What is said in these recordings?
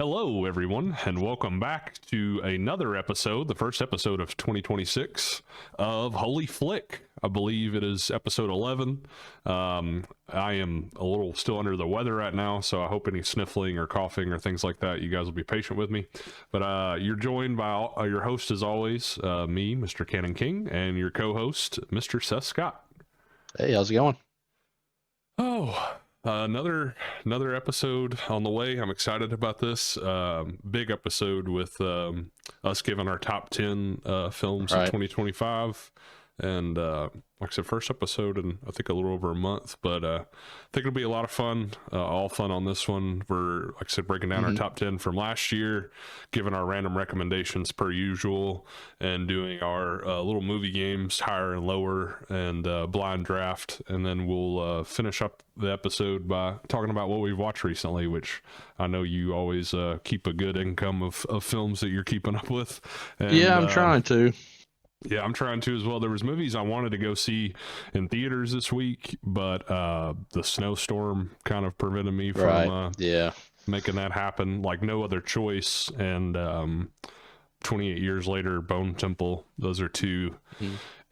Hello, everyone, and welcome back to another episode, the first episode of 2026 of Holy Flick. I believe it is episode 11. I am a little still under the weather right now, so I hope any sniffling or coughing or things like that, you guys will be patient with me. But you're joined by your host, as always, me, Mr. Cannon King, and your co-host, Mr. Seth Scott. Hey, how's it going? Another episode on the way. I'm excited about this big episode with us giving our top 10 films of 2025, and like I said, first episode in I think a little over a month, but I think it'll be a lot of fun. All fun on this one. We're, like I said, breaking down our top 10 from last year, giving our random recommendations per usual, and doing our little movie games, higher and lower, and blind draft, and then we'll finish up the episode by talking about what we've watched recently, which I know you always keep a good income of films that you're keeping up with. And, yeah, I'm trying to. Yeah, I'm trying to as well. There was movies I wanted to go see in theaters this week, but the snowstorm kind of prevented me from making that happen. Like no other choice. And 28 years later, Bone Temple, those are two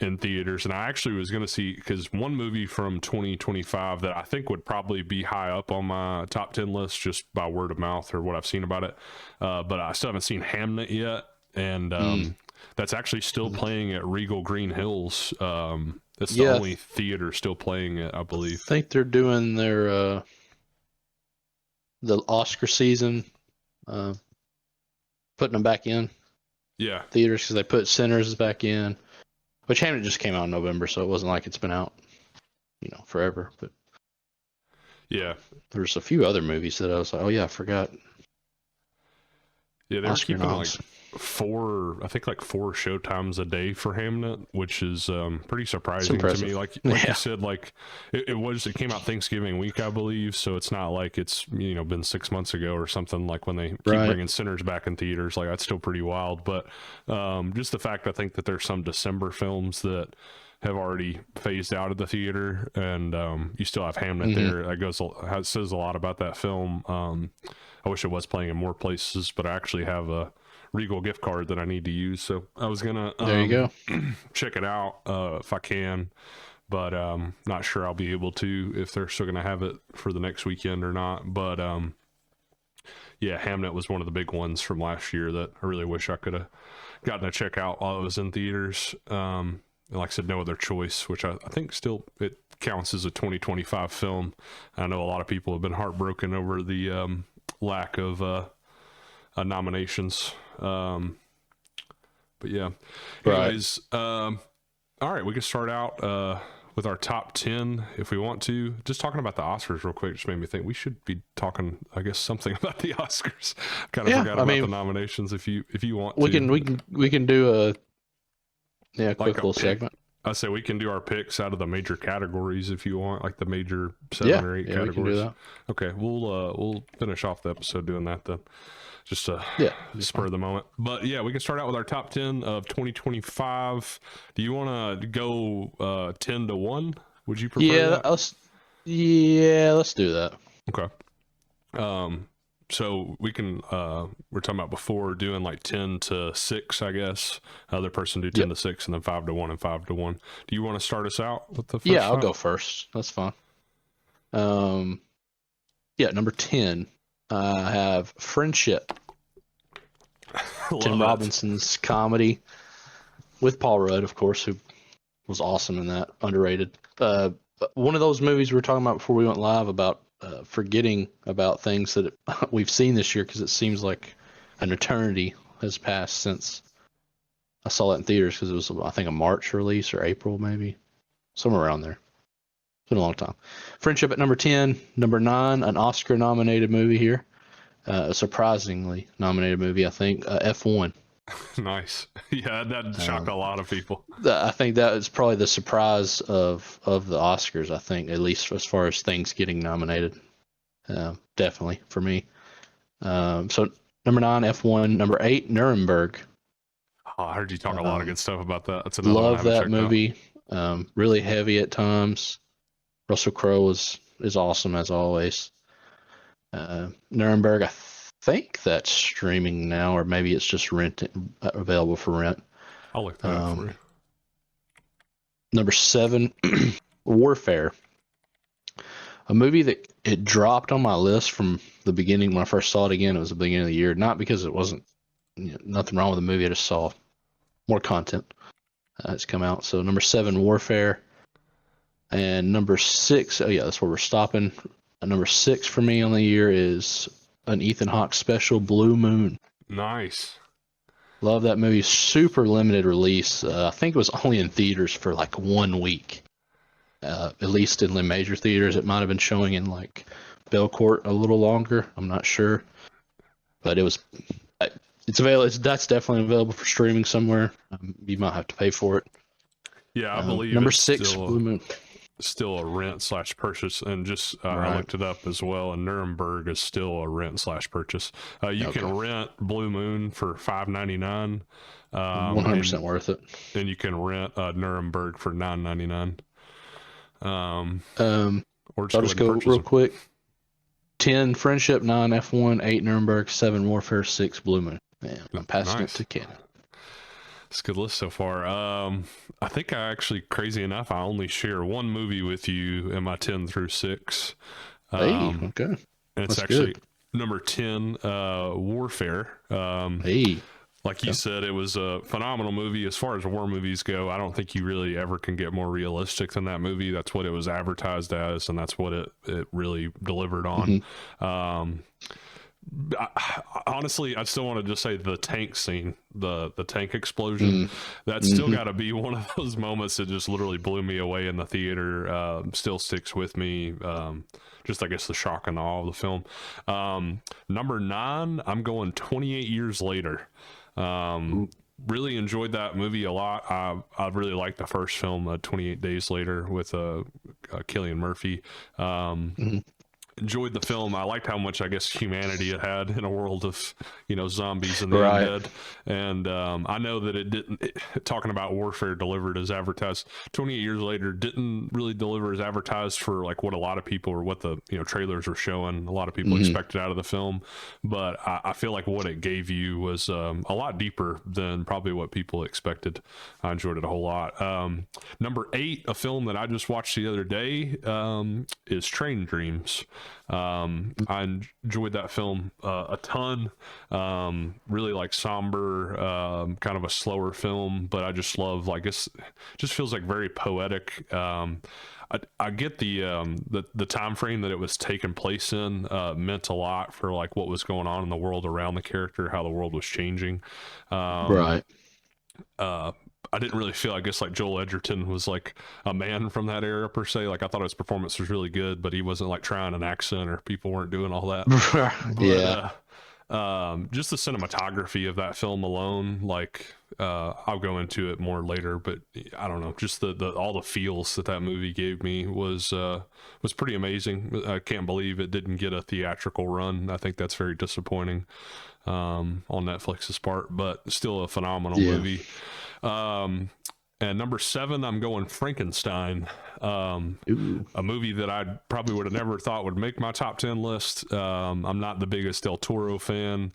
in theaters. And I actually was going to see, because one movie from 2025 that I think would probably be high up on my top 10 list just by word of mouth or what I've seen about it. But I still haven't seen Hamnet yet. And that's actually still playing at Regal Green Hills. It's the only theater still playing it, I believe. I think they're doing their the Oscar season, putting them back in. Yeah, theaters, because they put Sinners back in, which Hamlet just came out in November, so it wasn't like it's been out, forever. But yeah, there's a few other movies that I was like, oh yeah, I forgot. Yeah, they're keeping four showtimes a day for Hamnet, which is pretty surprising to me. Like you said, like it came out Thanksgiving week, I believe, so it's not like it's been 6 months ago or something. Like when they keep bringing Sinners back in theaters, like that's still pretty wild. But just the fact I think that there's some December films that have already phased out of the theater, and you still have Hamnet there. That says a lot about that film. I wish it was playing in more places, but I actually have a Regal gift card that I need to use, so I was gonna there you go check it out if I can, but not sure I'll be able to if they're still gonna have it for the next weekend or not. But yeah, Hamnet was one of the big ones from last year that I really wish I could have gotten to check out while it was in theaters. And like I said, no other choice, which I think still it counts as a 2025 film. I know a lot of people have been heartbroken over the lack of nominations. But yeah, anyways, all right, we can start out with our top 10 if we want to. Just talking about the Oscars real quick just made me think we should be talking, I guess, something about the Oscars. Kind of forgot about the nominations. If you want we can do a quick little segment. I say we can do our picks out of the major categories if you want, like the major 7 or 8 categories. We can do that. Okay, we'll finish off the episode doing that then. Just spur of the moment. But yeah, we can start out with our top 10 of 2025. Do you want to go 10 to 1? Would you prefer that? Let's do that. Okay. So we can we're talking about before doing like 10 to 6, I guess. Other person do 10 to 6 and then 5 to 1 and 5 to 1. Do you want to start us out with the first? Yeah, I'll go first. That's fine. Number 10. I have Friendship. Tim Robinson's comedy with Paul Rudd, of course, who was awesome in that. Underrated. One of those movies we were talking about before we went live about forgetting about things that we've seen this year, because it seems like an eternity has passed since I saw that in theaters, because it was, I think, a March release or April, maybe. Somewhere around there. It's been a long time. Friendship at number 10. Number 9, an Oscar-nominated movie here. A surprisingly nominated movie, I think. F1. Nice. Yeah, that shocked a lot of people. I think that is probably the surprise of the Oscars, I think, at least as far as things getting nominated. Definitely, for me. So, number 9, F1. Number 8, Nuremberg. Oh, I heard you talk a lot of good stuff about that. That's another love that movie. Really heavy at times. Russell Crowe is awesome as always. Nuremberg, I think that's streaming now, or maybe it's just available for rent. I'll look that up for you. Number 7, Warfare. A movie that it dropped on my list from the beginning when I first saw it again. It was the beginning of the year, not because it wasn't nothing wrong with the movie. I just saw more content that's come out. So number 7, Warfare, and number 6. Oh yeah, that's where we're stopping. Number 6 for me on the year is an Ethan Hawke special, Blue Moon. Nice. Love that movie. Super limited release. I think it was only in theaters for like 1 week. At least in the major theaters. It might have been showing in like Belcourt a little longer. I'm not sure, but it's available. That's definitely available for streaming somewhere. You might have to pay for it. Yeah, I believe number 6, Blue Moon. Still a rent/purchase, and just I looked it up as well, and Nuremberg is still a rent/purchase. You can rent Blue Moon for $5.99. 100% worth it. And you can rent Nuremberg for $9.99. Or I'll just go real quick. 10 Friendship, 9 F1, 8 Nuremberg, 7 Warfare, 6 Blue Moon. Man, I'm passing it to Ken. It's a good list so far. I think I actually, crazy enough, I only share one movie with you in my 10 through 6. Okay. And it's That's actually good. number 10, Warfare. Like you said, it was a phenomenal movie. As far as war movies go, I don't think you really ever can get more realistic than that movie. That's what it was advertised as, and that's what it really delivered on. Honestly, I still want to just say the tank scene, the tank explosion, that's still got to be one of those moments that just literally blew me away in the theater. Still sticks with me. Just, I guess, the shock and awe of the film. Number 9, I'm going 28 Years Later. Really enjoyed that movie a lot. I really liked the first film, 28 Days Later, with Cillian Murphy. Enjoyed the film. I liked how much, I guess, humanity it had in a world of, zombies and the undead. And I know that it didn't, talking about Warfare delivered as advertised, 28 Years Later didn't really deliver as advertised for like what a lot of people, or what the trailers were showing, a lot of people expected out of the film. But I feel like what it gave you was a lot deeper than probably what people expected. I enjoyed it a whole lot. Number 8, a film that I just watched the other day, is Train Dreams. I enjoyed that film a ton. Really like somber, kind of a slower film, but I just love, like, it just feels like very poetic. I get the time frame that it was taking place in meant a lot for like what was going on in the world around the character, how the world was changing. I didn't really feel, I guess, like Joel Edgerton was like a man from that era per se. Like, I thought his performance was really good, but he wasn't like trying an accent, or people weren't doing all that. Just the cinematography of that film alone, like, I'll go into it more later, but I don't know, just the all the feels that movie gave me was pretty amazing. I can't believe it didn't get a theatrical run. I think that's very disappointing on Netflix's part, but still a phenomenal movie. And number 7, I'm going Frankenstein, a movie that I probably would have never thought would make my top 10 list. I'm not the biggest Del Toro fan.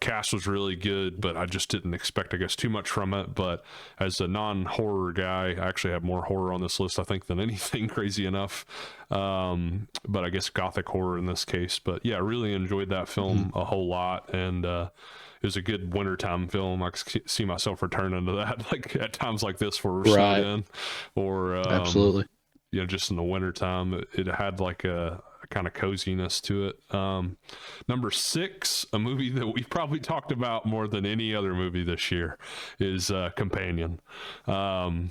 Cast was really good, but I just didn't expect, I guess, too much from it. But as a non-horror guy, I actually have more horror on this list, I think, than anything, crazy enough. But I guess gothic horror in this case. But yeah, I really enjoyed that film a whole lot, and it was a good wintertime film. I see myself returning to that, like at times like this where we're snowed in, or absolutely, just in the wintertime. It had like a kind of coziness to it. Number 6, a movie that we probably talked about more than any other movie this year, is Companion. Loved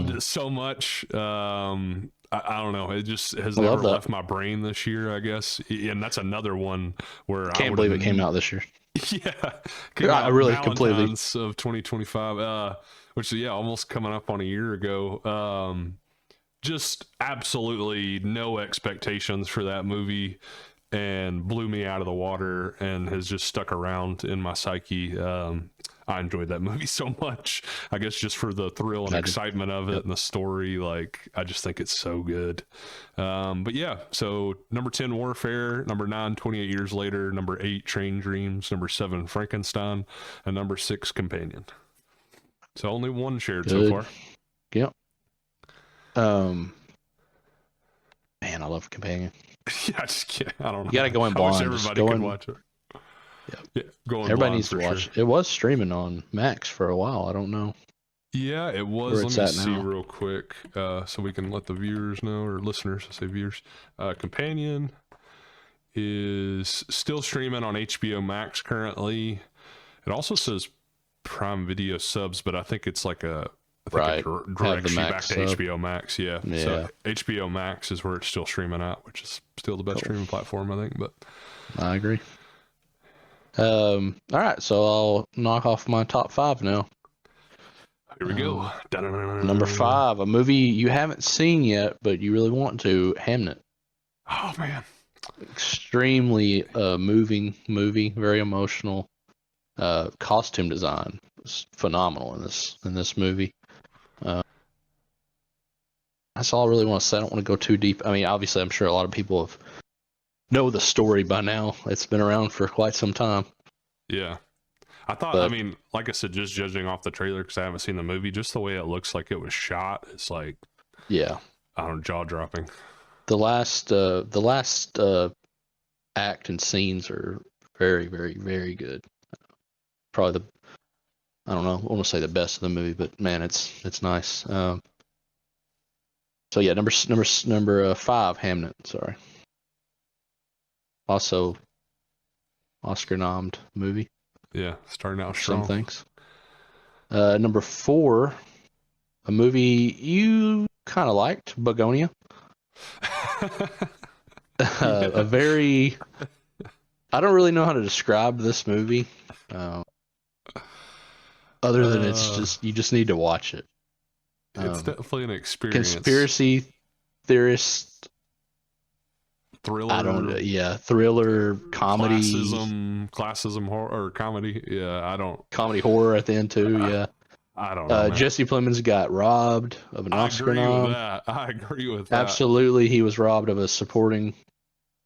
it so much. I don't know. It just has never left my brain this year, I guess. And that's another one where can't believe it came out this year. Yeah, I really Valentine's of 2025, which is almost coming up on a year ago. Just absolutely no expectations for that movie, and blew me out of the water, and has just stuck around in my psyche. I enjoyed that movie so much. I guess just for the thrill and excitement of it and the story. Like, I just think it's so good. But yeah, so number 10, Warfare. Number 9, 28 Years Later. Number 8, Train Dreams. Number 7, Frankenstein. And number 6, Companion. So only one shared so far. Yep. Man, I love Companion. Yeah, I just can't. I don't know. You gotta go in blind. I wish everybody could watch it. Yeah, everybody needs to watch it. It was streaming on Max for a while. I don't know. Yeah, it was. Let me see real quick, so we can let the viewers know, or listeners, I say viewers. Companion is still streaming on HBO Max currently. It also says Prime Video subs, but I think it's like it directs you back to HBO Max. Yeah. So HBO Max is where it's still streaming at, which is still the best streaming platform, I think. But I agree. All right, so I'll knock off my top 5 now. Here we go. Number 5, a movie you haven't seen yet, but you really want to, Hamnet. Oh, man. Extremely moving movie, very emotional. Costume design was phenomenal in this movie. That's all I really want to say. I don't want to go too deep. I mean, obviously, I'm sure a lot of people know the story by now. It's been around for quite some time. Yeah. I mean, like I said, just judging off the trailer, because I haven't seen the movie, just the way it looks like it was shot, it's like, I don't know, jaw-dropping. The last act and scenes are very, very, very good. Probably I don't want to say the best of the movie, but man, it's nice. So yeah, number 5, Hamnet. Sorry. Also, Oscar-nommed movie. Yeah, starting out strong. Some things. Number 4, a movie you kind of liked, Begonia. A very... I don't really know how to describe this movie. Other than you just need to watch it. It's definitely an experience. Conspiracy theorist... Thriller. I don't know. Yeah, thriller, comedy, classism horror, or comedy. Yeah, I don't. Comedy horror at the end too. Yeah, I don't know. Jesse Plemons got robbed of an Oscar nom. I agree with that. Absolutely, he was robbed of a supporting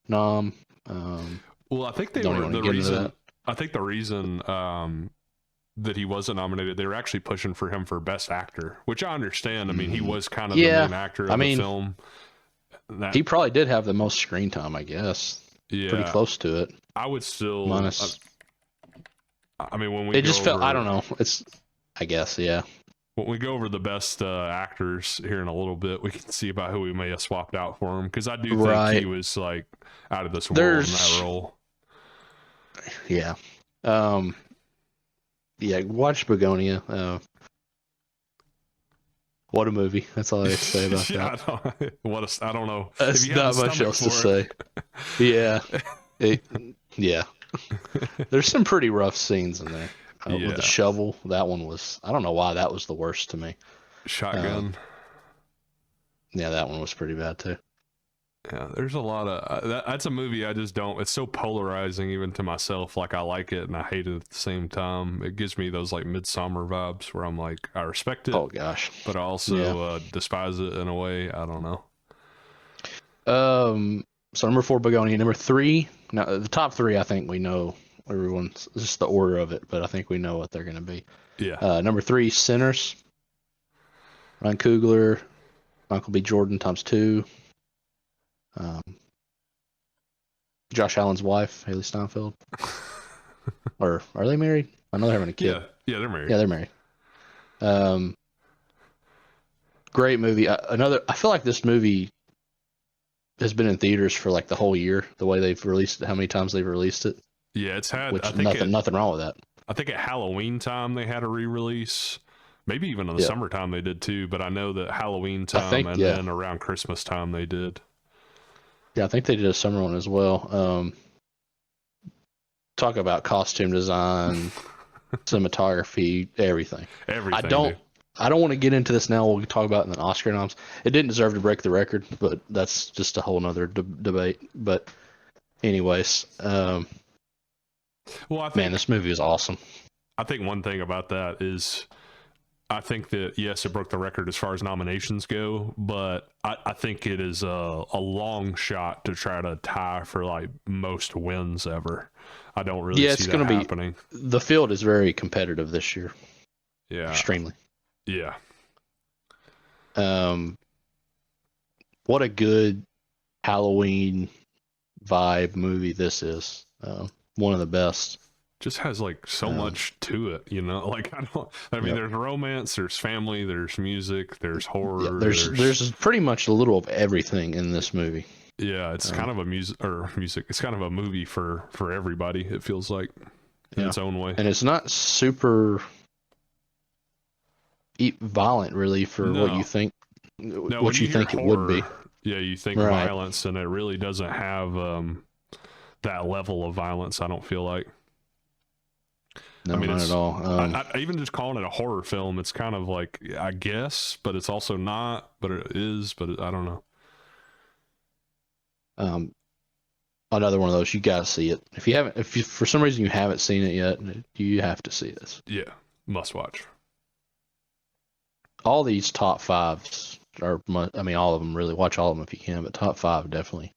nom. Well, I think the reason that he wasn't nominated, they were actually pushing for him for Best Actor, which I understand. I mean, he was kind of the main actor of the film. He probably did have the most screen time, I guess. Yeah, pretty close to it. I would still minus. I mean, when we it just felt. I don't know. It's. I guess When we go over the best actors here in a little bit, we can see about who we may have swapped out for him, because I do think he was like out of this world in that role. Yeah. Yeah. Watch Begonia. What a movie. That's all I have to say about that. I don't know. That's not much else to say. Yeah. Yeah. There's some pretty rough scenes in there. With the shovel, that one was... I don't know why that was the worst to me. Shotgun. Yeah, that one was pretty bad too. Yeah, there's a lot of... that's a movie I just don't... It's so polarizing even to myself. Like, I like it and I hate it at the same time. It gives me those, like, Midsummer vibes where I'm like, I respect it. Oh, gosh. But I also despise it in a way. I don't know. So number 4, Begonia. Number 3... Now, the top 3, I think we know. Everyone's... just the order of it, but I think we know what they're going to be. Yeah. Number 3, Sinners. Ryan Coogler. Michael B. Jordan ×2. Josh Allen's wife, Haley Steinfeld. Or are they married? I know they're having a kid. Yeah, they're married. Yeah, they're married. Great movie. I feel like this movie has been in theaters for like the whole year. The way they've released it, how many times they've released it. Yeah, it's had. Which nothing wrong with that. I think at Halloween time they had a re-release. Maybe even in the summertime they did too. But I know that Halloween time then around Christmas time they did. Yeah, I think they did a summer one as well. Talk about costume design, cinematography, everything. I don't want to get into this now. We'll talk about it in the Oscar noms. It didn't deserve to break the record, but that's just a whole nother debate. But anyways, well, I think, man, this movie is awesome. I think one thing about that is I think that yes, it broke the record as far as nominations go, but I think it is a long shot to try to tie for like most wins ever. I don't really see it's that going to be. happening. The field is very competitive this year. Yeah, Extremely. yeah. What a good Halloween vibe movie this is. One of the best. Just has like so much to it, you know. Like I mean, there's romance, there's family, there's music, there's horror. Yeah, there's pretty much a little of everything in this movie. Yeah, it's kind of a music. It's kind of a movie for everybody. It feels like in its own way, and it's not super violent, really, for what you think. No, what you think horror, it would be. Yeah, you think violence, and it really doesn't have that level of violence. I don't feel like. No, I mean, not at all. I even just calling it a horror film, it's kind of like, I guess, but it's also not. But it is. But I don't know. Another one of those, you gotta see it. If for some reason you haven't seen it yet, you have to see this. Yeah, must watch. All these top fives are, I mean, all of them really. Watch all of them if you can, but top five definitely.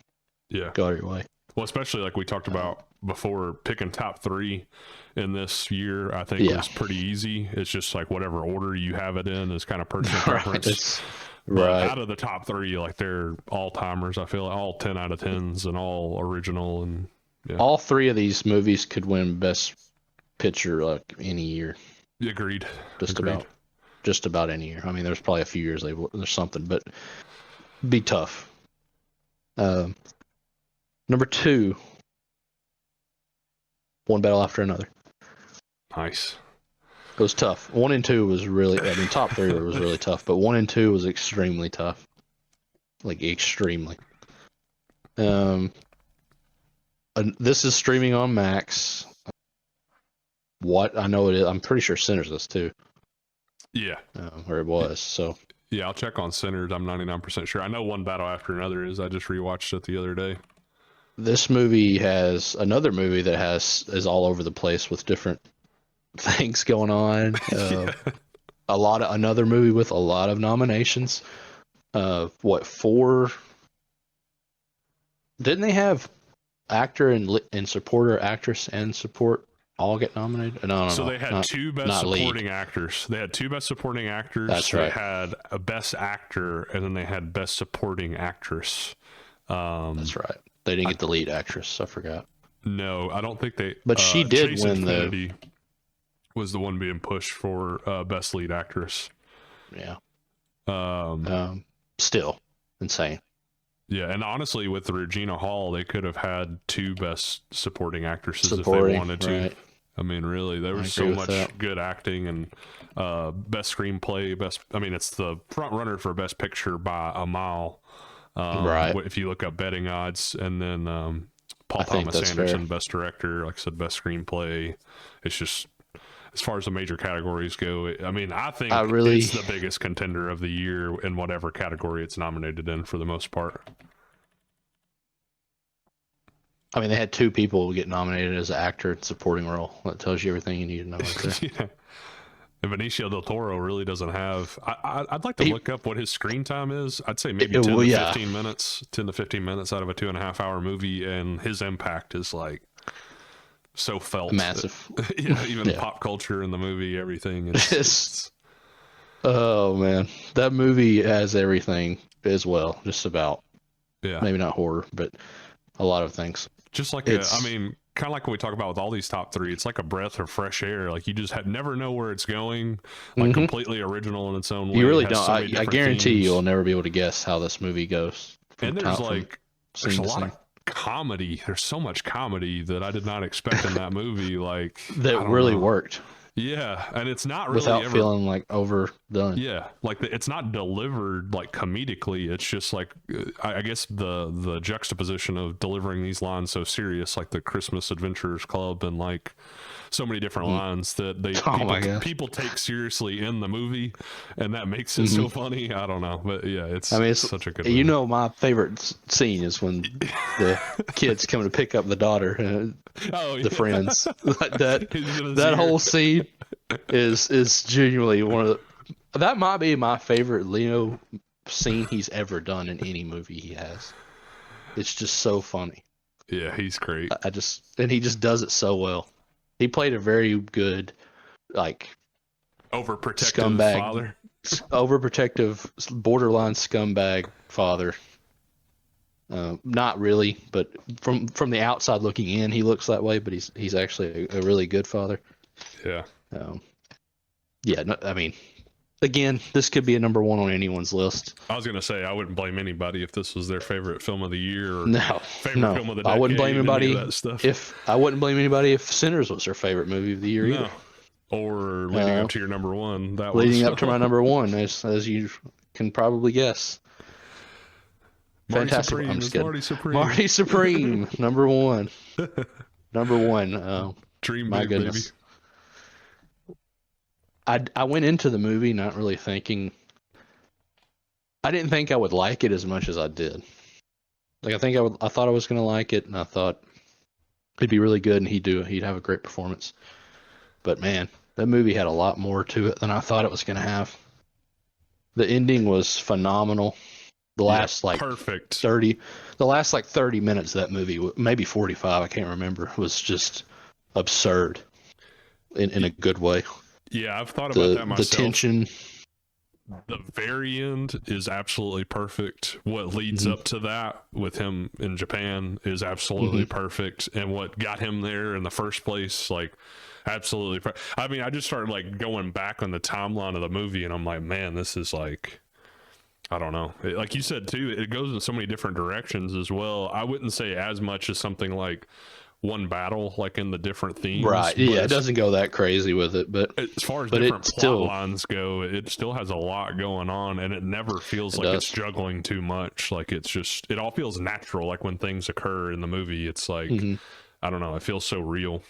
Yeah, go your way. Well, especially like we talked about before, picking top three in this year, I think was pretty easy. It's just like whatever order you have it in is kind of personal preference. Right. Out of the top three, like they're all timers. I feel like all 10 out of 10s and all original, and all three of these movies could win Best Picture like any year. Agreed. Just about any year. I mean, there's probably a few years there's something, but be tough. Number 2, One Battle After Another. Nice. It was tough. 1 and 2 was really, I mean, top 3 was really tough, but 1 and 2 was extremely tough. Like, extremely. This is streaming on Max. What? I know it is. I'm pretty sure Sinners is too. Yeah. Or it was, so. Yeah, I'll check on Sinners. I'm 99% sure. I know One Battle After Another is. I just rewatched it the other day. This movie has another movie that is all over the place with different things going on. Another movie with a lot of nominations. 4? Didn't they have actor and supporter, actress and support all get nominated? No. So they had 2 best supporting actors. They had 2 best supporting actors. That's right. They had a best actor, and then they had best supporting actress. That's right. They didn't get the lead actress. I forgot. No, I don't think they. But she did Chase win Infinity was the one being pushed for best lead actress. Yeah. Still insane. Yeah, and honestly, with Regina Hall, they could have had 2 best supporting actresses if they wanted to. Right. I mean, really, there was so much good acting and best screenplay, it's the front runner for best picture by a mile. Right. If you look up betting odds, and then Paul Thomas Anderson, best director, like I said, best screenplay. It's just, as far as the major categories go, I think it's the biggest contender of the year in whatever category it's nominated in for the most part. I mean, they had 2 people get nominated as an actor and supporting role. That tells you everything you need to know right there. Yeah. And Benicio del Toro really doesn't have. I'd like to look up what his screen time is. I'd say maybe 10 to 15 minutes. 10 to 15 minutes out of a 2.5-hour movie, and his impact is like so felt. Massive. Even pop culture in the movie, everything. Oh man, that movie has everything as well. Just about. Yeah. Maybe not horror, but a lot of things. Just like kind of like what we talk about with all these top 3, it's like a breath of fresh air. Like you just never know where it's going. Like completely original in its own way. You really don't. I guarantee you'll never be able to guess how this movie goes. And there's a lot of comedy. There's so much comedy that I did not expect in that movie. Like that really worked. Yeah, and it's not really without feeling like overdone. Yeah, like it's not delivered like comedically. It's just like I guess the juxtaposition of delivering these lines so serious, like the Christmas Adventurers Club, and like so many different lines that people take seriously in the movie, and that makes it so funny. I don't know, but yeah, it's such a good movie. You know, my favorite scene is when the kids come to pick up the daughter, the friends, like that whole scene. is genuinely one of that might be my favorite Leo scene he's ever done in any movie he has. It's just so funny. Yeah, he's great. And he just does it so well. He played a very good, like, Overprotective scumbag, father. overprotective, borderline scumbag father. Not really, but from the outside looking in, he looks that way. But he's actually a really good father. Yeah. Yeah. No, I mean, again, this could be a number one on anyone's list. I was gonna say I wouldn't blame anybody if this was their favorite film of the year or No, favorite film of the decade. I wouldn't blame anybody that stuff. if Sinners was their favorite movie of the year either. Or leading up to your number one. That leading was up to my number one, as you can probably guess. Marty Fantastic. Supreme, I'm just kidding. Marty Supreme. Marty Supreme, number one. Number one. Dream my big, goodness. baby. I went into the movie not really thinking. I didn't think I would like it as much as I did. Like I thought I was gonna like it, and I thought it'd be really good, and he'd have a great performance. But man, that movie had a lot more to it than I thought it was gonna have. The ending was phenomenal. The last perfect 30 minutes of that movie, maybe 45, I can't remember, was just absurd in a good way. Yeah, I've thought about that myself. The tension. The very end is absolutely perfect. What leads up to that with him in Japan is absolutely perfect. And what got him there in the first place, like, absolutely. I mean, I just started like going back on the timeline of the movie, and I'm like, man, this is like, I don't know. Like you said too, it goes in so many different directions as well. I wouldn't say as much as something like One Battle, like in the different themes. Right. Yeah, it doesn't go that crazy with it, but as far as different plot lines go, it still has a lot going on, and it never feels like it's juggling too much. Like it all feels natural. Like when things occur in the movie, it's like, I don't know, it feels so real.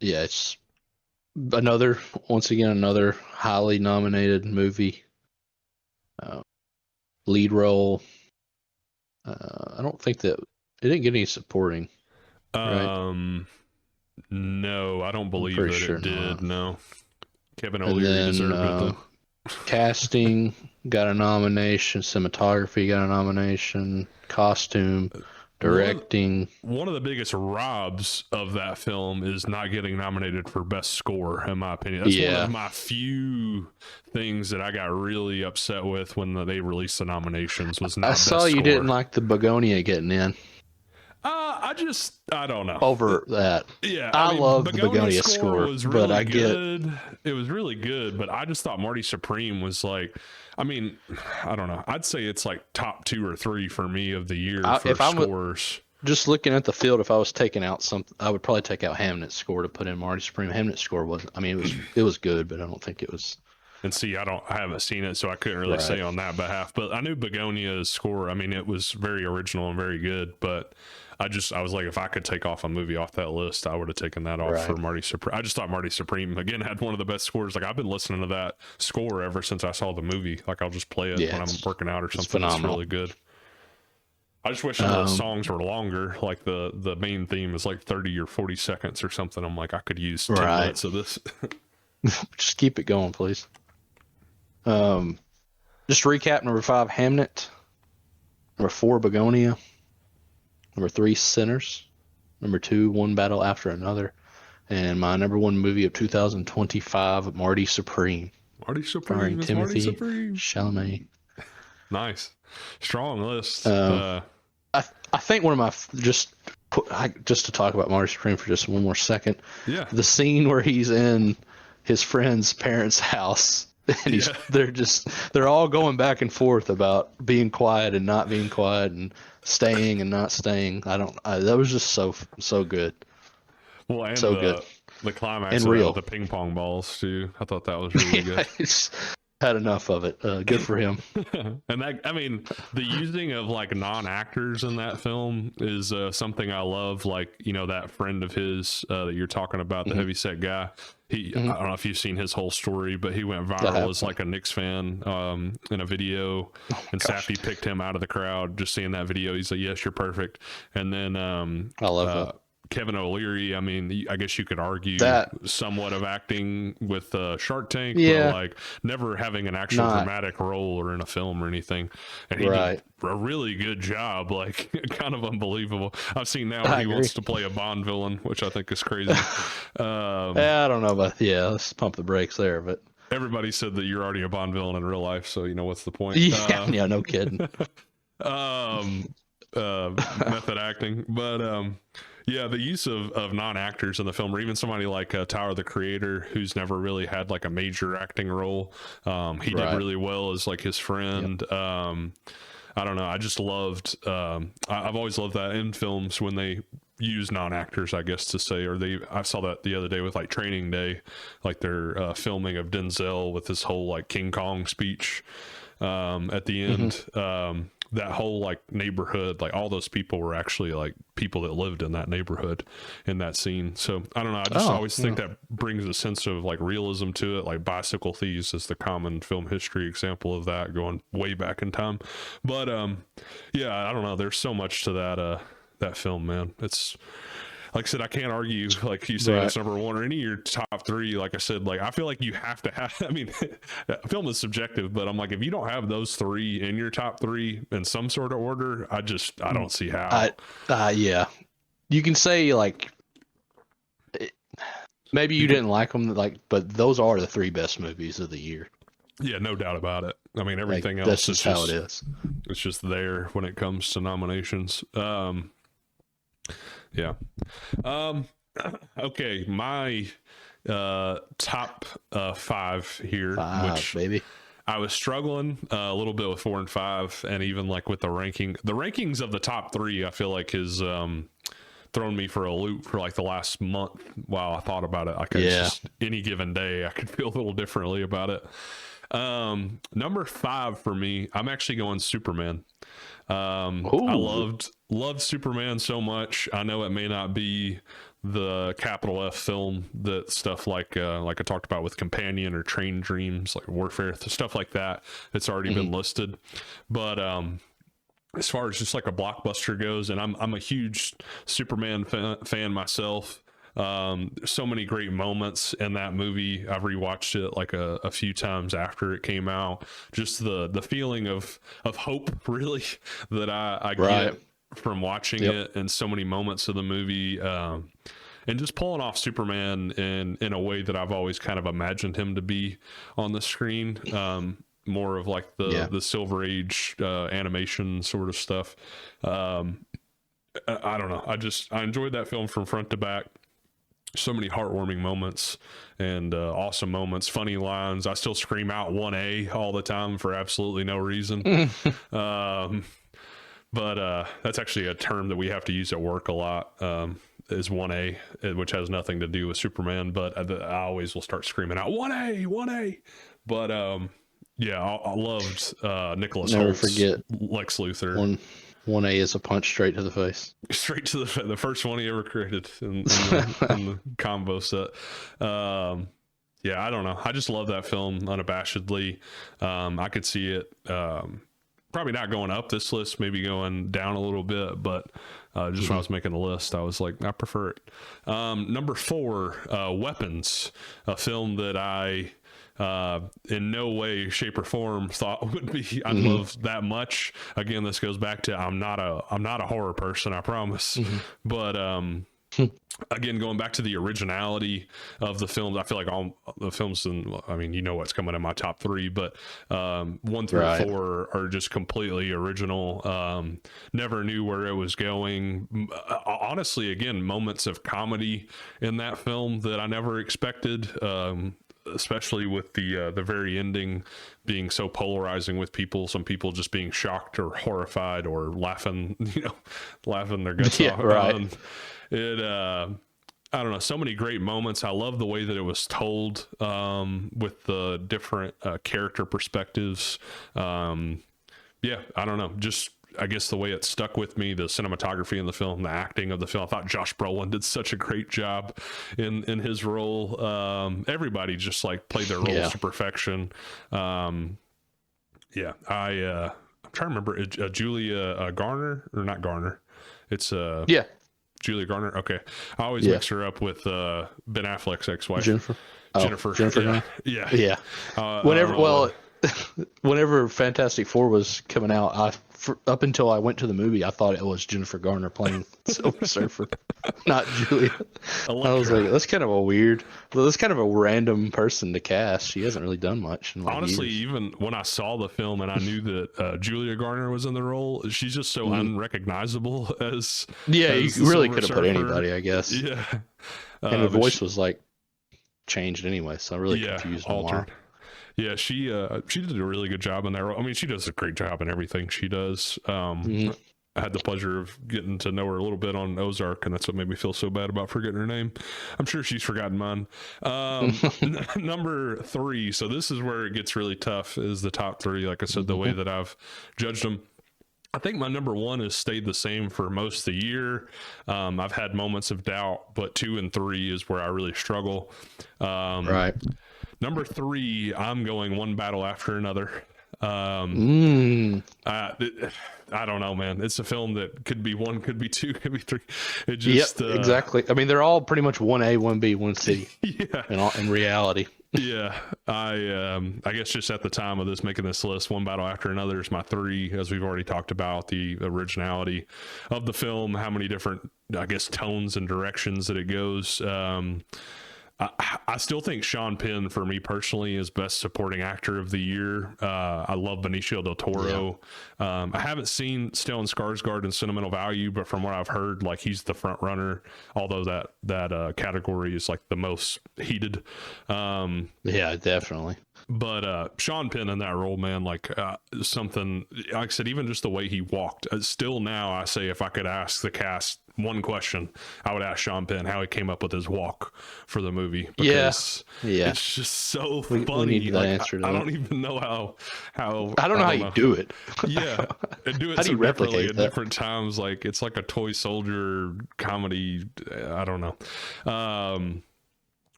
Yeah, it's once again, another highly nominated movie. Lead role. I don't think that it didn't get any supporting. Right? No, I don't believe that sure it did. No, Kevin And O'Leary then, deserved it. Though. Casting got a nomination. Cinematography got a nomination. Costume. Directing. One of the biggest robs of that film is not getting nominated for best score, in my opinion. That's one of my few things that I got really upset with when they released the nominations. Was not. I saw you didn't like the Begonia getting in. I don't know. Over that. Yeah. I love the Begonia score, was really but I good. It was really good, but I just thought Marty Supreme was like, I mean, I don't know. I'd say it's like top 2 or 3 for me of the year for scores. Just looking at the field, if I was taking out something, I would probably take out Hamnet's score to put in Marty Supreme. Hamnet's score it was good, but I don't think it was. And see, I haven't seen it, so I couldn't really say on that behalf. But I knew Begonia's score. I mean, it was very original and very good. But I was like, if I could take off a movie off that list, I would have taken that off for Marty Supreme. I just thought Marty Supreme again had one of the best scores. Like I've been listening to that score ever since I saw the movie. Like I'll just play it when I'm working out or something. It's really good. I just wish the songs were longer. Like the main theme is like 30 or 40 seconds or something. I'm like, I could use 10 minutes of this. Just keep it going, please. Just recap: number 5, Hamnet. Number 4, Begonia. Number 3, Sinners. Number 2, One Battle After Another. And my number 1 movie of 2025, Marty Supreme. Marty Supreme. Starring Timothy Chalamet. Nice. Strong list. I think one of my just to talk about Marty Supreme for just one more second. Yeah. The scene where he's in his friend's parents' house and they're all going back and forth about being quiet and not being quiet and staying and not staying. That was just so good. Well, and so good. The climax of the ping pong balls too. I thought that was really good. Had enough of it. Good for him. And the using of like non-actors in that film is something I love. Like, that friend of his that you're talking about, the heavyset guy. I don't know if you've seen his whole story, but he went viral as like a Knicks fan in a video, and Sappy picked him out of the crowd just seeing that video. He's like, "Yes, you're perfect." And then I love that. Kevin O'Leary, I mean, I guess you could argue That somewhat of acting with Shark Tank, but yeah, like never having an actual not dramatic role or in a film or anything. And he did right. a really good job, like kind of unbelievable. I've seen now where I he agree. wants to play a Bond villain, which I think is crazy. I don't know about let's pump the brakes there, but Everybody said that you're already a Bond villain in real life, so you know what's the point. yeah, no kidding. um Method acting, but yeah, the use of non-actors in the film, or even somebody like Tyler the Creator, who's never really had like a major acting role. He did Right. really well as like his friend. I don't know, I just loved I've always loved that in films when they use non-actors, I guess to say, or I saw that the other day with like Training Day, like their filming of Denzel with his whole like King Kong speech at the end. That whole like neighborhood, like all those people were actually like people that lived in that neighborhood in that scene. So I don't know, I just always think that brings a sense of like realism to it. Like Bicycle Thieves is the common film history example of that, going way back in time. But yeah, I don't know, there's so much to that film, man. It's like I said, I can't argue, like you say, it's number one or any of your top three. Like I said, like I feel like you have to have, I mean, film is subjective, but I'm like, if you don't have those three in your top three in some sort of order, I don't see how. Yeah, you can say like maybe you didn't like them, like, but those are the three best movies of the year. Yeah, no doubt about it. I mean, everything Like, else that's just how it is. It's just there when it comes to nominations. Yeah. Okay, my top five here, which baby. I was struggling a little bit with 4 and 5, and even like with the rankings of the top three, I feel like has thrown me for a loop for like the last month while I thought about it. Like just any given day, I could feel a little differently about it. Number 5 for me, I'm actually going Superman. I loved Superman so much. I know it may not be the capital F film that stuff like I talked about with Companion or Train Dreams, like Warfare, stuff like that. It's already been listed, but as far as just like a blockbuster goes, and I'm a huge Superman fan myself. So many great moments in that movie. I've rewatched it like a few times after it came out. Just the feeling of hope, really, that I get from watching it, and so many moments of the movie, and just pulling off Superman in a way that I've always kind of imagined him to be on the screen. More of like the Silver Age animation sort of stuff. I don't know. I enjoyed that film from front to back. So many heartwarming moments and awesome moments, funny lines. I still scream out 1A all the time for absolutely no reason. But that's actually a term that we have to use at work a lot, is 1A, which has nothing to do with Superman, but I always will start screaming out 1A, 1A. But yeah, I loved Nicholas Never Holt's forget Lex Luthor. 1A is a punch straight to the face. Straight to the first one he ever created in the combo set. Yeah, I don't know. I just love that film unabashedly. I could see it probably not going up this list, maybe going down a little bit, but just when I was making the list, I was like, I prefer it. Number 4, Weapons, a film that I in no way, shape, or form thought would be I'd love that much. Again, this goes back to I'm not a horror person, I promise. But again, going back to the originality of the films, I feel like all the films, I mean, you know what's coming in my top 3, but 1 through 4 are just completely original. Never knew where it was going. Honestly, again, moments of comedy in that film that I never expected. Especially with the very ending being so polarizing, with some people just being shocked or horrified or laughing, laughing their guts off. I don't know, so many great moments. I love the way that it was told, with the different character perspectives. Yeah, I don't know, just I guess the way it stuck with me, the cinematography in the film, the acting of the film. I thought Josh Brolin did such a great job in his role. Everybody just like played their roles to perfection. I'm trying to remember Julia Garner, or not Garner. It's Julia Garner. Okay, I always Yeah. mix her up with Ben Affleck's ex-wife, Jennifer. Oh, Jennifer. Jennifer Yeah, Garner? yeah. Yeah. I Whenever, don't know well, what- whenever Fantastic Four was coming out, up until I went to the movie, I thought it was Jennifer Garner playing Silver Surfer, not Julia. I was Elektra. like, that's kind of a weird, that's kind of a random person to cast. She hasn't really done much in like Honestly, years. even when I saw the film and I knew that Julia Garner was in the role, she's just so unrecognizable as Yeah, as you the really Silver could have put Surfer. anybody, I guess. Yeah, And her but voice was like changed anyway, so I'm really yeah, confused on why. altered. Yeah, she did a really good job in that role. I mean, she does a great job in everything she does. I had the pleasure of getting to know her a little bit on Ozark, and that's what made me feel so bad about forgetting her name. I'm sure she's forgotten mine. Number 3. So this is where it gets really tough. Is the top 3? Like I said, the way that I've judged them. I think my number 1 has stayed the same for most of the year. I've had moments of doubt, but 2 and 3 is where I really struggle. Right. Number 3, I'm going One Battle After Another. I don't know, man. It's a film that could be 1, could be 2, could be 3. It just exactly. I mean, they're all pretty much 1A, 1B, 1C. Yeah. In reality. Yeah. I guess just at the time of this making this list, One Battle After Another is my 3, as we've already talked about, the originality of the film, how many different, I guess, tones and directions that it goes. I still think Sean Penn, for me personally, is best supporting actor of the year. I love Benicio del Toro. Yeah. I haven't seen Stellan Skarsgård in Sentimental Value, but from what I've heard, like he's the front runner. Although that category is like the most heated. Yeah, definitely. But Sean Penn in that role, man, like something. Like I said, even just the way he walked. Still now, I say if I could ask the cast one question, I would ask Sean Penn how he came up with his walk for the movie, because it's just so funny. We need like, answer to I that. don't even know how I don't know how you do it. Yeah, and do it How do so you differently replicate at that? different times. Like it's like a toy soldier comedy. I don't know.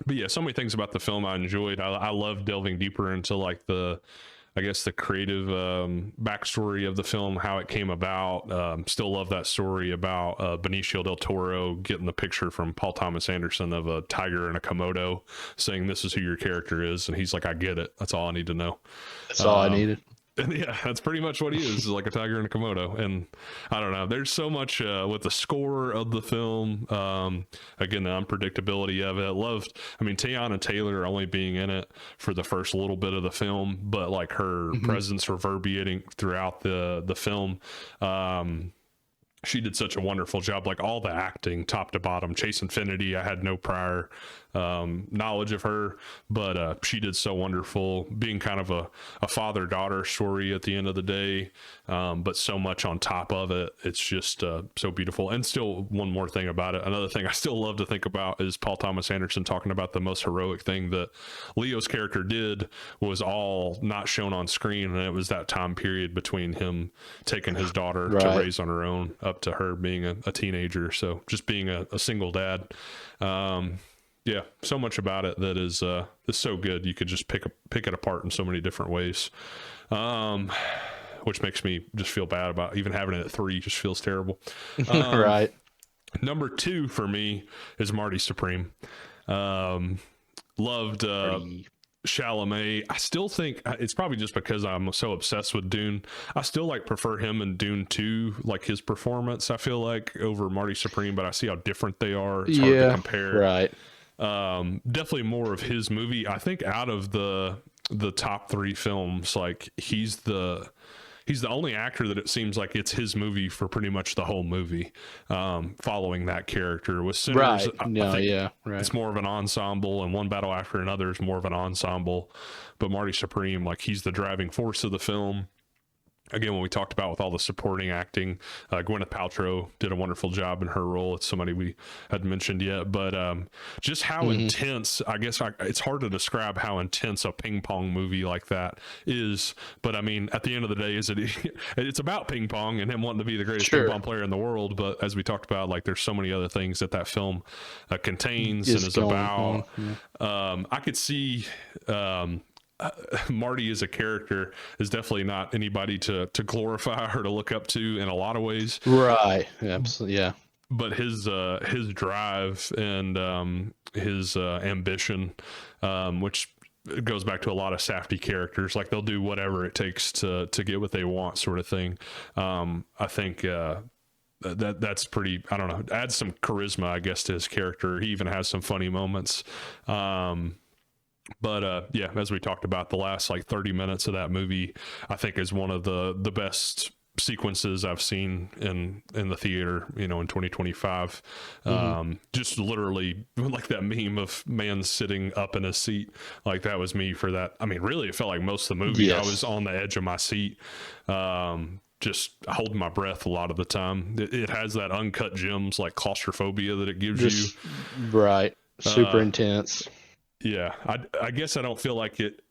But yeah, so many things about the film I enjoyed. I love delving deeper into like the creative backstory of the film, how it came about. Still love that story about Benicio del Toro getting the picture from Paul Thomas Anderson of a tiger and a Komodo, saying this is who your character is, and he's like, I get it. That's all I need to know. That's all I needed. And yeah, that's pretty much what he is like a tiger and a Komodo. And I don't know, there's so much with the score of the film. Again, the unpredictability of it. I mean, Teyana Taylor only being in it for the first little bit of the film, but like her presence reverberating throughout the film. She did such a wonderful job, like all the acting top to bottom. Chase Infinity, I had no prior knowledge of her, but she did so wonderful, being kind of a father-daughter story at the end of the day, but so much on top of it. It's just so beautiful. And still, one more thing about it, another thing I still love to think about is Paul Thomas Anderson talking about the most heroic thing that Leo's character did was all not shown on screen, and it was that time period between him taking his daughter to raise on her own up to her being a teenager. So just being a single dad. Yeah, so much about it that is so good. You could just pick it apart in so many different ways, which makes me just feel bad about even having it at 3. Just feels terrible. Right. Number 2 for me is Marty Supreme. Loved Chalamet. I still think it's probably just because I'm so obsessed with Dune. I still prefer him in Dune 2, like his performance, I feel like, over Marty Supreme, but I see how different they are. It's hard to compare. Right. Definitely more of his movie. I think out of the top 3 films, like he's the only actor that it seems like it's his movie for pretty much the whole movie, following that character. With Sinners, Right. Right. It's more of an ensemble, and One Battle After Another is more of an ensemble. But Marty Supreme, like he's the driving force of the film. Again, when we talked about with all the supporting acting, Gwyneth Paltrow did a wonderful job in her role. It's somebody we hadn't mentioned yet, but just how intense, I guess it's hard to describe how intense a ping pong movie like that is. But I mean, at the end of the day, it's about ping pong and him wanting to be the greatest ping pong player in the world. But as we talked about, like there's so many other things that film contains and is about. I could see Marty as a character is definitely not anybody to glorify or to look up to in a lot of ways. Right. Absolutely. Yeah. but his drive and his ambition, which goes back to a lot of Safdie characters, like they'll do whatever it takes to get what they want, sort of thing. I think that's pretty, I don't know, adds some charisma, I guess, to his character. He even has some funny moments. But yeah, as we talked about, the last like 30 minutes of that movie, I think is one of the best sequences I've seen in the theater, in 2025. Just literally like that meme of man sitting up in a seat, like that was me for that. I mean, really, it felt like most of the movie, Yes. I was on the edge of my seat, just holding my breath a lot of the time. It has that uncut gems, like claustrophobia that it gives you. Right. Super intense. Yeah, I guess I don't feel like it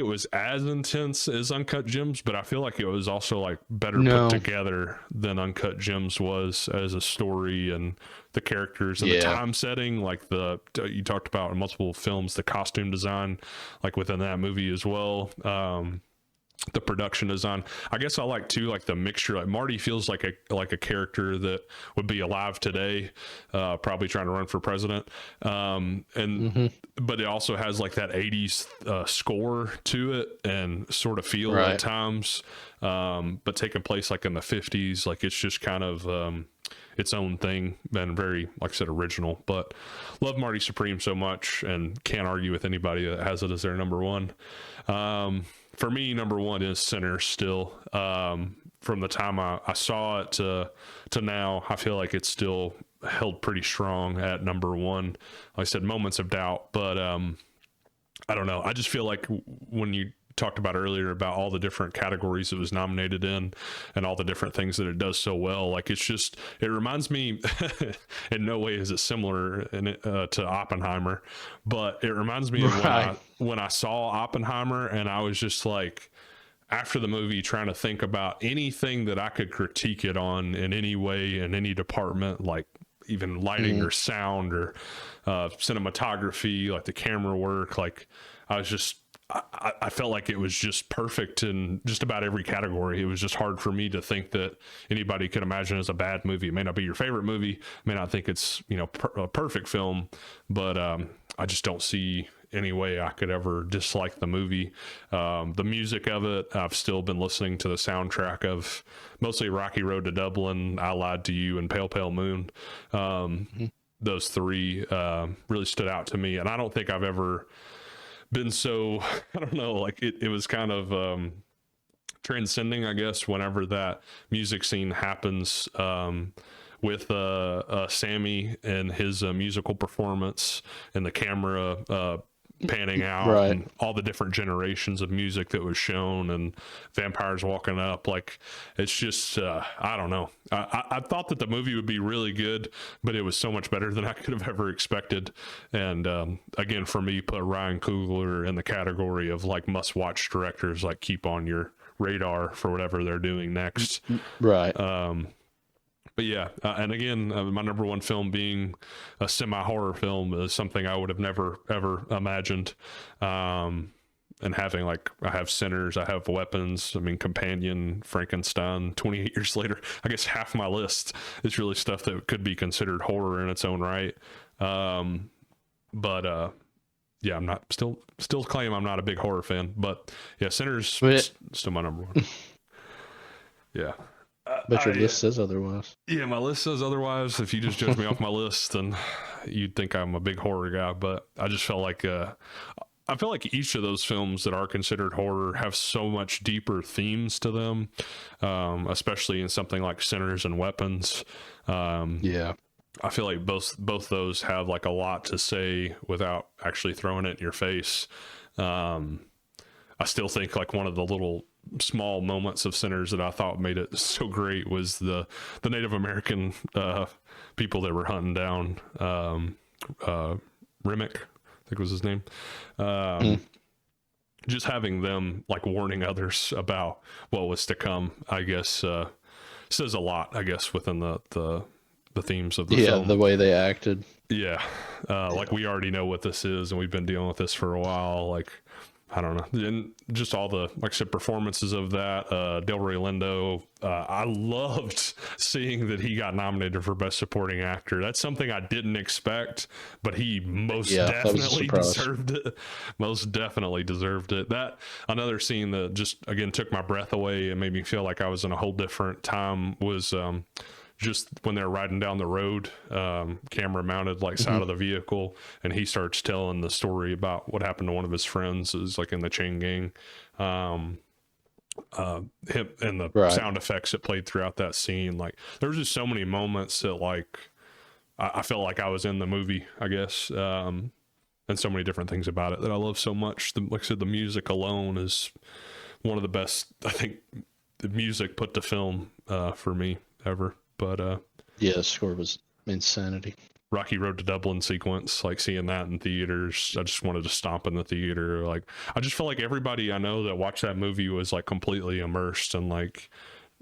was as intense as Uncut Gems, but I feel like it was also like better put together than Uncut Gems was as a story, and the characters and the time setting, like you talked about in multiple films, the costume design, like within that movie as well. The production design, I guess I like too, like the mixture. Like Marty feels like a character that would be alive today, probably trying to run for president. But it also has like that 80s score to it and sort of feel at times, but taking place like in the 50s. Like it's just kind of its own thing and very, like I said, original. But love Marty Supreme so much and can't argue with anybody that has it as their number one. For me, number one is Sinners still. From the time I saw it to now, I feel like it's still held pretty strong at number one. Like I said, moments of doubt, but I don't know. I just feel like when you talked about earlier about all the different categories it was nominated in and all the different things that it does so well, like it reminds me in no way is it similar to Oppenheimer, but it reminds me of when I saw Oppenheimer, and I was just like, after the movie, trying to think about anything that I could critique it on in any way, in any department, like even lighting or sound or cinematography, like the camera work. Like I was just, I felt like it was just perfect in just about every category. It was just hard for me to think that anybody could imagine as a bad movie. It may not be your favorite movie, may not think it's, a perfect film, but I just don't see any way I could ever dislike the movie. The music of it, I've still been listening to the soundtrack of mostly Rocky Road to Dublin, I Lied to You, and Pale Pale Moon. Those three really stood out to me, and I don't think I've ever been so, I don't know, like it was kind of transcending, I guess, whenever that music scene happens with Sammy and his musical performance and the camera panning out and all the different generations of music that was shown and vampires walking up. Like, it's just, I don't know. I thought that the movie would be really good, but it was so much better than I could have ever expected. And again, for me, put Ryan Coogler in the category of like must-watch directors, like keep on your radar for whatever they're doing next. Right. But yeah, and again, my number one film being a semi-horror film is something I would have never, ever imagined. And having, like, I have Sinners, I have Weapons, I mean, Companion, Frankenstein, 28 years later, I guess half my list is really stuff that could be considered horror in its own right. But yeah, I'm not, still claim I'm not a big horror fan, but yeah, Sinners still my number one. Yeah. But your list says otherwise. Yeah, my list says otherwise. If you just judge me off my list, then you'd think I'm a big horror guy. But I just felt like I feel like each of those films that are considered horror have so much deeper themes to them, especially in something like Sinners and Weapons. Yeah, I feel like both those have like a lot to say without actually throwing it in your face. I still think like one of the little small moments of Sinners that I thought made it so great was the Native American people that were hunting down Remick, I think was his name. Just having them like warning others about what was to come, I guess, says a lot, I guess, within the themes of the film. Yeah, the way they acted. Yeah. Like we already know what this is and we've been dealing with this for a while. Like, I don't know, and just all the, like I said, performances of that. Delroy Lindo, I loved seeing that he got nominated for Best Supporting Actor. That's something I didn't expect, but he most Yeah, that was a definitely surprise. deserved it. Most definitely deserved it. That another scene that just again took my breath away and made me feel like I was in a whole different time was just when they're riding down the road, camera mounted like side of the vehicle, and he starts telling the story about what happened to one of his friends is like in the chain gang. Him and the Right. sound effects that played throughout that scene, like there was just so many moments that like I felt like I was in the movie, I guess. And so many different things about it that I love so much. Like I said, the music alone is one of the best, I think, the music put to film for me ever. But Yeah, the score was insanity. Rocky Road to Dublin sequence, like seeing that in theaters, I just wanted to stomp in the theater. Like I just feel like everybody I know that watched that movie was like completely immersed, and like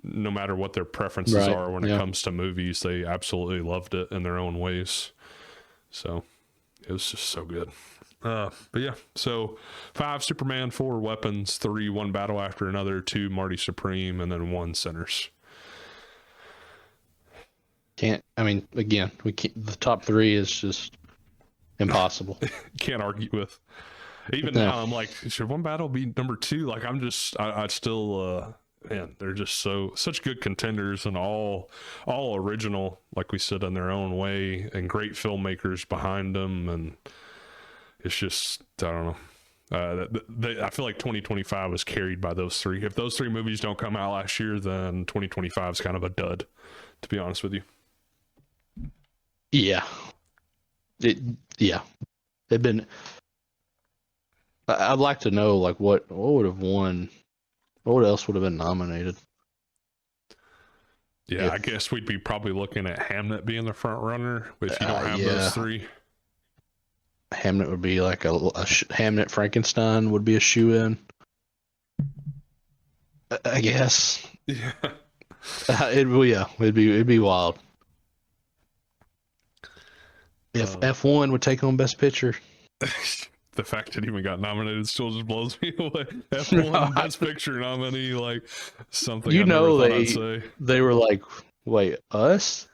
no matter what their preferences Right. are when it Yeah. comes to movies, they absolutely loved it in their own ways. So it was just so good. But yeah, so 5 Superman, 4 Weapons, 3 One Battle After Another, 2 Marty Supreme, and then 1 Sinners. Can't. I mean, again, we can't. The top three is just impossible. Can't argue with. Even No. now, I'm like, should One Battle be number 2? Like, I still, man, they're just such good contenders and all original, like we said, in their own way, and great filmmakers behind them, and it's just, I don't know. I feel like 2025 was carried by those 3. If those 3 movies don't come out last year, then 2025 is kind of a dud, to be honest with you. Yeah. Yeah. They've been. I'd like to know like what would have won. What else would have been nominated? Yeah, I guess we'd be probably looking at Hamnet being the front runner if you don't have yeah. those 3. Hamnet would be like Hamnet Frankenstein would be a shoe in. I guess. Yeah. It'd be wild. If F1 would take home Best Picture. The fact it even got nominated still just blows me away. F1 Best Picture nominee, like something You I never know thought I'd say. they were like, wait, us?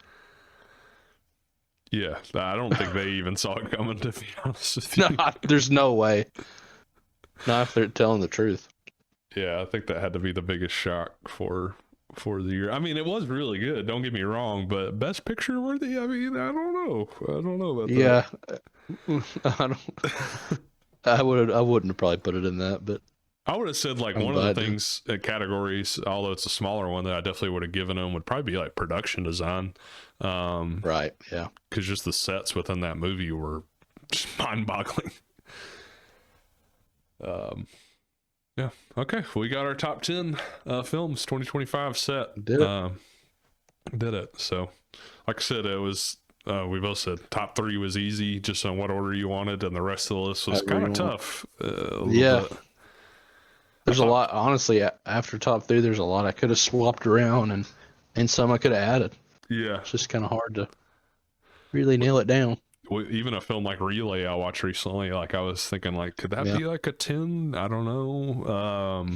Yeah, I don't think they even saw it coming, to be honest with you. No, there's no way. Not if they're telling the truth. Yeah, I think that had to be the biggest shock for the year. I mean, it was really good, don't get me wrong, but Best Picture worthy? I mean, I don't know. I don't know about that. Yeah. I wouldn't have probably put it in that, but I would have said like one of the things categories, although it's a smaller one, that I definitely would have given them would probably be like production design. Right, yeah. Because just the sets within that movie were just mind-boggling. Yeah. Okay. We got our top 10 films 2025 set. Did it. Did it. So, like I said, it was. We both said top 3 was easy, just on what order you wanted, and the rest of the list was kind of tough. Yeah. There's a lot, honestly. After top 3, there's a lot I could have swapped around, and some I could have added. Yeah. It's just kind of hard to really nail it down. Even a film like Relay I watched recently, like I was thinking, like, could that be like a 10? I don't know.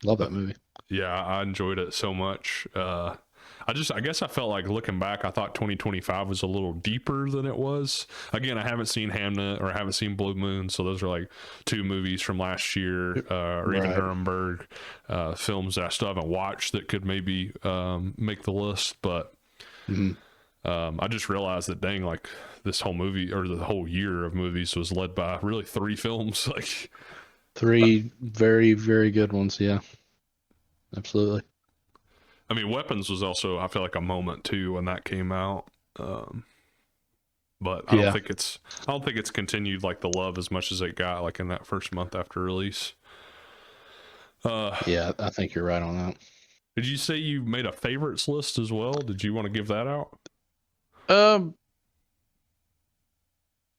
Love that movie. Yeah, I enjoyed it so much. I guess I felt like looking back, I thought 2025 was a little deeper than it was. Again, I haven't seen Hamnet or I haven't seen Blue Moon, so those are like 2 movies from last year, or even Nuremberg, films that I still haven't watched that could maybe make the list. But I just realized that, dang, like this whole movie or the whole year of movies was led by really 3 films. Like 3 very, very good ones. Yeah, absolutely. I mean, Weapons was also, I feel like, a moment too when that came out. But I don't think it's continued like the love as much as it got like in that first month after release. Yeah, I think you're right on that. Did you say you made a favorites list as well? Did you want to give that out?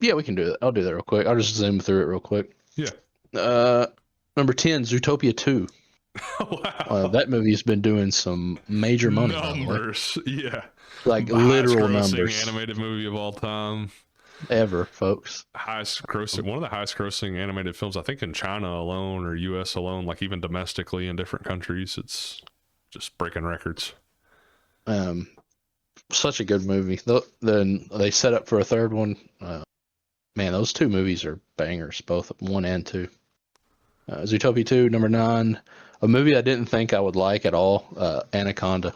Yeah, we can do it. I'll do that real quick. I'll just zoom through it real quick. Yeah. Number 10, Zootopia 2. Wow. That movie's been doing some major money. Numbers. Yeah. Like literal Highest grossing numbers. animated movie of all time. ever, folks. Highest grossing, one of the highest grossing animated films, I think, in China alone or US alone, like even domestically in different countries. It's just breaking records. Such a good movie. Then they set up for a third one. Man, those two movies are bangers, both 1 and 2. Zootopia 2, number 9. A movie I didn't think I would like at all, Anaconda.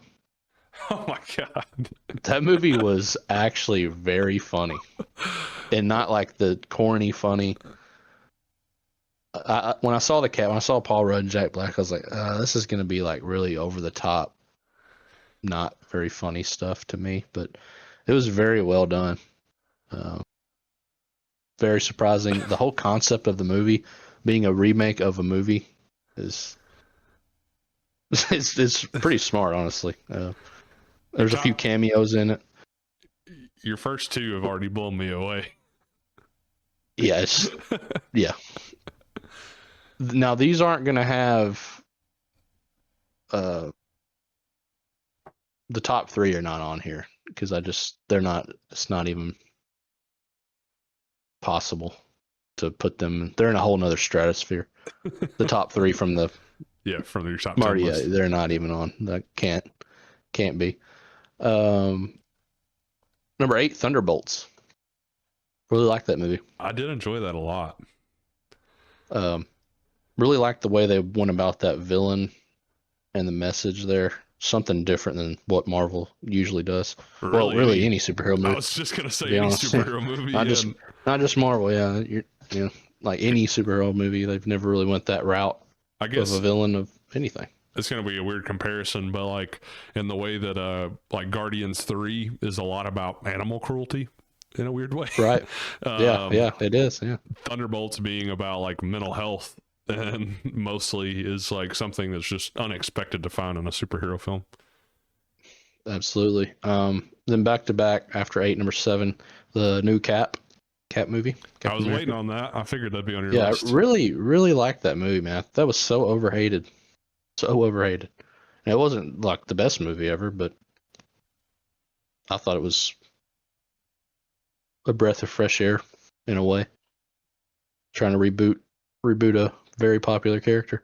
Oh my God. That movie was actually very funny. And not like the corny funny. When I saw when I saw Paul Rudd and Jack Black, I was like, this is going to be like really over the top, not very funny stuff to me. But it was very well done. Very surprising. The whole concept of the movie being a remake of a movie is it's pretty smart, honestly. There's a few cameos in it. Your first two have already blown me away. Yeah, yeah. Now these aren't going to have the top 3 are not on here because they're not. It's not even possible to put them. They're in a whole nother stratosphere. The top 3 from the from your top 10 list. They're not even on. That can't be. Number 8, Thunderbolts. Really like that movie. I did enjoy that a lot. Really like the way they went about that villain and the message there. Something different than what Marvel usually does. Really any superhero movie. I was just gonna say any superhero movie. Not just Marvel. Yeah, you know, like any superhero movie, they've never really went that route. I guess of a villain of anything. It's gonna be a weird comparison, but like in the way that like Guardians 3 is a lot about animal cruelty in a weird way. Right. Yeah, it is. Yeah. Thunderbolts being about like mental health and mostly is like something that's just unexpected to find in a superhero film. Absolutely. Then back to back after 8, number 7, the new Cap movie. Captain I was America. waiting on that. I figured that'd be on your list. Yeah, I really liked that movie, man. That was so overhated. So overhated. And it wasn't like the best movie ever, but I thought it was a breath of fresh air in a way. Trying to reboot a very popular character.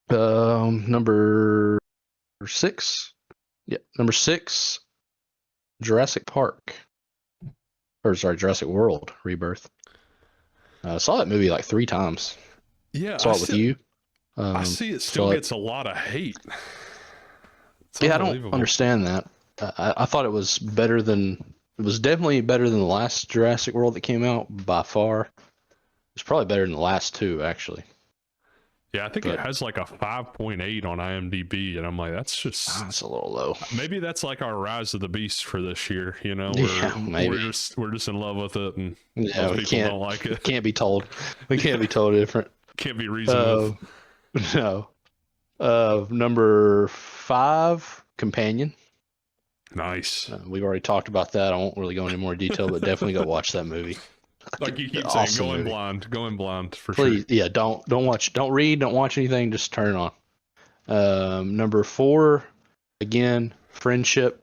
Number 6. Yeah, number 6, Jurassic Park. Or sorry, Jurassic World Rebirth. I saw that movie like 3 times. Yeah, saw it with you. I see it still gets a lot of hate. Yeah, I don't understand that. I thought it was better than. It was definitely better than the last Jurassic World that came out by far. It's probably better than the last 2, actually. Yeah, I think it has like a 5.8 on IMDb, and I'm like, that's a little low. Maybe that's like our Rise of the Beast for this year. You know, maybe we're just in love with it, and most people don't like it. Can't be told. We can't be told different. Can't be reasoned with. No. Number 5, Companion. Nice. We've already talked about that. I won't really go into more detail, but definitely go watch that movie. Like you keep saying, going blind for Please, sure. Yeah, don't watch, don't read, don't watch anything. Just turn it on. Number 4, again, Friendship.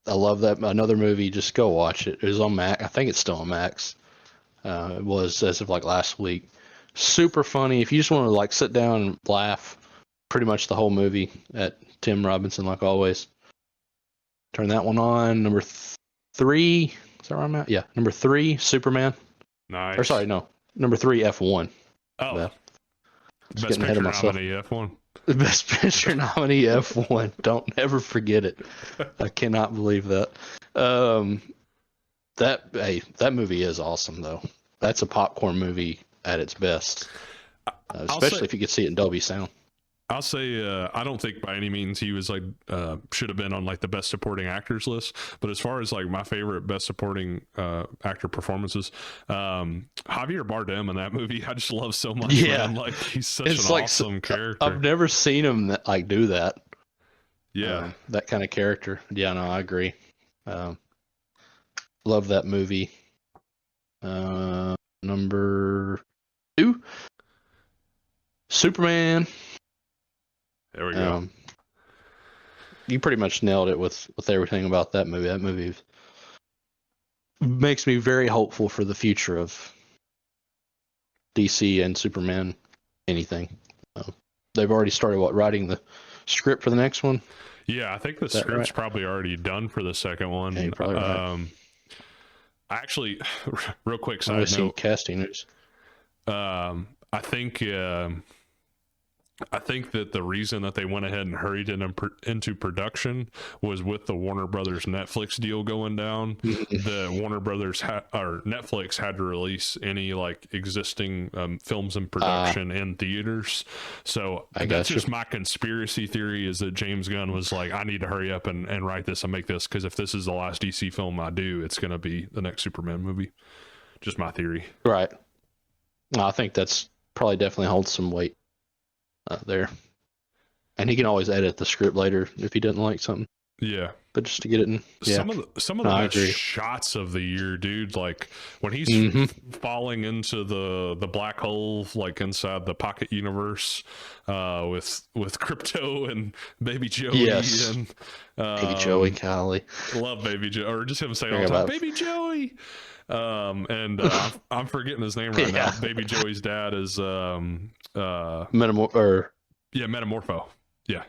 I love that. Another movie. Just go watch it. It was on Max. I think it's still on Max. It was as of like last week. Super funny. If you just want to like sit down and laugh, pretty much the whole movie at Tim Robinson, like always. Turn that one on. Number 3. Is that where I'm at? Yeah. Number 3, Superman. Nice. Or sorry, no. Number 3, F1. Oh. Best picture nominee, F1. Best picture nominee, F1. Don't ever forget it. I cannot believe that. That movie is awesome, though. That's a popcorn movie at its best. Especially if you could see it in Dolby Sound. I'll say I don't think by any means he was like should have been on like the best supporting actors list, but as far as like my favorite best supporting actor performances, Javier Bardem in that movie I just love so much. Yeah, man. Like he's such an awesome character. I've never seen him like do that. Yeah, that kind of character. Yeah, no, I agree. Love that movie. Number 2, Superman. There we go. You pretty much nailed it with everything about that movie. That movie makes me very hopeful for the future of DC and Superman. Anything. They've already started writing the script for the next one. Yeah, I think the script's probably already done for the second one. Yeah, you're probably right. Actually, real quick I side note. Casting news. I think that the reason that they went ahead and hurried it into production was with the Warner Brothers Netflix deal going down. The Warner Brothers or Netflix had to release any like existing films in production in theaters. So that's just my conspiracy theory, is that James Gunn was like, I need to hurry up and write this and make this, because if this is the last DC film I do, it's going to be the next Superman movie. Just my theory. Right. I think that's probably definitely holds some weight. There, and he can always edit the script later if he doesn't like something. Yeah, but just to get it in. Yeah. Some of the best shots of the year, dude. Like when he's falling into the black hole, like inside the pocket universe, with Crypto and Baby Joey. Yes. And Baby Joey, golly, love Baby Joey, or just him saying all the time, Baby Joey. I'm forgetting his name right now. Baby Joey's dad is Metamorpho. Yeah.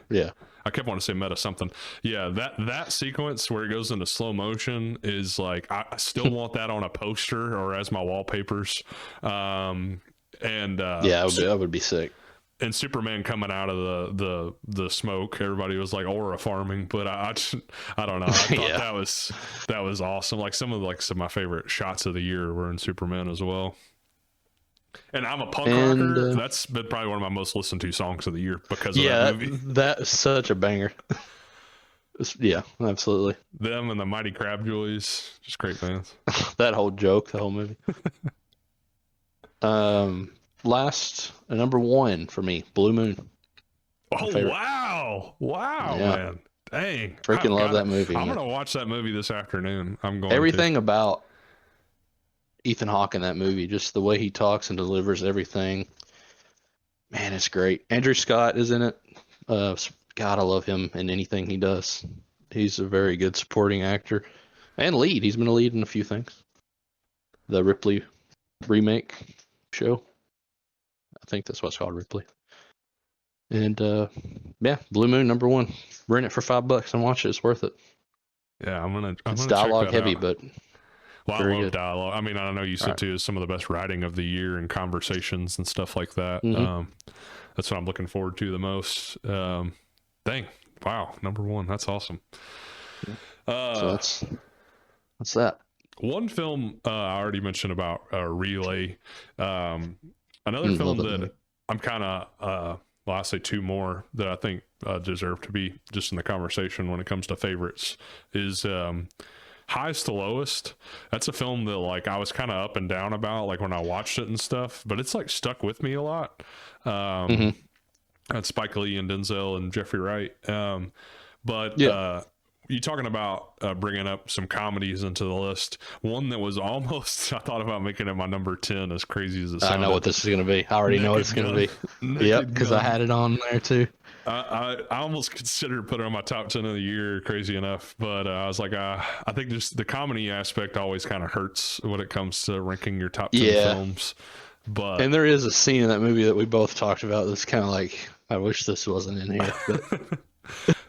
I kept wanting to say Meta something. Yeah, that sequence where it goes into slow motion is like, I still want that on a poster or as my wallpapers. That would be sick. And Superman coming out of the smoke, everybody was like aura farming, but I don't know. I thought that was awesome. Like some of my favorite shots of the year were in Superman as well. And I'm a punk rocker. That's been probably one of my most listened to songs of the year because of that movie. That's such a banger. Yeah, absolutely. Them and the Mighty Crab Joys, just great bands. That whole joke, the whole movie. Last, number one for me, Blue Moon. Oh, wow, yeah. Man. Dang. Freaking love that movie. I'm going to watch that movie this afternoon. Everything about Ethan Hawke in that movie, just the way he talks and delivers everything. Man, it's great. Andrew Scott is in it. God, I love him in anything he does. He's a very good supporting actor and lead. He's been a lead in a few things. The Ripley remake show. I think that's what it's called, Ripley. And Blue Moon, number one. Rent it for $5 and watch it. It's worth it. Yeah, it's dialogue heavy, but I love good dialogue. I mean, I know you said too, is some of the best writing of the year and conversations and stuff like that. That's what I'm looking forward to the most. Dang, wow, number one. That's awesome. So that's that. One film I already mentioned about Relay. Another film that I'm kind of, I say two more that I think deserve to be just in the conversation when it comes to favorites is Highest to Lowest. That's a film that like I was kind of up and down about like when I watched it and stuff, but it's like stuck with me a lot. That's Spike Lee and Denzel and Jeffrey Wright. You talking about bringing up some comedies into the list. One that was almost, I thought about making it my number 10, as crazy as it sounded. I know what this is going to be. I already know what it's going to be. Yep, because I had it on there too. I almost considered putting it on my top 10 of the year, crazy enough. But I was like, I think just the comedy aspect always kind of hurts when it comes to ranking your top 10 films. And there is a scene in that movie that we both talked about that's kind of like, I wish this wasn't in here. But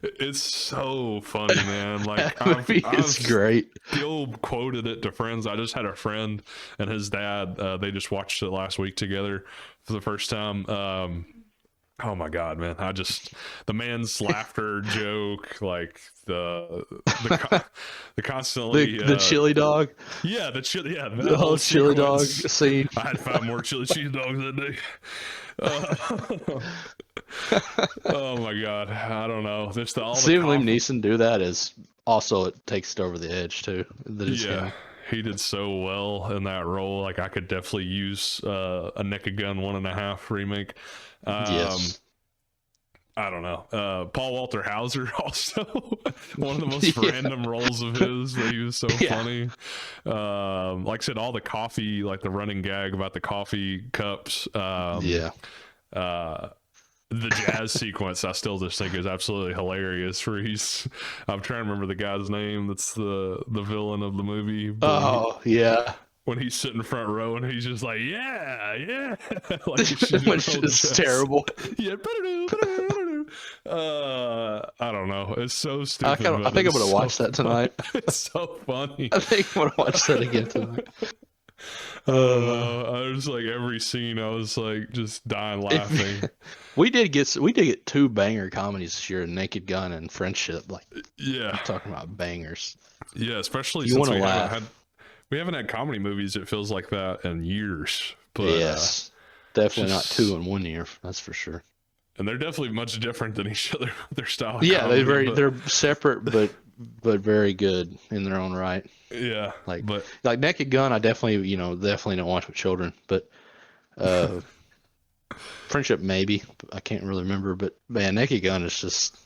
it's so funny, man. Like it's great. Still quoted it to friends. I just had a friend and his dad, they just watched it last week together for the first time. Oh my God, man. The man's laughter joke, like the constantly the chili dog. Yeah, the whole chili dog scene. I had 5 more chili cheese dogs that day. Oh my God, I don't know. There's seeing Liam Neeson do that is also, it takes it over the edge too. He did so well in that role. Like I could definitely use a Naked Gun 1.5 remake. Yes. I don't know. Paul Walter Hauser also one of the most random roles of his that he was so funny. Like I said, all the coffee, like the running gag about the coffee cups. the jazz sequence I still just think is absolutely hilarious. Where I'm trying to remember the guy's name. That's the villain of the movie. But Oh yeah, when he's sitting front row and he's just like, yeah, like she's which is terrible. Yeah, I don't know. It's so stupid. I think I'm gonna watch that tonight. It's so funny. I think I'm gonna watch that again tonight. I was like every scene, I was like just dying laughing. We did get two banger comedies this year: Naked Gun and Friendship. Like, yeah, I'm talking about bangers. Yeah, especially You since want to laugh? we haven't had comedy movies. It feels like that in years. But Yes, definitely not 2 in 1 year. That's for sure. and they're definitely much different than each other. Their style. Of Yeah, comedy, they're separate, but very good in their own right. yeah. Like But Naked Gun, I definitely don't watch with children, but Friendship maybe. I can't really remember, but man, Naked Gun is just.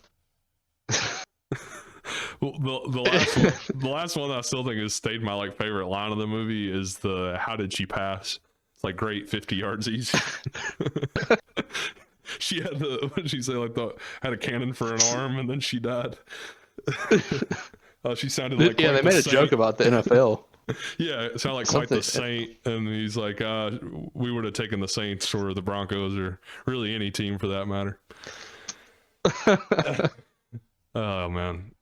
the last one I still think has stayed my like favorite line of the movie is the "How did she pass?" It's like great 50 yards easy. She had what did she say, like had a cannon for an arm and then she died. She sounded like Yeah, they made a joke about the NFL. Yeah, it sounded like quite the Saint, and he's like, we would have taken the Saints or the Broncos or really any team for that matter. Oh man,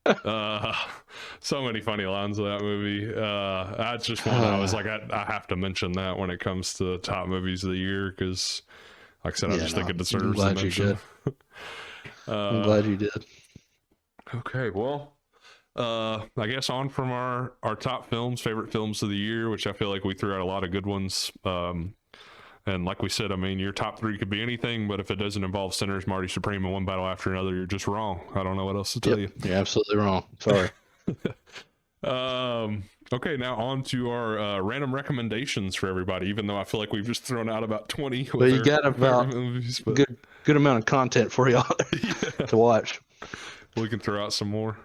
so many funny lines of that movie. That's just one I was like, I have to mention that when it comes to top movies of the year because, like I said, I just think it deserves a mention. I'm glad you did. Okay, well, I guess on from our top films, favorite films of the year, which I feel like we threw out a lot of good ones. And like we said, I mean, your top 3 could be anything, but if it doesn't involve Sinners, Marty Supreme, and One Battle After Another, you're just wrong. I don't know what else to tell you. You're absolutely wrong. Sorry. Okay, now on to our random recommendations for everybody, even though I feel like we've just thrown out about 20. Well, you got about movies, but... good amount of content for y'all to watch. We can throw out some more.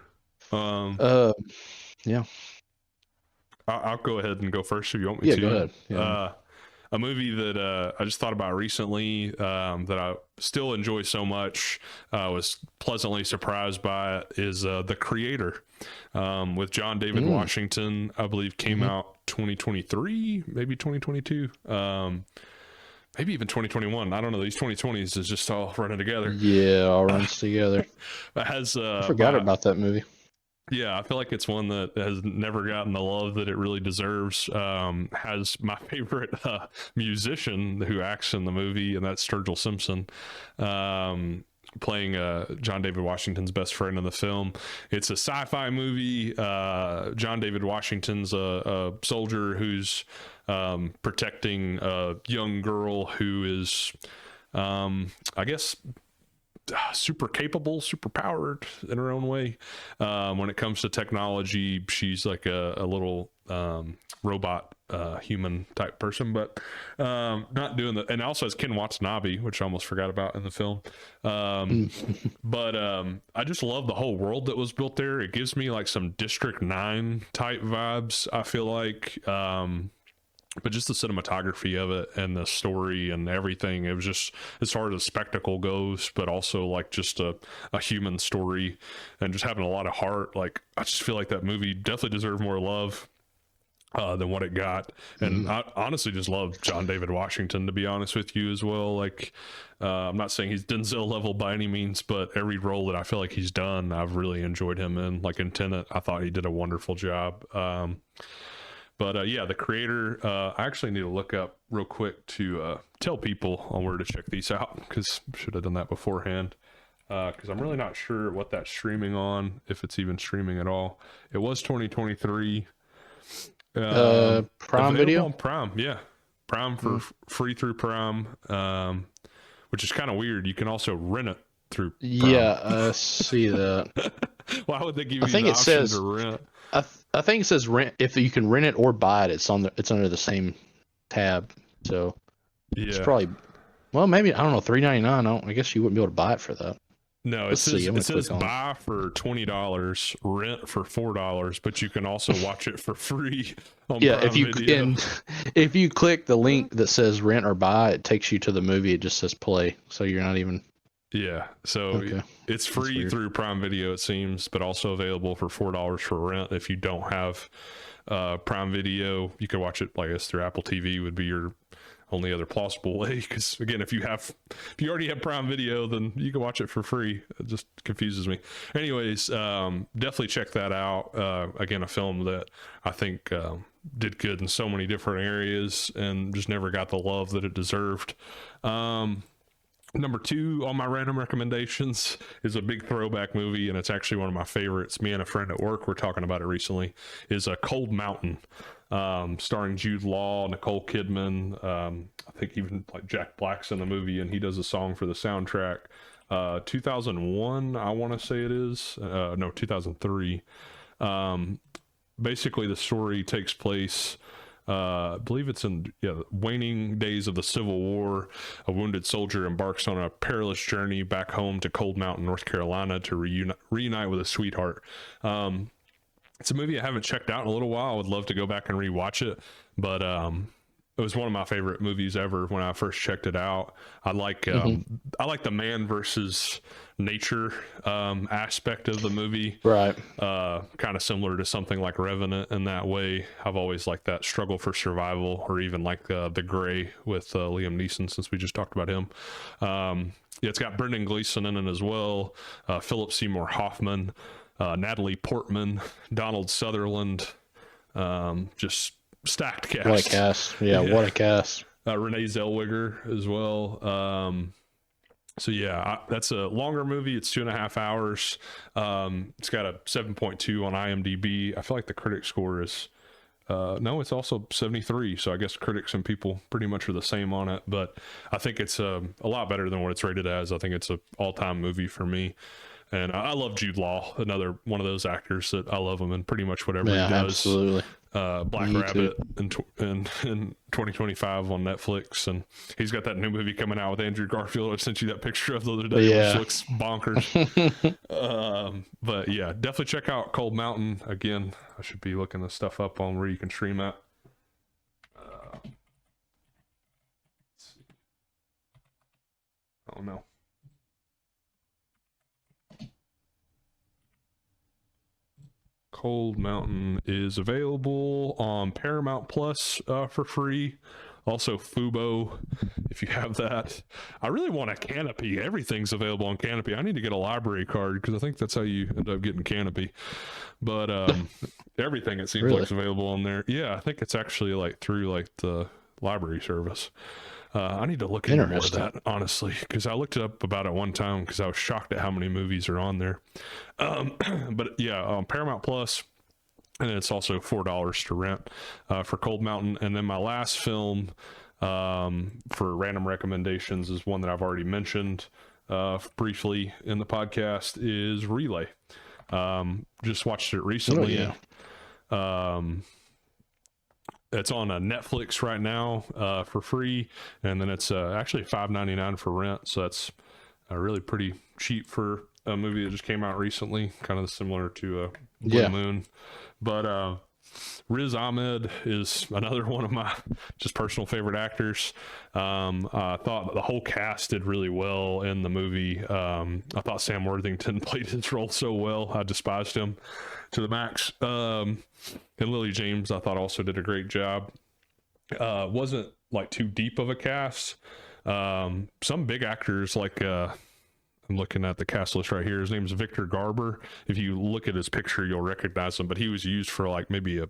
Yeah. I'll go ahead and go first if you want me to. Go ahead. Yeah. A movie that I just thought about recently that I still enjoy so much, was pleasantly surprised by it, is The Creator with John David Washington. I believe came out 2023, maybe 2022, maybe even 2021. I don't know. These 2020s is just all running together. Yeah, all runs together. It has. I forgot about that movie. Yeah, I feel like it's one that has never gotten the love that it really deserves. Has my favorite musician who acts in the movie, and that's Sturgill Simpson, playing John David Washington's best friend in the film. It's a sci-fi movie. John David Washington's a soldier who's protecting a young girl who is, I guess, super capable, super powered in her own way. When it comes to technology, she's like a little robot human type person, but not doing that. And also has Ken Watanabe, which I almost forgot about in the film. But I just love the whole world that was built there. It gives me like some District 9 type vibes, I feel like. But just the cinematography of it and the story and everything, it was just, as far as the spectacle goes, but also like just a human story and just having a lot of heart. Like, I just feel like that movie definitely deserved more love than what it got. And I honestly just love John David Washington, to be honest with you as well. Like, I'm not saying he's Denzel level by any means, but every role that I feel like he's done, I've really enjoyed him in. Like in Tenet, I thought he did a wonderful job. But yeah, The Creator, I actually need to look up real quick to tell people on where to check these out, because should have done that beforehand, because I'm really not sure what that's streaming on, if it's even streaming at all. It was 2023. Prime Video? On Prime, yeah. Prime for free through Prime, which is kind of weird. You can also rent it through Prime. Yeah, I see that. Why would they give you the option to rent? I think it says rent. If you can rent it or buy it, it's under the same tab. So it's probably, well, maybe, I don't know, $3.99. I guess you wouldn't be able to buy it for that. No, it says buy for $20, rent for $4, but you can also watch it for free on Prime Video. If you click the link that says rent or buy, it takes you to the movie. It just says play, so you're not even Yeah, so Okay. it's free weird. through Prime Video, it seems, but also available for $4 for rent. If you don't have Prime Video, you can watch it, I guess, through Apple TV would be your only other plausible way. Because again, if you already have Prime Video, then you can watch it for free. It just confuses me. Anyways, definitely check that out. Again, a film that I think did good in so many different areas and just never got the love that it deserved. Number 2 on my random recommendations is a big throwback movie, and it's actually one of my favorites. Me and a friend at work were talking about it recently. Is a Cold Mountain, starring Jude Law, Nicole Kidman. I think even like Jack Black's in the movie, and he does a song for the soundtrack. 2001, I want to say it is. No, 2003. Basically, the story takes place. I believe it's in the waning days of the Civil War. A wounded soldier embarks on a perilous journey back home to Cold Mountain, North Carolina, to reunite with a sweetheart. It's a movie I haven't checked out in a little while. I would love to go back and rewatch it, but it was one of my favorite movies ever when I first checked it out. I like the man versus nature aspect of the movie. Right. Kind of similar to something like Revenant in that way. I've always liked that struggle for survival, or even like The Gray with Liam Neeson, since we just talked about him. Yeah, it's got Brendan Gleeson in it as well, Philip Seymour Hoffman, Natalie Portman, Donald Sutherland, just stacked cast. What a cast. Yeah. What a cast. Renee Zellweger as well. So yeah, that's a longer movie. It's 2.5 hours. It's got a 7.2 on IMDb. I feel like the critic score is no, it's also 73. So I guess critics and people pretty much are the same on it. But I think it's a lot better than what it's rated as. I think it's an all-time movie for me. And I love Jude Law, another one of those actors that I love him in pretty much whatever he does. Absolutely. Black Me Rabbit in 2025 on Netflix, and he's got that new movie coming out with Andrew Garfield. I sent you that picture of the other day, which looks bonkers. But yeah, definitely check out Cold Mountain. Again, I should be looking this stuff up on where you can stream at. Let's see. Oh no. Cold Mountain is available on Paramount Plus for free. Also Fubo, if you have that. I really want a Canopy. Everything's available on Canopy. I need to get a library card because I think that's how you end up getting Canopy. But everything, it seems like, is available on there. Yeah, I think it's actually like through like the library service. I need to look into more of that, honestly, because I looked it up about it one time because I was shocked at how many movies are on there. But yeah, Paramount Plus, and then it's also $4 to rent for Cold Mountain. And then my last film for random recommendations is one that I've already mentioned briefly in the podcast, is Relay. Just watched it recently. Oh, yeah. It's on Netflix right now for free, and then it's actually $5.99 for rent, so that's really pretty cheap for a movie that just came out recently, kind of similar to Blue Moon. But Riz Ahmed is another one of my just personal favorite actors. I thought the whole cast did really well in the movie. I thought Sam Worthington played his role so well. I despised him to the max. And Lily James, I thought, also did a great job. Wasn't like too deep of a cast. Some big actors, like I'm looking at the cast list right here. His name is Victor Garber. If you look at his picture, you'll recognize him, but he was used for like maybe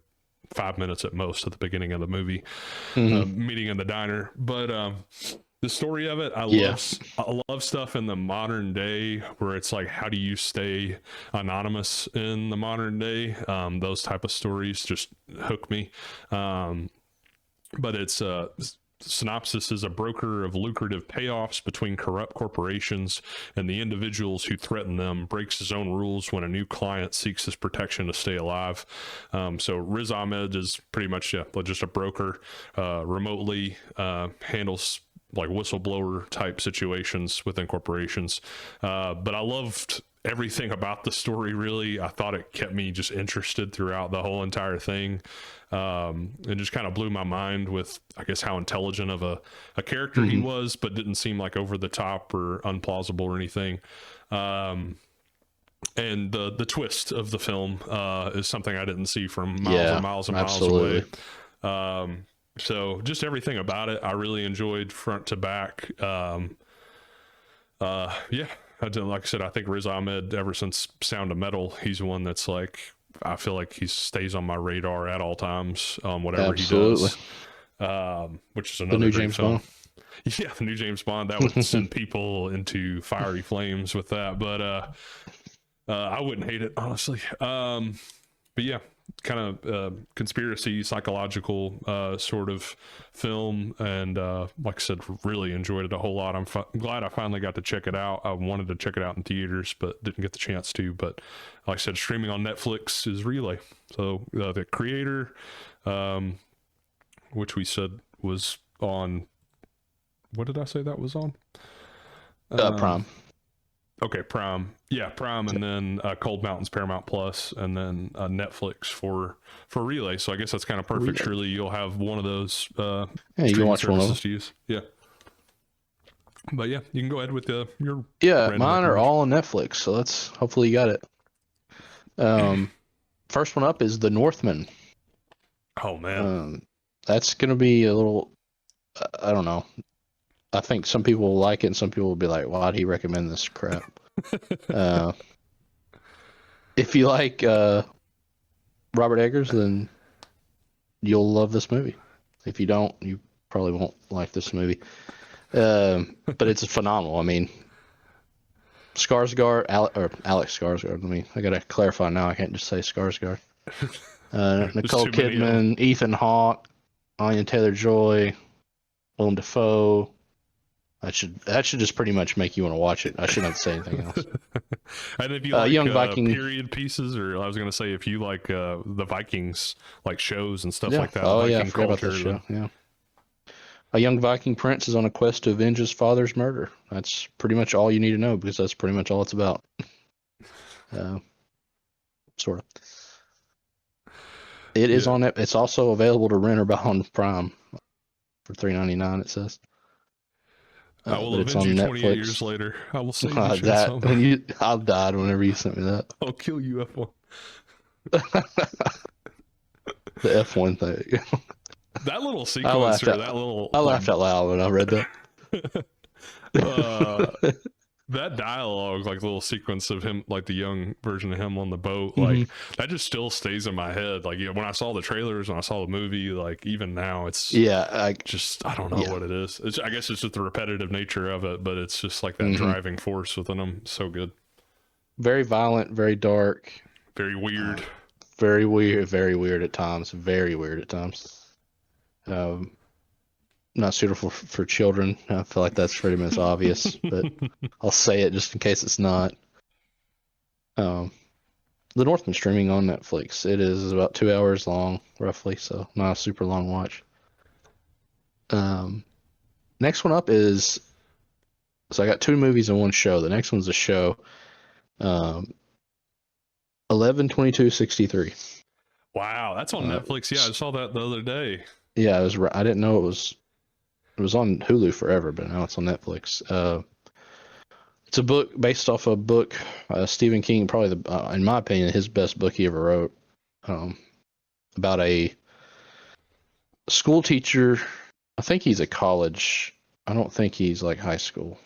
5 minutes at most at the beginning of the movie, meeting in the diner. But the story of it, I love stuff in the modern day where it's like, how do you stay anonymous in the modern day? Those type of stories just hook me. But it's synopsis is: a broker of lucrative payoffs between corrupt corporations and the individuals who threaten them breaks his own rules when a new client seeks his protection to stay alive. So Riz Ahmed is pretty much just a broker, remotely handles like whistleblower type situations within corporations. But I loved everything about the story, really. I thought it kept me just interested throughout the whole entire thing. It just kind of blew my mind with, I guess, how intelligent of a character he was, but didn't seem like over the top or unplausible or anything. And the twist of the film is something I didn't see from miles and miles away. So just everything about it, I really enjoyed front to back. Yeah, like I said, I think Riz Ahmed, ever since Sound of Metal, he's one that's like, I feel like he stays on my radar at all times, whatever he does. Which is another new great James film. Bond. Yeah, the new James Bond, that would send people into fiery flames with that, but I wouldn't hate it, honestly. But yeah, kind of conspiracy, psychological sort of film, and like I said, really enjoyed it a whole lot. I'm glad I finally got to check it out. I wanted to check it out in theaters, but didn't get the chance to. But like I said, streaming on Netflix is Relay. So the creator, which we said was on, what did I say that was on? Prime. Okay, Prime. Yeah, Prime, and then Cold Mountains, Paramount Plus, and then Netflix for Relay. So I guess that's kind of perfect. Surely you'll have one of those you can watch one of them to use. Yeah. But yeah, you can go ahead with your mine are all on Netflix, so let's hopefully you got it. First one up is The Northman. Oh man. That's gonna be a little, I don't know. I think some people will like it, and some people will be like, "Why'd he recommend this crap?" If you like Robert Eggers, then you'll love this movie. If you don't, you probably won't like this movie. But it's phenomenal. I mean, Skarsgård, Alex Skarsgård. I gotta clarify now. I can't just say Skarsgård. Nicole Kidman, Ethan Hawke, Anya Taylor-Joy, Willem Dafoe. That should just pretty much make you want to watch it. I shouldn't have to say anything else. And if you like Young Viking period pieces, or I was going to say, if you like the Vikings, like shows and stuff like that. Oh Viking yeah, I forgot about that show. Yeah. A young Viking prince is on a quest to avenge his father's murder. That's pretty much all you need to know, because that's pretty much all it's about. Sort of. It is on it. It's also available to rent or buy on Prime for $3.99. It says. I will avenge you 28 years later. I will save you that. I'll die whenever you sent me that. I'll kill you, F1. The F1 thing. That little sequence, I laughed out loud when I read that. That dialogue, like the little sequence of him, like the young version of him on the boat, like that just still stays in my head. Like, when I saw the trailers, when I saw the movie, like even now, it's I don't know what it is. I guess it's just the repetitive nature of it, but it's just like that driving force within him. So good. Very violent, very dark, very weird, very weird at times. Very weird at times. Not suitable for children. I feel like that's pretty much obvious, but I'll say it just in case it's not. The Northman streaming on Netflix. It is about 2 hours long, roughly, so not a super long watch. Next one up is, so I got 2 movies and 1 show. The next one's a show. 11/22/63. Wow, that's on Netflix. Yeah, I saw that the other day. Yeah, I didn't know it was. It was on Hulu forever, but now it's on Netflix. It's a book based off a book, Stephen King, probably in my opinion, his best book he ever wrote, about a school teacher. I think he's a college. I don't think he's like high school.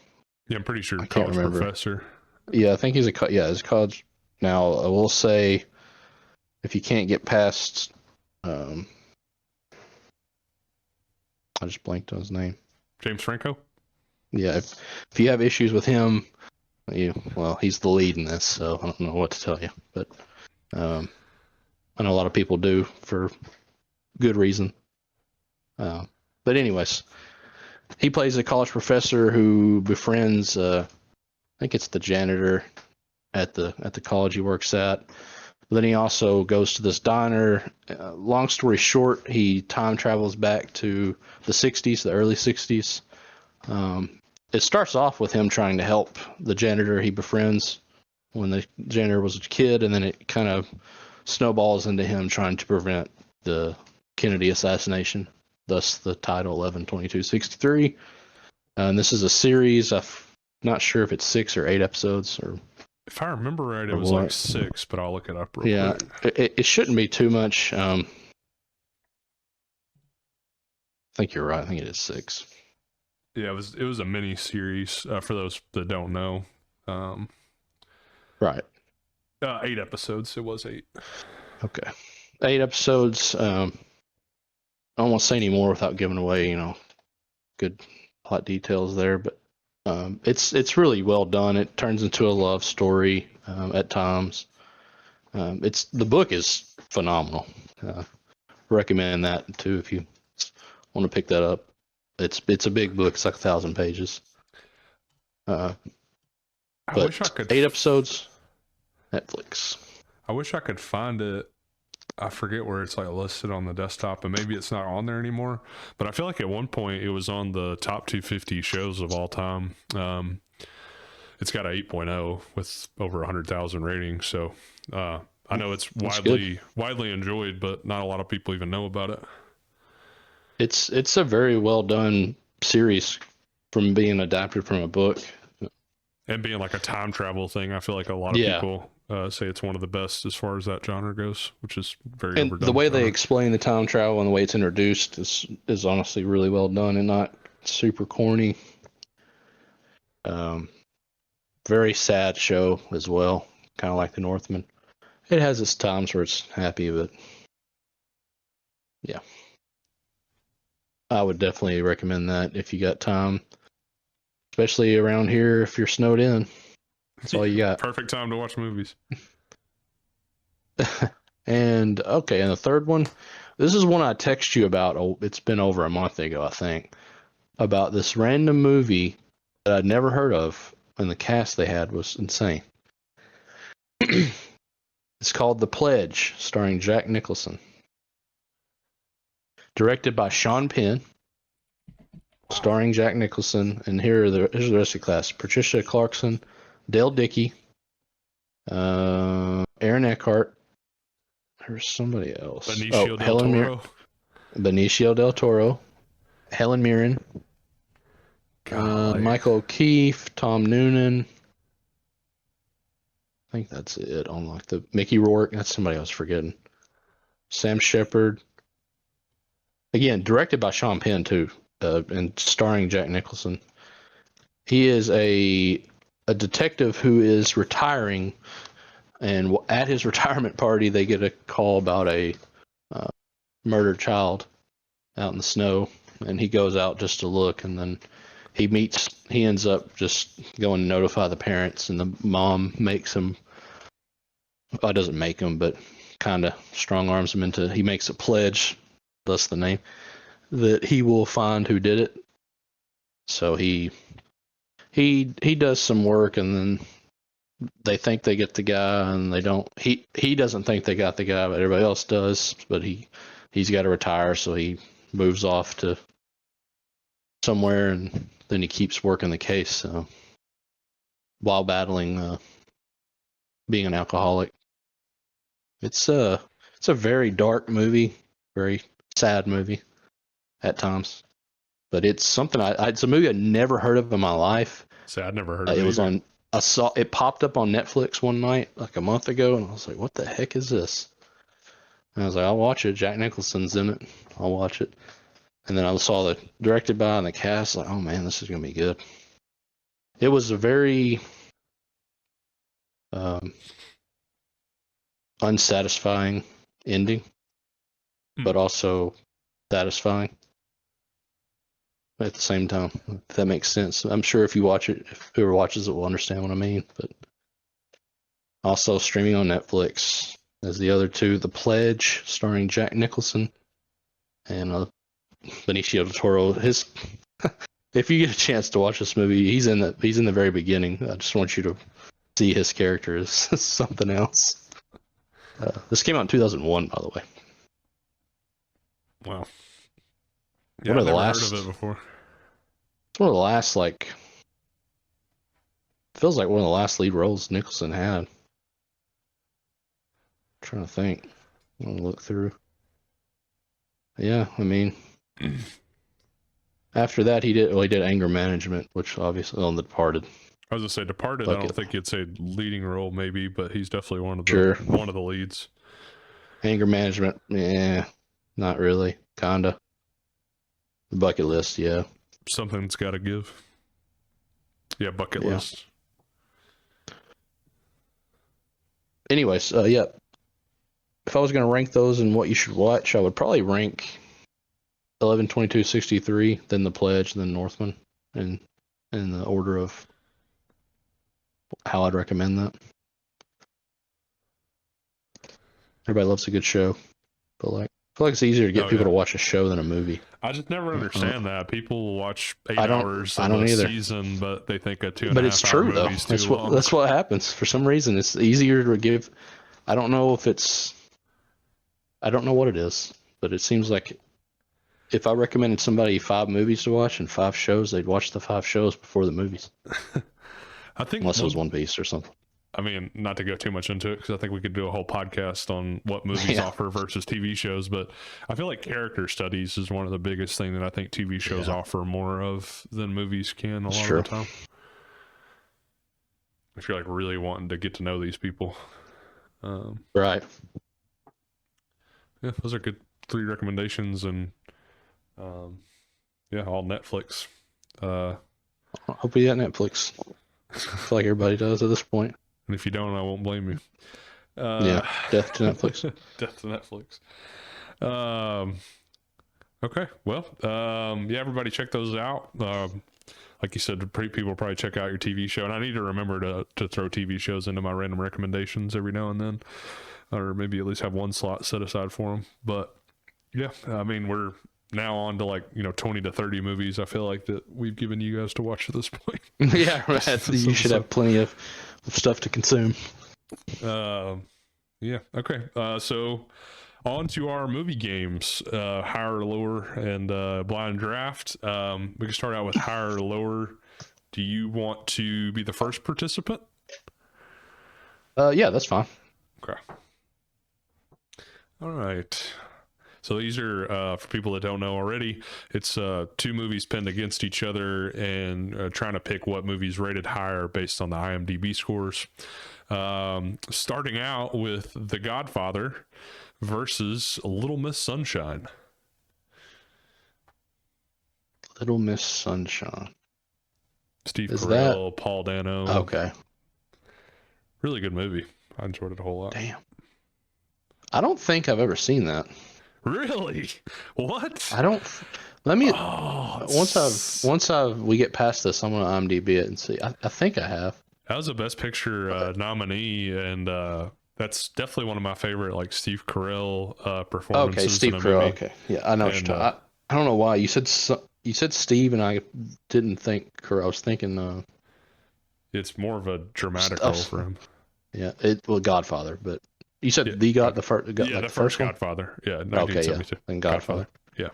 Yeah, I'm pretty sure. I can't remember. Professor. Yeah, I think he's he's college. Now, I will say, if you can't get past, I just blanked on his name. James Franco? Yeah, if you have issues with him, he's the lead in this, so I don't know what to tell you. But I know a lot of people do for good reason. But anyways, he plays a college professor who befriends, I think it's the janitor at the college he works at. Then he also goes to this diner. Long story short, he time travels back to the 60s, the early 60s. It starts off with him trying to help the janitor he befriends when the janitor was a kid, and then it kind of snowballs into him trying to prevent the Kennedy assassination. Thus, the title 11/22/63. And this is a series. I'm not sure if it's 6 or 8 episodes or. If I remember right, it Or was what? like 6, but I'll look it up real Yeah, quick. it shouldn't be too much. I think you're right. I think it is 6. Yeah, it was a mini series for those that don't know. Right. 8 episodes. It was 8. Okay. 8 episodes. I don't want to say any more without giving away, good plot details there, but it's really well done. It turns into a love story at times. The book is phenomenal. Recommend that too if you want to pick that up. It's a big book. It's like 1,000 pages. I But wish I could 8 episodes. Netflix. I wish I could find it. I forget where it's like listed on the desktop, and maybe it's not on there anymore. But I feel like at one point it was on the top 250 shows of all time. It's got a 8.0 with over 100,000 ratings. So I know it's widely enjoyed, but not a lot of people even know about it. It's a very well done series from being adapted from a book. And being like a time travel thing, I feel like a lot of people say it's one of the best as far as that genre goes, which is very And overdone. the way they explain the time travel and the way it's introduced is honestly really well done and not super corny. Very sad show as well, kind of like The Northman. It has its times where it's happy, but yeah. I would definitely recommend that if you got time, especially around here if you're snowed in. That's all you got. Perfect time to watch movies. And okay, and the third one, this is one I text you about. Oh, it's been over a month ago, I think, about this random movie that I'd never heard of, and the cast they had was insane. It's called The Pledge, starring Jack Nicholson. Directed by Sean Penn, starring Jack Nicholson, and here's the rest of the cast: Patricia Clarkson, Dale Dickey, Aaron Eckhart. There's somebody else. Benicio del Toro. Benicio del Toro, Helen Mirren, Michael O'Keefe, Tom Noonan. I think that's it. On like the Mickey Rourke. That's somebody I was forgetting. Sam Shepard. Again, directed by Sean Penn too, and starring Jack Nicholson. He is a detective who is retiring, and at his retirement party, they get a call about a murdered child out in the snow, and he goes out just to look, and then he ends up just going to notify the parents, and the mom makes him, well, doesn't make him, but kind of strong arms him into, he makes a pledge, thus the name, that he will find who did it. So he does some work, and then they think they get the guy, and they don't. He doesn't think they got the guy, but everybody else does. But he's got to retire, so he moves off to somewhere, and then he keeps working the case while battling being an alcoholic. It's a very dark movie, very sad movie at times, but it's something it's a movie I'd never heard of in my life. See, I'd never heard of it. It was on. It popped up on Netflix one night like a month ago, and I was like, "What the heck is this?" And I was like, "I'll watch it. Jack Nicholson's in it. I'll watch it." And then I saw the directed by and the cast. Like, oh man, this is gonna be good. It was a very unsatisfying ending, but also satisfying at the same time. If that makes sense. I'm sure if you watch it, if whoever watches it will understand what I mean. But also streaming on Netflix as the other two, The Pledge, starring Jack Nicholson, and Benicio del Toro. If you get a chance to watch this movie, he's in the very beginning. I just want you to see his character as something else. This came out in 2001, by the way. Wow. Yeah, I've never heard of it before. It's one of the last like feels like one of the last lead roles Nicholson had. I'm trying to think. I'm gonna look through. Yeah, I mean, after that he did Anger Management, which obviously on The Departed. I was gonna say Departed. I don't think you'd say leading role, maybe, but he's definitely one of the leads. Anger Management, yeah, not really, kinda. The Bucket List, yeah. Something's got to give. Yeah, Bucket List. Anyways, yeah. If I was gonna rank those and what you should watch, I would probably rank 11, 22, 63, then The Pledge, then Northman, and in the order of how I'd recommend that. Everybody loves a good show, but like, I feel like it's easier to get people to watch a show than a movie. I just never understand that. People will watch 8 hours of a season, but they think a 2.5 hour movie is too long. But it's true, though. That's what happens. For some reason, it's easier to give. I don't know what it is, but it seems like if I recommended somebody 5 movies to watch and 5 shows, they'd watch the 5 shows before the movies. I think unless it was One Piece or something. I mean, not to go too much into it, because I think we could do a whole podcast on what movies offer versus TV shows, but I feel like character studies is one of the biggest thing that I think TV shows offer more of than movies can a lot of the time. If you're like really wanting to get to know these people. Right. Yeah, those are good 3 recommendations, and all Netflix. Hope you got Netflix. I feel like everybody does at this point. And if you don't, I won't blame you. Death to Netflix. Death to Netflix. Okay, well, everybody check those out. Like you said, people will probably check out your TV show, and I need to remember to throw TV shows into my random recommendations every now and then, or maybe at least have one slot set aside for them. But yeah, I mean, we're now on to 20 to 30 movies I feel like that we've given you guys to watch at this point. Yeah, right. You should have plenty of stuff to consume. Okay. So on to our movie games, higher or lower, and blind draft. We can start out with higher or lower. Do you want to be the first participant? Yeah, that's fine. Okay. All right. So these are, for people that don't know already, it's 2 movies pinned against each other and trying to pick what movie's rated higher based on the IMDb scores. Starting out with The Godfather versus Little Miss Sunshine. Little Miss Sunshine. Steve Carell, Paul Dano. Okay. Really good movie. I enjoyed it a whole lot. Damn. I don't think I've ever seen that. Really? What? I don't. Let me. Once we get past this, I'm gonna IMDb it and see. I think I have. That was a Best Picture nominee, and that's definitely one of my favorite, Steve Carell performances. Okay, Steve Carell. Okay, yeah, I know what you're talking. I don't know why you said Steve, and I didn't think Carell. I was thinking. It's more of a dramatic role for him. Yeah, Godfather, but. You said the first Godfather. Yeah, 1972. And Godfather. Yeah.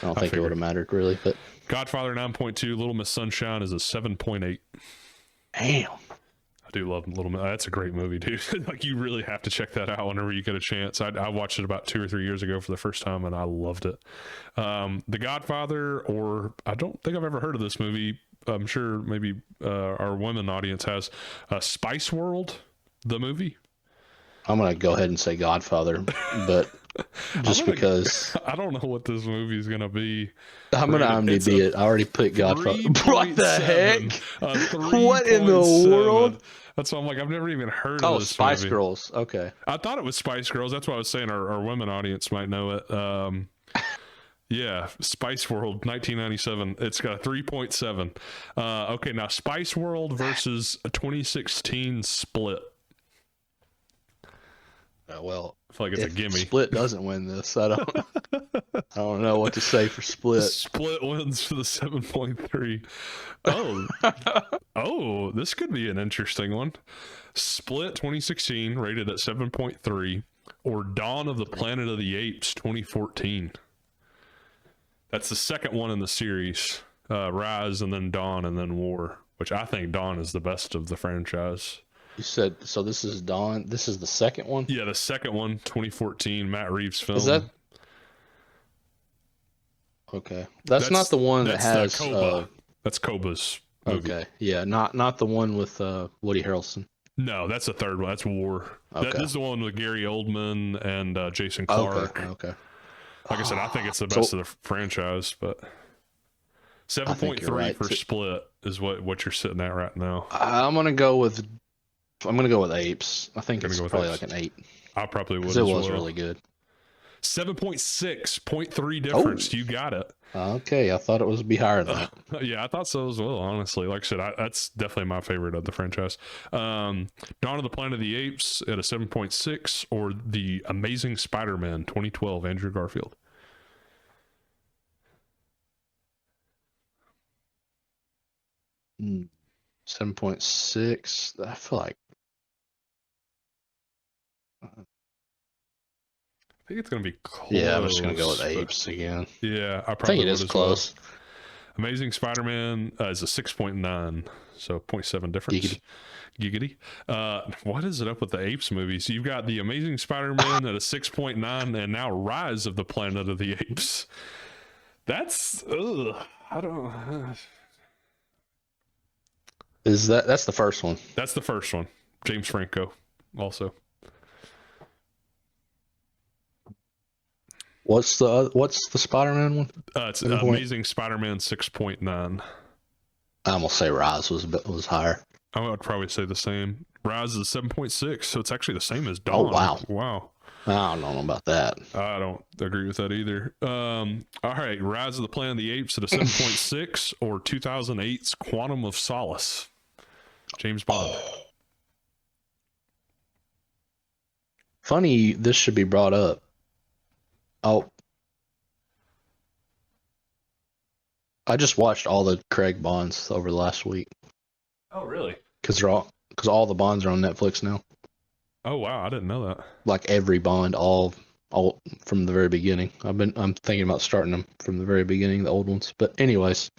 I don't think it would have mattered really, but Godfather 9.2, Little Miss Sunshine is a 7.8. Damn. I do love Little Miss. That's a great movie, dude. You really have to check that out whenever you get a chance. I watched it about 2 or 3 years ago for the first time, and I loved it. The Godfather, or I don't think I've ever heard of this movie. I'm sure maybe our women audience has. Spice World, the movie. I'm going to go ahead and say Godfather, but just because. I don't know what this movie is going to be. I'm going to IMDb it. I already put Godfather. What the heck? What in the world? That's why I'm like, I've never even heard of this Spice movie. Girls. Okay. I thought it was Spice Girls. That's why I was saying our women audience might know it. Yeah, Spice World, 1997. It's got a 3.7. Okay, now Spice World versus a 2016 Split. Well, I feel like it's a gimme. Split doesn't win this. I don't know what to say for Split. Split wins for the 7.3. Oh, this could be an interesting one. Split 2016 rated at 7.3, or Dawn of the Planet of the Apes 2014. That's the second one in the series. Rise and then Dawn and then War. which I think Dawn is the best of the franchise. You said so. This is Dawn. This is the second one. Yeah, the second one, 2014, Matt Reeves film. Is that okay? That's not the one that has. Koba. That's Koba's movie. Okay, yeah, not the one with Woody Harrelson. No, that's the third one. That's War. Okay. This is the one with Gary Oldman and Jason Clarke. Okay. Like I said, I think it's the best of the franchise, but 7.3 right. for Split is what you're sitting at right now. I'm gonna go with Apes. I think it's probably like an 8. I probably would. It was really good. 7.6, 0.3 difference. You got it. Okay, I thought it was be higher than that. Yeah, I thought so as well, honestly. Like I said, that's definitely my favorite of the franchise. Dawn of the Planet of the Apes at a 7.6, or The Amazing Spider-Man 2012, Andrew Garfield. Mm, 7.6. I feel like I think it's going to be close. yeah, I'm just going to go with Apes again. Yeah, I I probably think it would is as close. well. Amazing Spider-Man is a 6.9, so 0.7 difference. Giggity. What is it up with the Apes movies? You've got The Amazing Spider-Man at a 6.9, and now Rise of the Planet of the Apes. That's I don't. That's the first one? That's the first one. James Franco, also. What's the Spider-Man one? It's Amazing Spider-Man 6.9. I'm gonna say Rise was higher. I would probably say the same. Rise is 7.6, so it's actually the same as Dawn. Oh Wow. I don't know about that. I don't agree with that either. All right, Rise of the Planet of the Apes at a 7.6, or 2008's Quantum of Solace. James Bond. Funny, this should be brought up. Oh, I just watched all the Craig Bonds over the last week. Oh, really? Because all the Bonds are on Netflix now. Oh, wow, I didn't know that. Like every Bond, all from the very beginning. I'm thinking about starting them from the very beginning, the old ones. But anyways,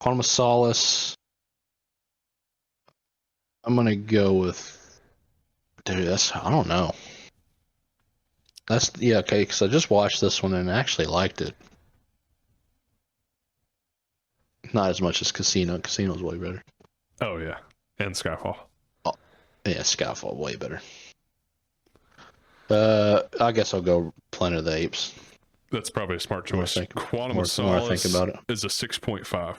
Quantum of Solace. I'm gonna go with, dude. I don't know. Okay, because I just watched this one and actually liked it. Not as much as Casino. Casino's way better. Oh, yeah. And Skyfall. Oh, yeah, Skyfall way better. I guess I'll go Planet of the Apes. That's probably a smart choice. Quantum more of Solace I think about it. is a 6.5.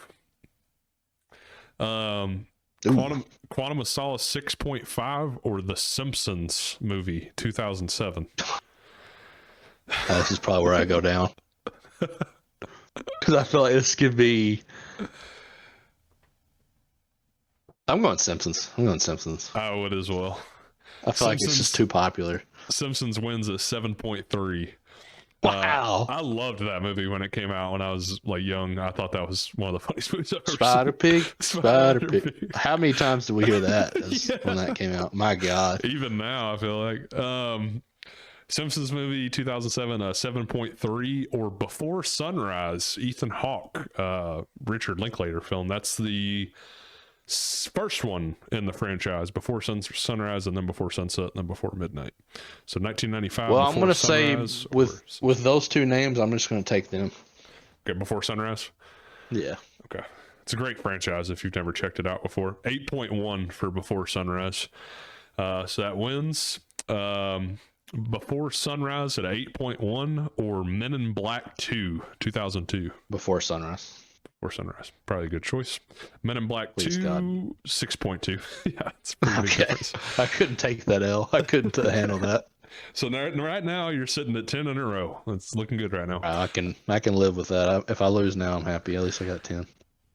Quantum of Solace 6.5, or The Simpsons movie 2007. This is probably where I go down. Because I feel like this could be. I'm going Simpsons. I would as well. I feel like it's just too popular. Simpsons wins at 7.3. Wow. I loved that movie when it came out when I was like young. I thought that was one of the funniest movies I've ever seen. Spider Pig. How many times did we hear that when that came out? My God. Even now, I feel like. Simpsons movie 2007, 7.3, or Before Sunrise, Ethan Hawke, Richard Linklater film. That's the first one in the franchise. Before Sunrise, and then Before Sunset, and then Before Midnight. So 1995. Well, I'm going to say with those two names, I'm just going to take them. Okay, Before Sunrise? Yeah. Okay. It's a great franchise if you've never checked it out before. 8.1 for Before Sunrise. So that wins. Before Sunrise at 8.1, or Men in Black 2, 2002. Before Sunrise. Before Sunrise. Probably a good choice. Men in Black Please 2, God. 6.2. Yeah, it's pretty big difference. I couldn't take that L. I couldn't handle that. So right now you're sitting at 10 in a row. It's looking good right now. I can live with that. If I lose now, I'm happy. At least I got 10.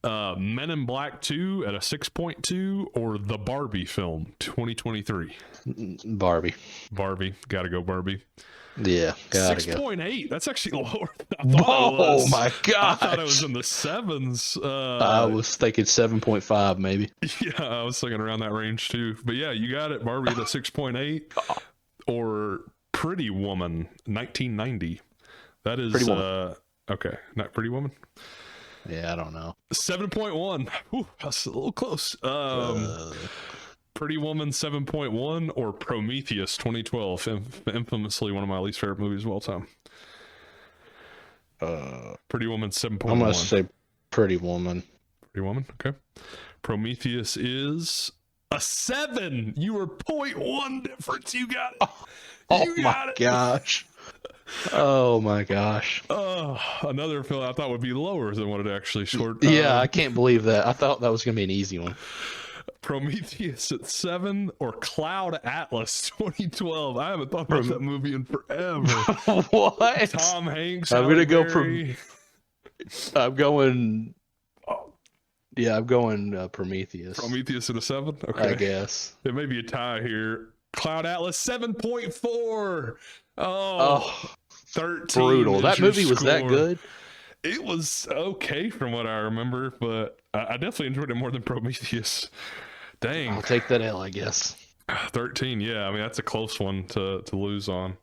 Men in Black 2 at a 6.2, or the Barbie film 2023. Barbie, gotta go Barbie. Yeah, gotta 6.8. That's actually lower than I thought it was. Oh my God! I thought it was in the sevens. I was thinking 7.5 maybe. Yeah, I was thinking around that range too. But yeah, you got it. Barbie at a 6.8, or Pretty Woman 1990. That is Pretty Woman. Okay, not Pretty Woman. Yeah, I don't know. 7.1. Ooh, that's a little close. Pretty Woman 7.1 or Prometheus 2012, infamously one of my least favorite movies of all time. Pretty Woman 7.1. I'm gonna say Pretty Woman. Pretty Woman, okay. Prometheus is a 7. You were 0.1 difference. You got it. Oh my gosh. Oh my gosh. Another film I thought would be lower than what it actually scored. Yeah, I can't believe that. I thought that was gonna be an easy one. Prometheus at 7 or Cloud Atlas 2012. I haven't thought about that movie in forever. What? Tom Hanks. I'm gonna go Berry. I'm going. Yeah, I'm going Prometheus. Prometheus at a 7. Okay, I guess it may be a tie here. Cloud Atlas 7.4. Oh, 13. brutal. That movie was that good? It was okay from what I remember, but I definitely enjoyed it more than Prometheus. Dang. I'll take that L, I guess. 13, yeah. I mean, that's a close one to lose on.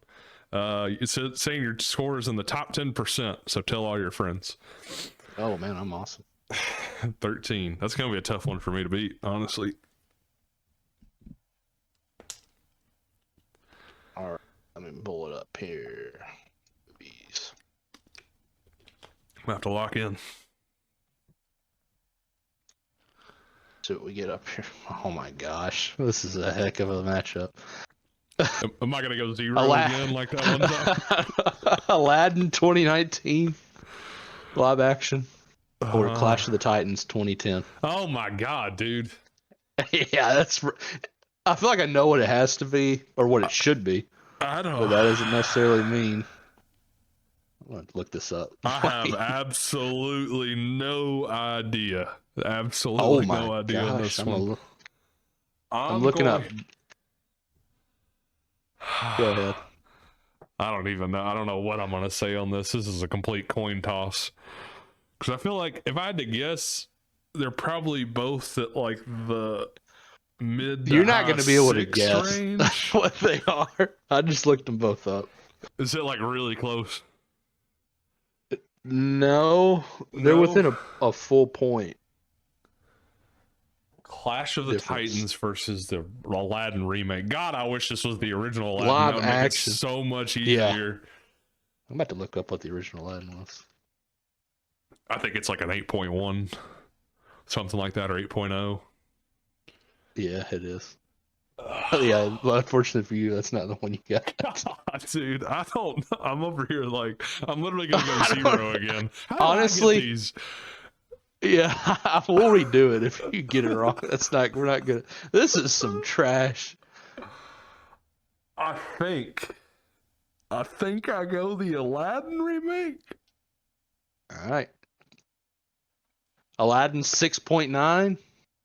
It's saying your score is in the top 10%, so tell all your friends. Oh, man, I'm awesome. 13. That's going to be a tough one for me to beat, honestly. All right, let me pull it up here. Movies. I'm going to have to lock in. See what we get up here. Oh my gosh, this is a heck of a matchup. Am I going to go 0 again like that one time? Aladdin 2019 live action or Clash of the Titans 2010. Oh my god, dude. Yeah, that's. I feel like I know what it has to be or what it should be. I don't. But that doesn't necessarily mean. I'm gonna look this up. I have absolutely no idea. Absolutely no idea on this one. I'm looking up. Go ahead. I don't even know. I don't know what I'm going to say on this. This is a complete coin toss. Because I feel like if I had to guess, they're probably both at like the mid. You're not going to be able to range. guess what they are. I just looked them both up. Is it like really close? No, they're within a full point. Clash of the Titans versus the Aladdin remake. God, I wish this was the original Aladdin. Live That would make action. it so much easier. Yeah. I'm about to look up what the original Aladdin was. I think it's like an 8.1, something like that, or 8.0. Yeah, it is. Yeah, well, unfortunately for you, that's not the one you got. God, dude, I'm over here like, I'm literally going to go 0 again. How honestly, did I get these? Yeah, we'll redo it if you get it wrong. We're not good. This is some trash. I think I go the Aladdin remake. All right. Aladdin 6.9.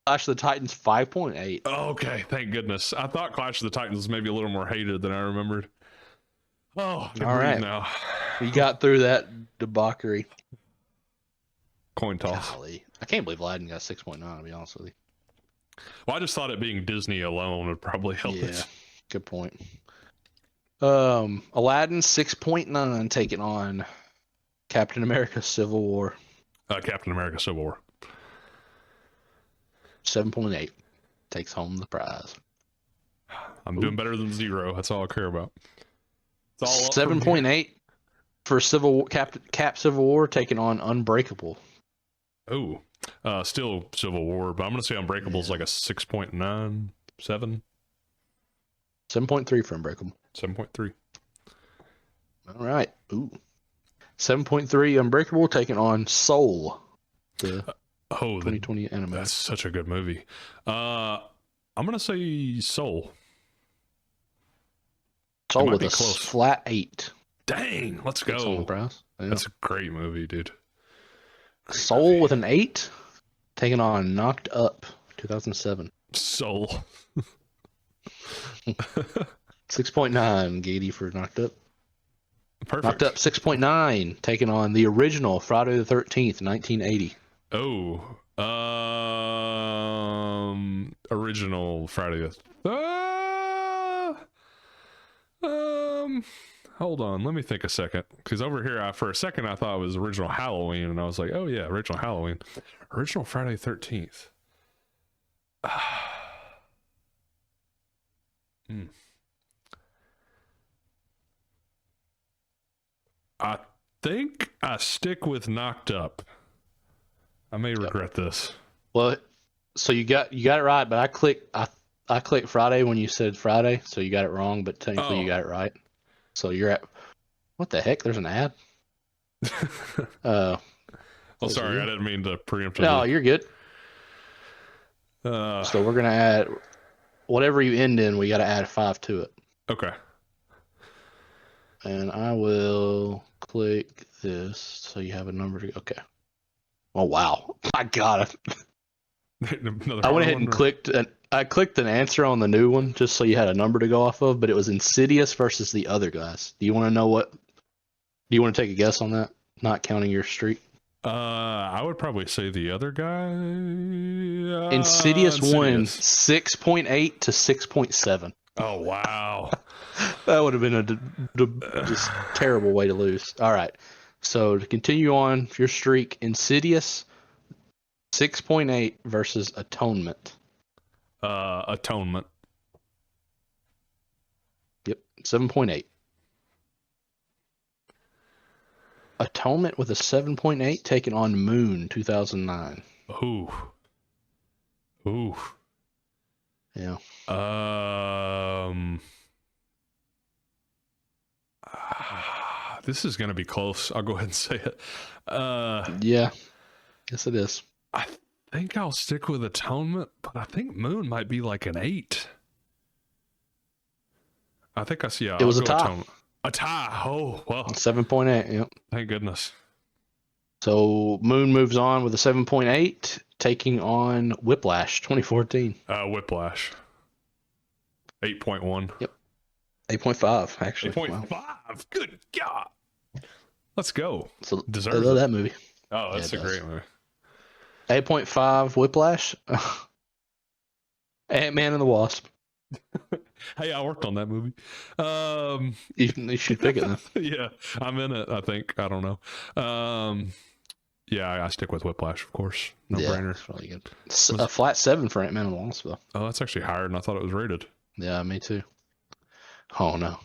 Clash of the Titans 5.8. Okay, thank goodness. I thought Clash of the Titans was maybe a little more hated than I remembered. Oh, all right. Now You got through that debauchery. Coin toss. Golly. I can't believe Aladdin got 6.9, to be honest with you. Well, I just thought it being Disney alone would probably help it. Good point. Aladdin 6.9 taking on Captain America Civil War. Captain America Civil War. 7.8 takes home the prize. I'm doing better than 0. That's all I care about. 7.8 for Cap Civil War taking on Unbreakable. Oh, still Civil War, but I'm going to say Unbreakable is like a 6.9, 7. 7.3 for Unbreakable. 7.3. All right. Ooh. 7.3 Unbreakable taking on Soul. The 2020 anime. That's such a good movie. I'm going to say Soul. Soul with a flat 8. Dang, let's go. Yeah. That's a great movie, dude. Soul with an 8, taking on Knocked Up, 2007. Soul. 6.9, Gady for Knocked Up. Perfect. Knocked Up 6.9, taking on the original Friday the 13th, 1980. Oh, original Friday the. hold on. Let me think a second. Because over here, for a second, I thought it was original Halloween. And I was like, oh, yeah, original Halloween. Original Friday 13th. Hmm. I think I stick with Knocked Up. I may regret this. Well, so you got it right, but I clicked Friday when you said Friday, so you got it wrong, but technically you got it right. So you're at what the heck? There's an ad. Well, sorry, I didn't mean to preemptively. No, you're good. So we're gonna add whatever you end in. We got to add 5 to it. Okay. And I will click this so you have a number to. Okay. Oh wow! My God. I went ahead and clicked an answer on the new one just so you had a number to go off of, but it was Insidious versus the other guys. Do you want to know what? Do you want to take a guess on that? Not counting your streak. I would probably say the other guy. Insidious won 6.8 to 6.7. Oh wow, that would have been a just terrible way to lose. All right, so to continue on your streak, Insidious 6.8 versus Atonement. Atonement. Yep, 7.8. Atonement with a 7.8 taking on Moon 2009. Ooh. Yeah. This is going to be close. I'll go ahead and say it. Yeah. Yes, it is. I think I'll stick with Atonement, but I think Moon might be like an 8. I think I see. It was a tie. Atonement. A tie. Oh, well. 7.8. Yep. Thank goodness. So Moon moves on with a 7.8, taking on Whiplash 2014. Whiplash. 8.1. Yep. 8.5, actually. 8.5. Wow. Good God. Let's go. So deserves I love that movie. Oh, that's a great movie. 8.5 Whiplash. Ant-Man and the Wasp. Hey, I worked on that movie. You should pick it then. Yeah, I'm in it, I think. I don't know. Yeah, I stick with Whiplash, of course. No brainer. It's really good. A flat 7 for Ant-Man and the Wasp, though. Oh, that's actually higher than I thought it was rated. Yeah, me too. Oh, no.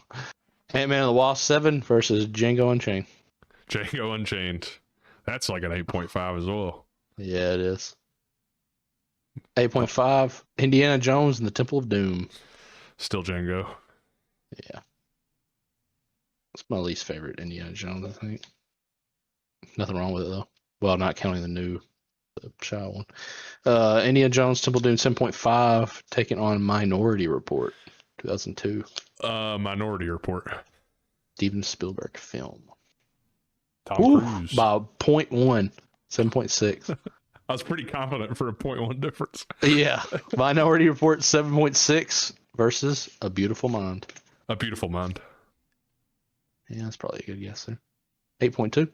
Ant-Man and the Wasp 7 versus Django Unchained. Django Unchained. That's like an 8.5 as well. Yeah, it is. 8.5, Indiana Jones and the Temple of Doom. Still Django. Yeah. It's my least favorite Indiana Jones, I think. Nothing wrong with it, though. Well, not counting the child one. Indiana Jones, Temple of Doom 7.5, taking on Minority Report, 2002. Minority Report. Steven Spielberg film. Tom Cruise. By 0.1, 7.6. I was pretty confident for a 0.1 difference. Yeah. Minority Report 7.6 versus A Beautiful Mind. A Beautiful Mind. Yeah, that's probably a good guess there. 8.2.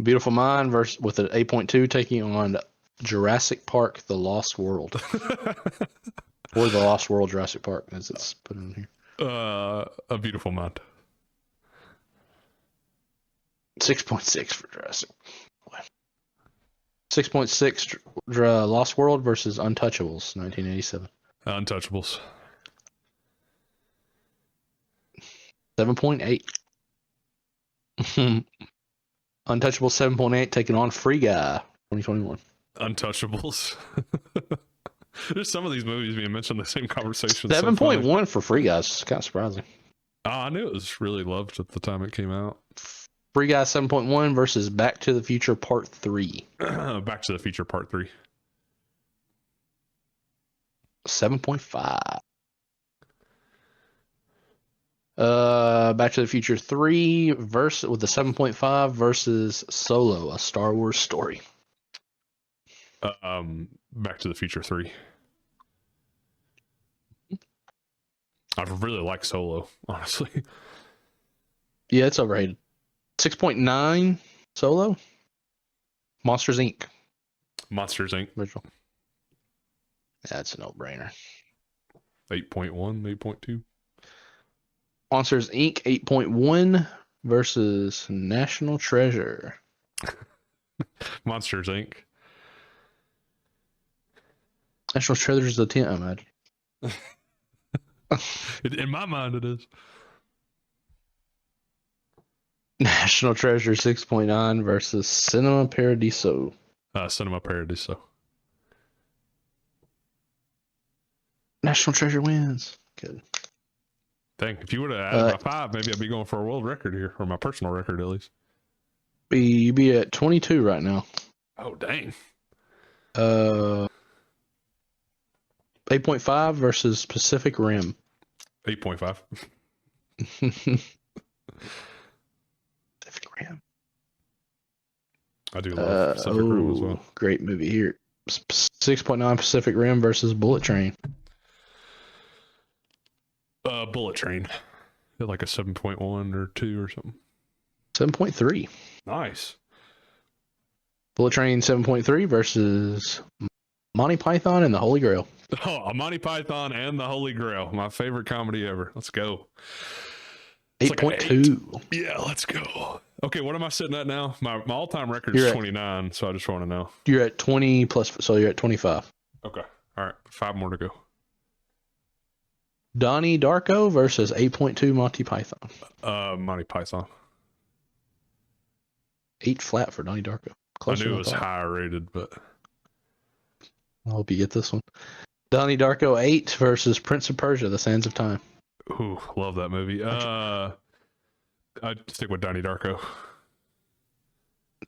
Beautiful Mind with an 8.2 taking on Jurassic Park: The Lost World. Or The Lost World Jurassic Park, as it's put in here. A Beautiful Mind. 6.6 for Jurassic. 6.6 Lost World versus Untouchables, 1987. Untouchables. 7.8. Untouchable 7.8 taking on Free Guy 2021. Untouchables. There's some of these movies being mentioned in the same conversation. 7.1 for Free Guy is kind of surprising. I knew it was really loved at the time it came out. Free Guy 7.1 versus Back to the Future Part 3. Back to the Future Part 3. 7.5. Back to the Future 3 with the 7.5 versus Solo, a Star Wars story. Back to the Future 3. I really like Solo, honestly. Yeah, it's overrated. 6.9 Solo. Monsters Inc. Monsters Inc. Original. Yeah, it's a no-brainer. 8.1, 8.2. Monsters Inc. 8.1 versus National Treasure. Monsters Inc. National Treasure is the 10, I imagine. In my mind, it is. National Treasure 6.9 versus Cinema Paradiso. Cinema Paradiso. National Treasure wins. Good. Dang, if you would have added my 5, maybe I'd be going for a world record here, or my personal record at least. You'd be at 22 right now. Oh, dang. 8.5 versus Pacific Rim. 8.5. Pacific Rim. I do love Pacific Rim as well. Great movie here. 6.9 Pacific Rim versus Bullet Train. Bullet Train. Like a 7.1 or 2 or something. 7.3. Nice. Bullet Train 7.3 versus Monty Python and the Holy Grail. Oh, Monty Python and the Holy Grail. My favorite comedy ever. Let's go. It's 8.2. Like yeah, let's go. Okay, what am I sitting at now? My all-time record is 29, so I just want to know. You're at 20 plus, so you're at 25. Okay. All right. 5 more to go. Donnie Darko versus 8.2 Monty Python. Monty Python. 8 flat for Donnie Darko. Closer I knew it was higher rated, but I hope you get this one. Donnie Darko 8 versus Prince of Persia: The Sands of Time. Ooh, love that movie. I'd stick with Donnie Darko.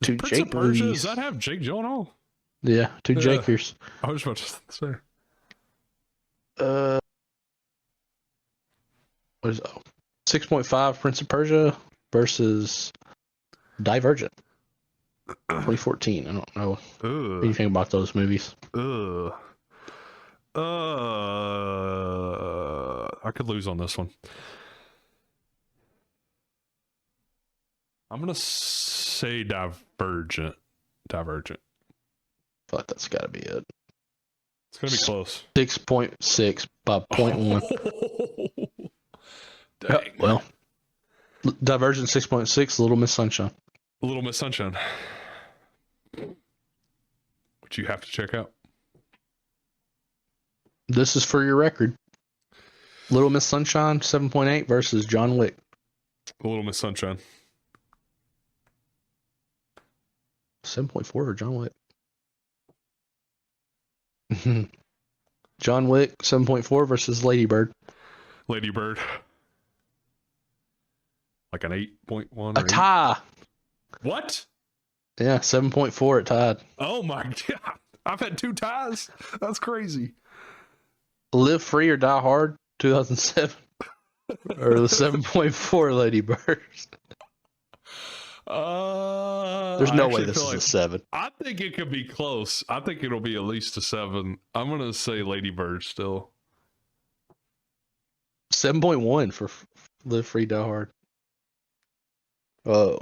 Two Prince Jake of Persia, movies. does that have Jake Gyllenhaal? Yeah, two Jakers. I was about to say. What is 6.5 Prince of Persia versus Divergent 2014. I don't know anything about those movies. I could lose on this one. I'm gonna say Divergent. I thought that's got to be it. It's gonna be close. 6.6 by 0.1. Dang. Yeah, well, Divergent 6.6. Little Miss Sunshine. Little Miss Sunshine, which you have to check out. This is for your record. Little Miss Sunshine 7.8 versus John Wick. Little Miss Sunshine. 7.4 for John Wick. John Wick 7.4 versus Lady Bird. Lady Bird. Like an 8.1. A tie. What? Yeah, 7.4 it tied. Oh my god. I've had 2 ties. That's crazy. Live Free or Die Hard 2007. Or the 7.4 Lady Birds. There's no way this is a 7. I think it could be close. I think it'll be at least a 7. I'm going to say Lady Bird still. 7.1 for Live Free, Die Hard. Oh.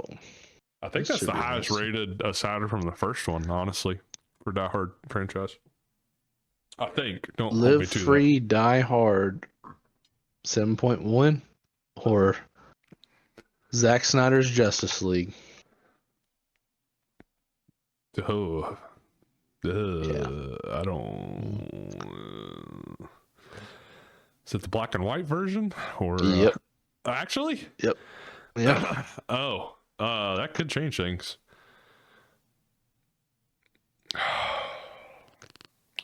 I think that's the highest rated aside from the first one, honestly, for Die Hard franchise. I think. Don't hold me to Free, Die Hard 7.1 or Zack Snyder's Justice League. Oh. Yeah. I don't. Is it the black and white version? Or yep. Actually? Yep. Yeah. That could change things.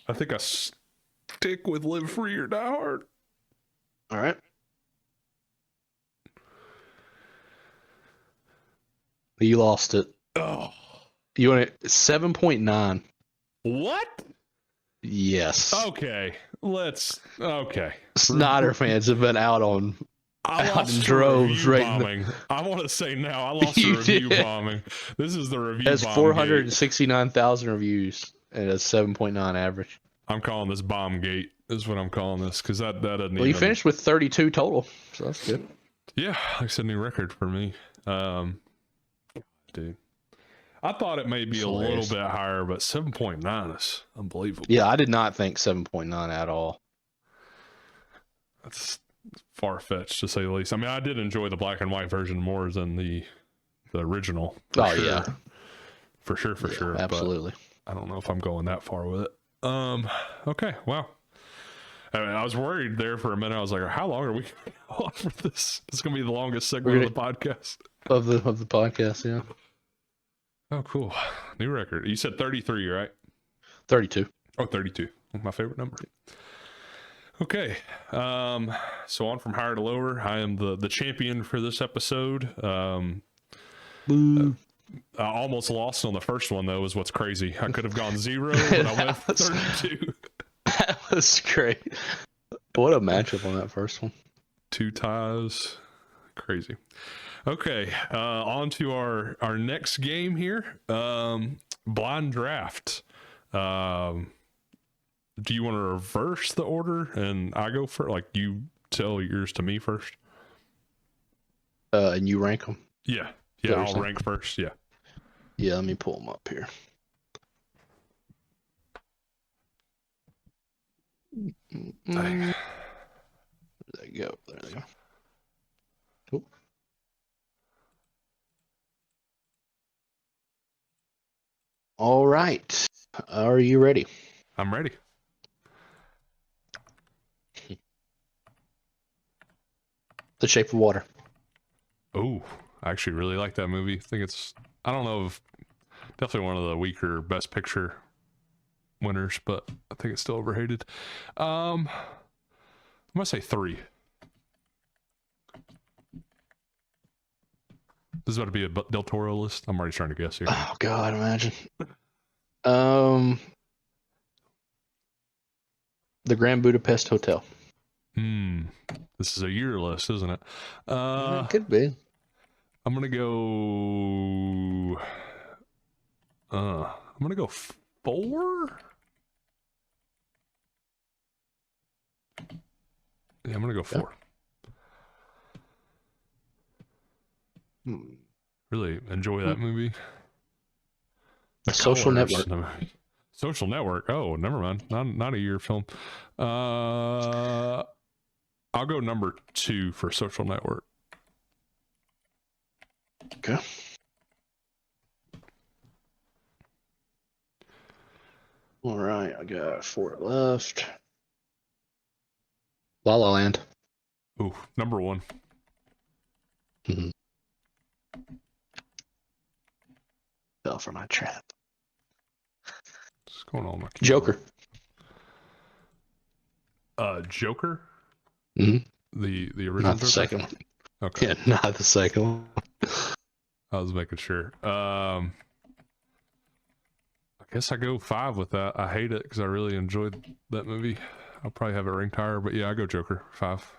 I think I stick with Live Free or Die Hard. All right. You lost it. Oh. You want it 7.9. What? Yes. Okay. Okay. Snyder fans have been out on droves bombing. I want to say now I lost the review bombing. This is the review. It has 469,000 reviews and a 7.9 average. I'm calling this bomb gate. Is what I'm calling this because that doesn't. Well, you finished with 32 total, so that's good. Yeah, like I said, new record for me. Dude, I thought it may be a little bit higher, but 7.9 is unbelievable. Yeah, I did not think 7.9 at all. that's far fetched to say the least. I mean, I did enjoy the black and white version more than the original. Yeah, for sure. absolutely. But I don't know if I'm going that far with it. Okay, wow. I mean, I was worried there for a minute. I was like, how long are we going to go on for this? It's going to be the longest segment of the podcast. Of the podcast, yeah. Oh, cool. New record. You said 33, right? 32. Oh, 32. My favorite number. Okay. So on from higher to lower. I am the champion for this episode. I almost lost on the first one, though, is what's crazy. I could have gone 0, but I went for 32. That was great. What a matchup on that first one. 2 ties. Crazy. Okay. On to our next game here. Blind draft. Do you want to reverse the order and I go first? Like, you tell yours to me first? And you rank them? Yeah. Yeah, I'll rank first. Yeah. Yeah, let me pull them up here. There they go. There they go. Cool. All right. Are you ready? I'm ready. The Shape of Water. Oh, I actually really like that movie. I think I don't know if definitely one of the weaker Best Picture winners, but I think it's still overrated. I'm gonna say 3. This is about to be a Del Toro list. I'm already trying to guess here. Oh God, imagine. The Grand Budapest Hotel. This is a year list, isn't it? It could be. I'm gonna go. I'm gonna go 4. Yeah, I'm gonna go 4. Really enjoy that movie. The Social Network. Social Network. Oh, never mind. Not a year film. I'll go number 2 for Social Network. Okay. All right, I got 4 left. La La Land. Ooh, number 1. Mm-hmm. Fell for my trap. What's going on? Joker. Joker. Mm-hmm. The original. Not the Joker? second one. Okay. Yeah, not the second one. I was making sure. I guess I go 5 with that. I hate it because I really enjoyed that movie. I'll probably have it ranked higher, but yeah, I go Joker 5.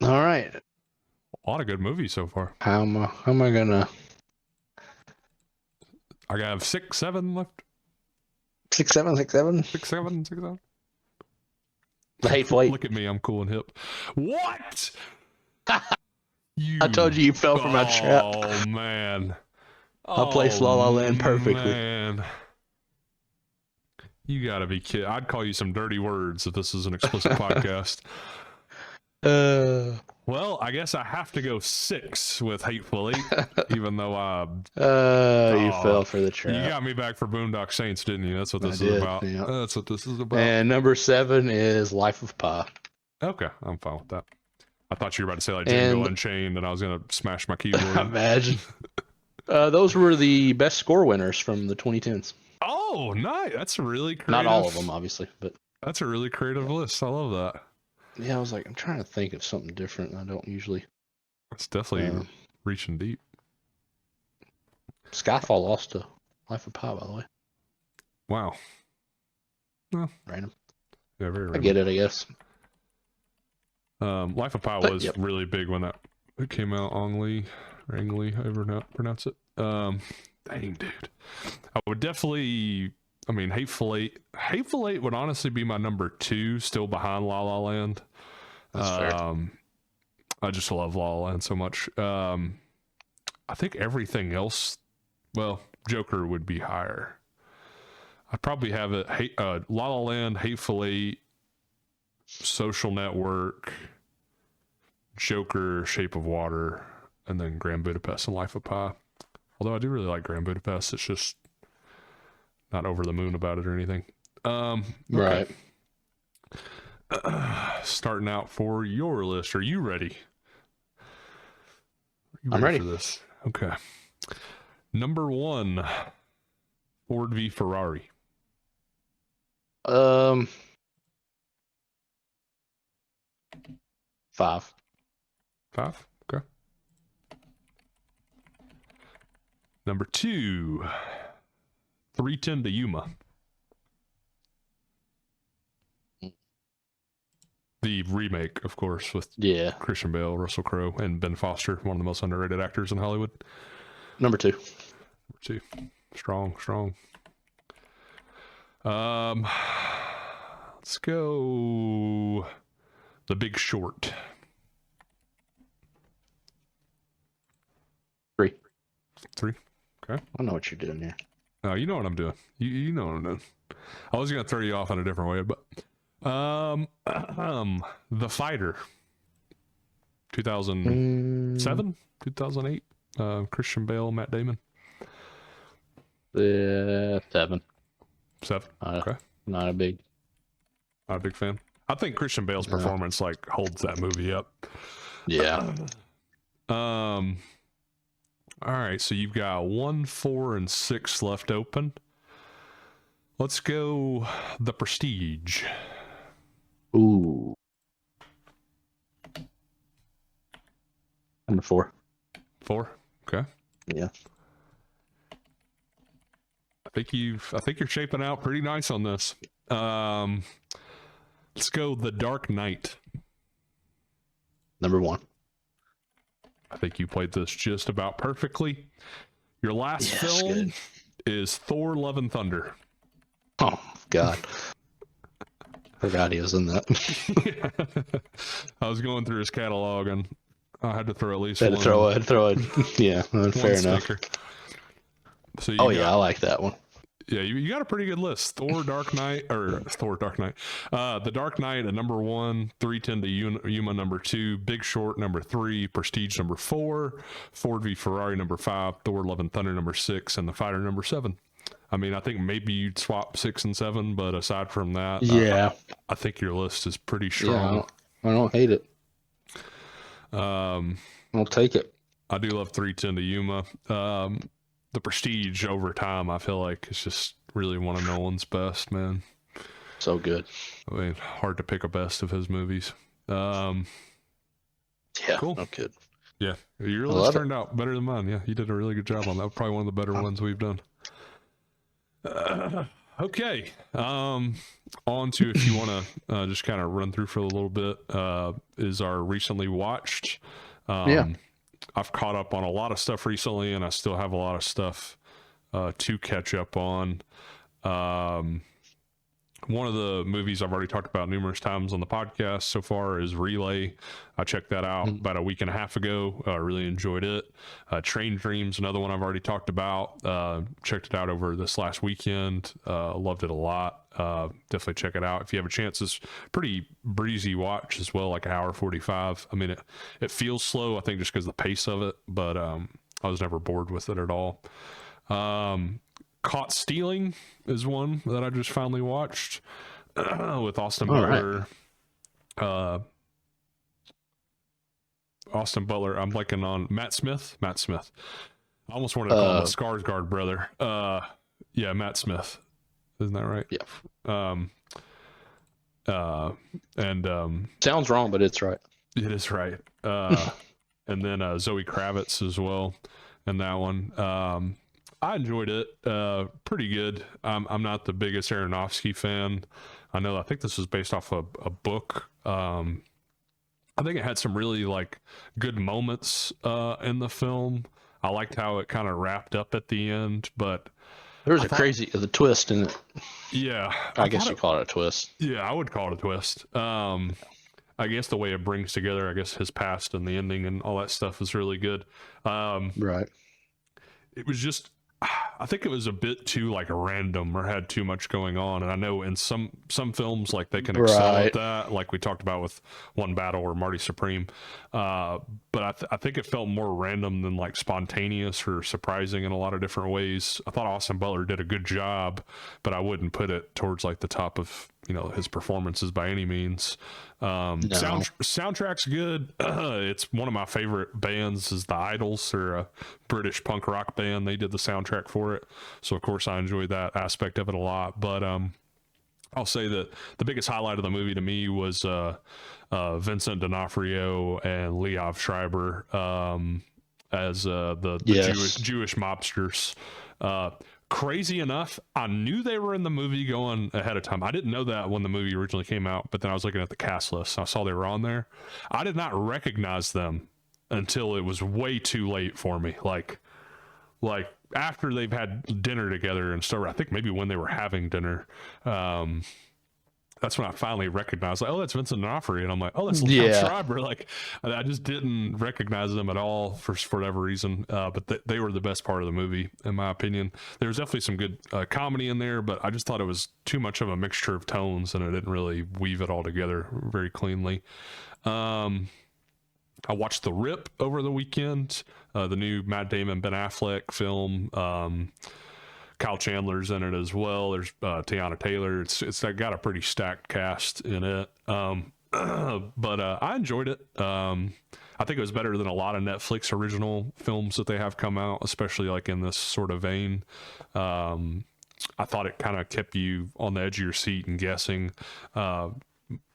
All right. A lot of good movies so far. How am I gonna? I have 6, 7 left. 6, 7, 6, 7. 6, 7, 6, 7. The Hateful Eight. Look at me, I'm cool and hip. What? I told you fell for my trap. Oh man. I placed La La Land perfectly. Man. You gotta be kidding. I'd call you some dirty words if this is an explicit podcast. Well, I guess I have to go 6 with Hateful Eight, even though you fell for the trap. You got me back for Boondock Saints, didn't you? That's what this is about. Yeah. That's what this is about. And number 7 is Life of Pi. Okay, I'm fine with that. I thought you were about to say like Django Unchained, and I was gonna smash my keyboard. Imagine. Those were the best score winners from the 2010s. Oh, nice. That's really creative. Not all of them, obviously, but that's a really creative list. I love that. Yeah, I was like, I'm trying to think of something different. I don't usually. It's definitely reaching deep. Skyfall lost to Life of Pi, by the way. Wow. Well, random. Yeah, very random. I get it, I guess. Life of Pi was really big when it came out. Ang Lee, however not pronounce it. Dang, dude. I would definitely. I mean, Hateful Eight would honestly be my number 2, still behind La La Land. That's fair. I just love La La Land so much. I think everything else, well, Joker would be higher. I'd probably have it La La Land, Hateful Eight, Social Network, Joker, Shape of Water, and then Grand Budapest and Life of Pi. Although I do really like Grand Budapest, it's just not over the moon about it or anything. Okay. Right. Starting out for your list. Are you ready? I'm ready for this. Okay. Number 1, Ford v Ferrari. 5. 5. Okay. Number 2, 310 to Yuma. The remake, of course, with Christian Bale, Russell Crowe, and Ben Foster, one of the most underrated actors in Hollywood. Number 2. Strong. Let's go The Big Short. 3. 3. Okay. I know what you're doing here. Oh, you know what I'm doing. You know what I'm doing. I was gonna throw you off in a different way, but The Fighter. 2007, 2008. Christian Bale, Matt Damon. 7. 7. Okay. Not a big fan. I think Christian Bale's performance holds that movie up. Yeah. All right, so you've got 1, 4, and 6 left open. Let's go The Prestige. Ooh. Number 4. 4. Okay. Yeah. I think you're shaping out pretty nice on this. Let's go The Dark Knight. Number 1. I think you played this just about perfectly. Your last film is Thor: Love and Thunder. Oh God. Forgot he was in that. I was going through his catalog and I had to throw at least Had one. to throw it. Yeah, fair enough. So I like that one. Yeah, you got a pretty good list. The Dark Knight, The Dark Knight at number 1, 310 to Yuma number 2, Big Short number 3, Prestige number 4, Ford v Ferrari number 5, Thor: Love and Thunder number 6, and The Fighter number 7. I mean, I think maybe you'd swap 6 and 7, but aside from that, I think your list is pretty strong. Yeah, I don't hate it. I'll take it. I do love 310 to Yuma. The Prestige over time, I feel like it's just really one of Nolan's best, man. So good. I mean, hard to pick a best of his movies. Yeah, cool. No good. Yeah, your list turned out better than mine. Yeah, you did a really good job on that. Probably one of the better ones we've done. Okay. On to, if you want to just kind of run through for a little bit, is our recently watched. I've caught up on a lot of stuff recently, and I still have a lot of stuff to catch up on. One of the movies I've already talked about numerous times on the podcast so far is Relay. I checked that out about a week and a half ago. I really enjoyed it. Train Dreams, another one I've already talked about. Checked it out over this last weekend. Loved it a lot. Definitely check it out if you have a chance. It's pretty breezy watch as well, like an hour 45. I mean, it feels slow, I think, just because of the pace of it, but I was never bored with it at all. Caught Stealing is one that I just finally watched with Austin Butler. Right. Austin Butler. I'm blanking on Matt Smith. I almost wanted to call him the Skarsgård brother. Yeah, Matt Smith. Isn't that right? Yeah. Sounds wrong, but it's right. It is right. And then Zoe Kravitz as well in that one. I enjoyed it. Pretty good. I'm not the biggest Aronofsky fan. I think this was based off a book. I think it had some really good moments in the film. I liked how it kind of wrapped up at the end, but there was the twist in it. Yeah. I guess you call it a twist. Yeah, I would call it a twist. I guess the way it brings together, his past and the ending and all that stuff is really good. Right. It was just, I think it was a bit too like random or had too much going on. And I know in some films like they can excel at Right. that, like we talked about with One Battle or Marty Supreme. But I think it felt more random than like spontaneous or surprising in a lot of different ways. I thought Austin Butler did a good job, but I wouldn't put it towards like the top of his performances by any means. No. Soundtrack's good. It's one of my favorite bands is the Idols. They're a British punk rock band. They did the soundtrack for it, so of course I enjoyed that aspect of it a lot. But I'll say that the biggest highlight of the movie to me was Vincent D'Onofrio and Liev Schreiber as the Yes. Jewish mobsters. Crazy enough, I knew they were in the movie going ahead of time. I didn't know that when the movie originally came out, but then I was looking at the cast list. I saw they were on there. I did not recognize them until it was way too late for me. Like after they've had dinner together and stuff. I think maybe when they were having dinner. That's when I finally recognized, like, oh, that's Vincent D'Onofrio, and I'm like, oh, that's Liev Yeah. Schreiber. Like, I just didn't recognize them at all for whatever reason. But they were the best part of the movie, in my opinion. There was definitely some good comedy in there, but I just thought it was too much of a mixture of tones, and it didn't really weave it all together very cleanly. I watched The Rip over the weekend, the new Matt Damon, Ben Affleck film. Kyle Chandler's in it as well. There's Tiana Taylor. It's got a pretty stacked cast in it. But I enjoyed it. I think it was better than a lot of Netflix original films that they have come out, especially like in this sort of vein. I thought it kind of kept you on the edge of your seat and guessing. One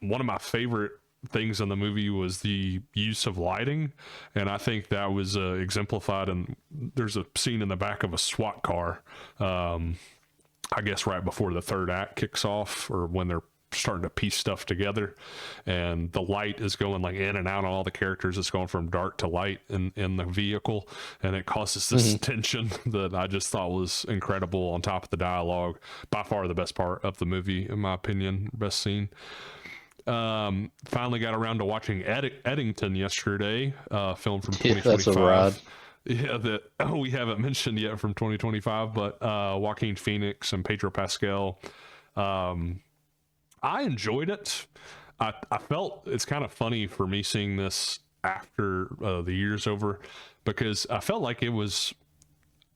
of my favorite things in the movie was the use of lighting, and I think that was exemplified. And there's a scene in the back of a SWAT car, I guess right before the third act kicks off, or when they're starting to piece stuff together, and the light is going like in and out on all the characters. It's going from dark to light in the vehicle, and it causes this tension that I just thought was incredible, on top of the dialogue. By far the best part of the movie, in my opinion. Best scene. Finally got around to watching Eddington yesterday, film from 2025. That's a ride. Yeah, that we haven't mentioned yet, from 2025, but Joaquin Phoenix and Pedro Pascal. I enjoyed it. I felt it's kind of funny for me seeing this after the year's over, because I felt like it was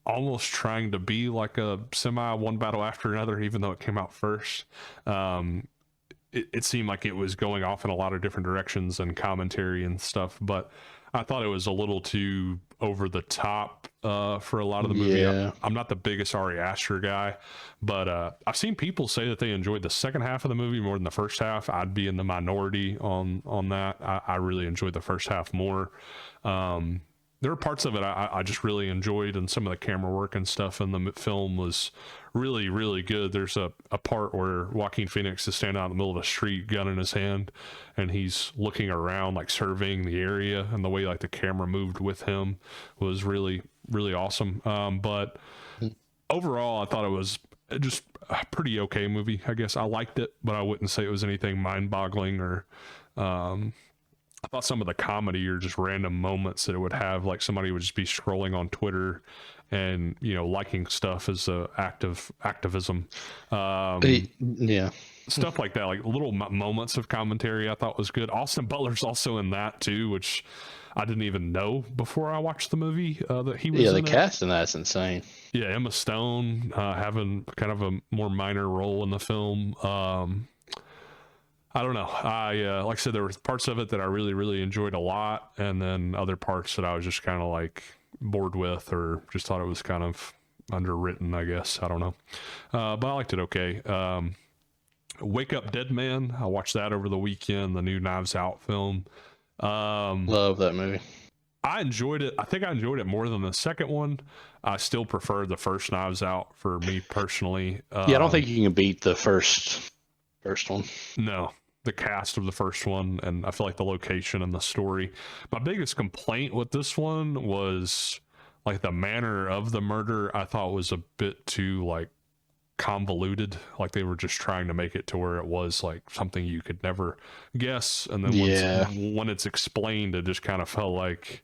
almost trying to be like a semi one battle after another, even though it came out first. It seemed like it was going off in a lot of different directions and commentary and stuff, but I thought it was a little too over the top for a lot of the movie. Yeah. I'm not the biggest Ari Aster guy, but I've seen people say that they enjoyed the second half of the movie more than the first half. I'd be in the minority on that. I really enjoyed the first half more. There were parts of it I just really enjoyed, and some of the camera work and stuff in the film was really, really good. There's a part where Joaquin Phoenix is standing out in the middle of the street, gun in his hand, and he's looking around, like surveying the area, and the way like the camera moved with him was really, really awesome. But overall, I thought it was just a pretty okay movie. I guess I liked it, but I wouldn't say it was anything mind-boggling or I thought some of the comedy or just random moments that it would have, like somebody would just be scrolling on Twitter and, liking stuff as a act of activism. Yeah. Stuff like that, like little moments of commentary I thought was good. Austin Butler's also in that too, which I didn't even know before I watched the movie that he was in the it. cast in that's insane. Yeah, Emma Stone having kind of a more minor role in the film. I don't know. Like I said, there were parts of it that I really, really enjoyed a lot, and then other parts that I was just kind of like bored with, or just thought it was kind of underwritten, I guess. I don't know. But I liked it okay. Wake Up Dead Man. I watched that over the weekend, the new Knives Out film. Love that movie. I enjoyed it. I think I enjoyed it more than the second one. I still prefer the first Knives Out for me personally. Yeah, I don't think you can beat the first one. No, the cast of the first one, and I feel like the location and the story. My biggest complaint with this one was like the manner of the murder. I thought was a bit too like convoluted. Like they were just trying to make it to where it was like something you could never guess, and then when it's explained, it just kind of felt like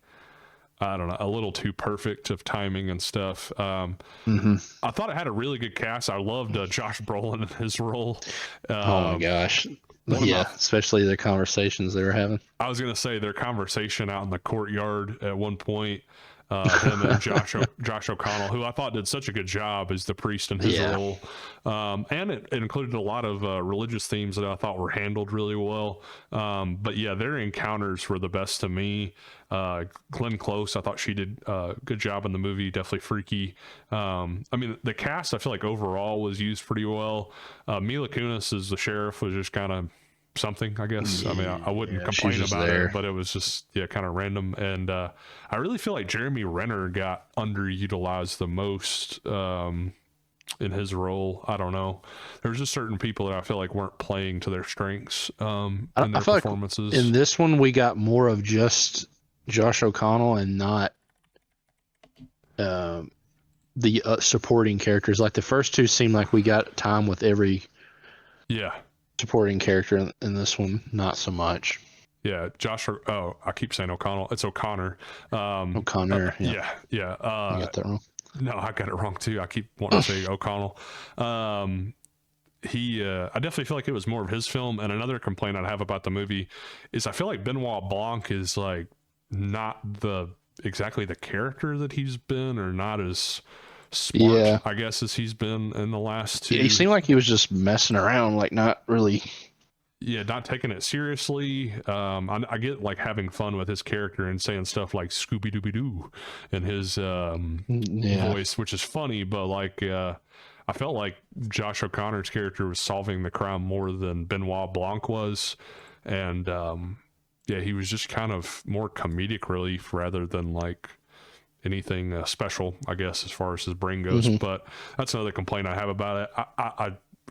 I don't know, a little too perfect of timing and stuff. Mm-hmm. I thought it had a really good cast. I loved Josh Brolin in his role. Oh my gosh. Yeah, especially the conversations they were having. I was gonna say their conversation out in the courtyard at one point. Him and Josh O'Connell, who I thought did such a good job as the priest in his role, and it included a lot of religious themes that I thought were handled really well. But yeah, their encounters were the best to me. Glenn Close, I thought she did a good job in the movie. Definitely freaky. I mean, the cast I feel like overall was used pretty well. Mila Kunis as the sheriff was just kind of something, I guess. I mean, I wouldn't complain about it, but it was just kind of random. And I really feel like Jeremy Renner got underutilized the most in his role. I don't know. There was just certain people that I feel like weren't playing to their strengths in their performances. Like in this one, we got more of just Josh O'Connell and not the supporting characters. Like the first two seemed like we got time with every supporting character. In this one, not so much. Yeah, I keep saying O'Connell. It's O'Connor. O'Connor. Yeah. You got that wrong. No, I got it wrong too. I keep wanting to say O'Connell. I definitely feel like it was more of his film. And another complaint I'd have about the movie is I feel like Benoit Blanc is like not exactly the character that he's been, or not as smart, I guess, as he's been in the last two. He seemed like he was just messing around, like not really. Yeah, not taking it seriously. I get like having fun with his character and saying stuff like Scooby Dooby Doo in his voice, which is funny, but like I felt like Josh O'Connor's character was solving the crime more than Benoit Blanc was. And he was just kind of more comedic relief rather than like anything special, I guess, as far as his brain goes. But that's another complaint I have about it.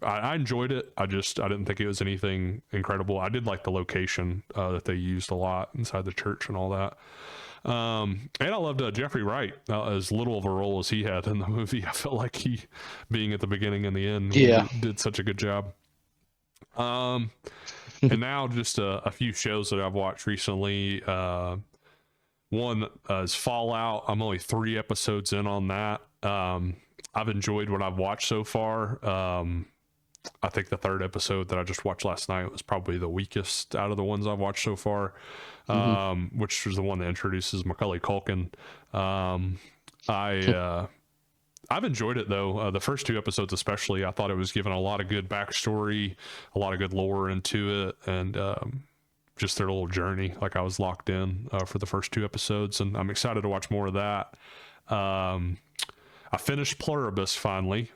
I enjoyed it. I didn't think it was anything incredible. I did like the location that they used a lot inside the church and all that. And I loved Jeffrey Wright, as little of a role as he had in the movie. I felt like he, being at the beginning and the end, did such a good job. And now just a few shows that I've watched recently. One is Fallout. I'm only 3 episodes in on that. I've enjoyed what I've watched so far. I think the 3rd episode that I just watched last night was probably the weakest out of the ones I've watched so far, which was the one that introduces Macaulay Culkin. I've enjoyed it though. The first 2 episodes especially, I thought it was given a lot of good backstory, a lot of good lore into it, and just their little journey. Like I was locked in for the first 2 episodes, and I'm excited to watch more of that. I finished Pluribus finally.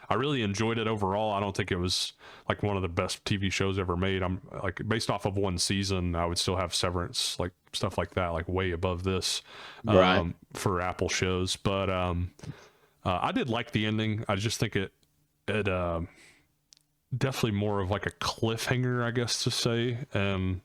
I really enjoyed it overall. I don't think it was like one of the best TV shows ever made. I'm like, based off of 1 season, I would still have Severance, like stuff like that, like way above this for Apple shows. But I did like the ending. I just think it definitely more of like a cliffhanger, I guess to say, and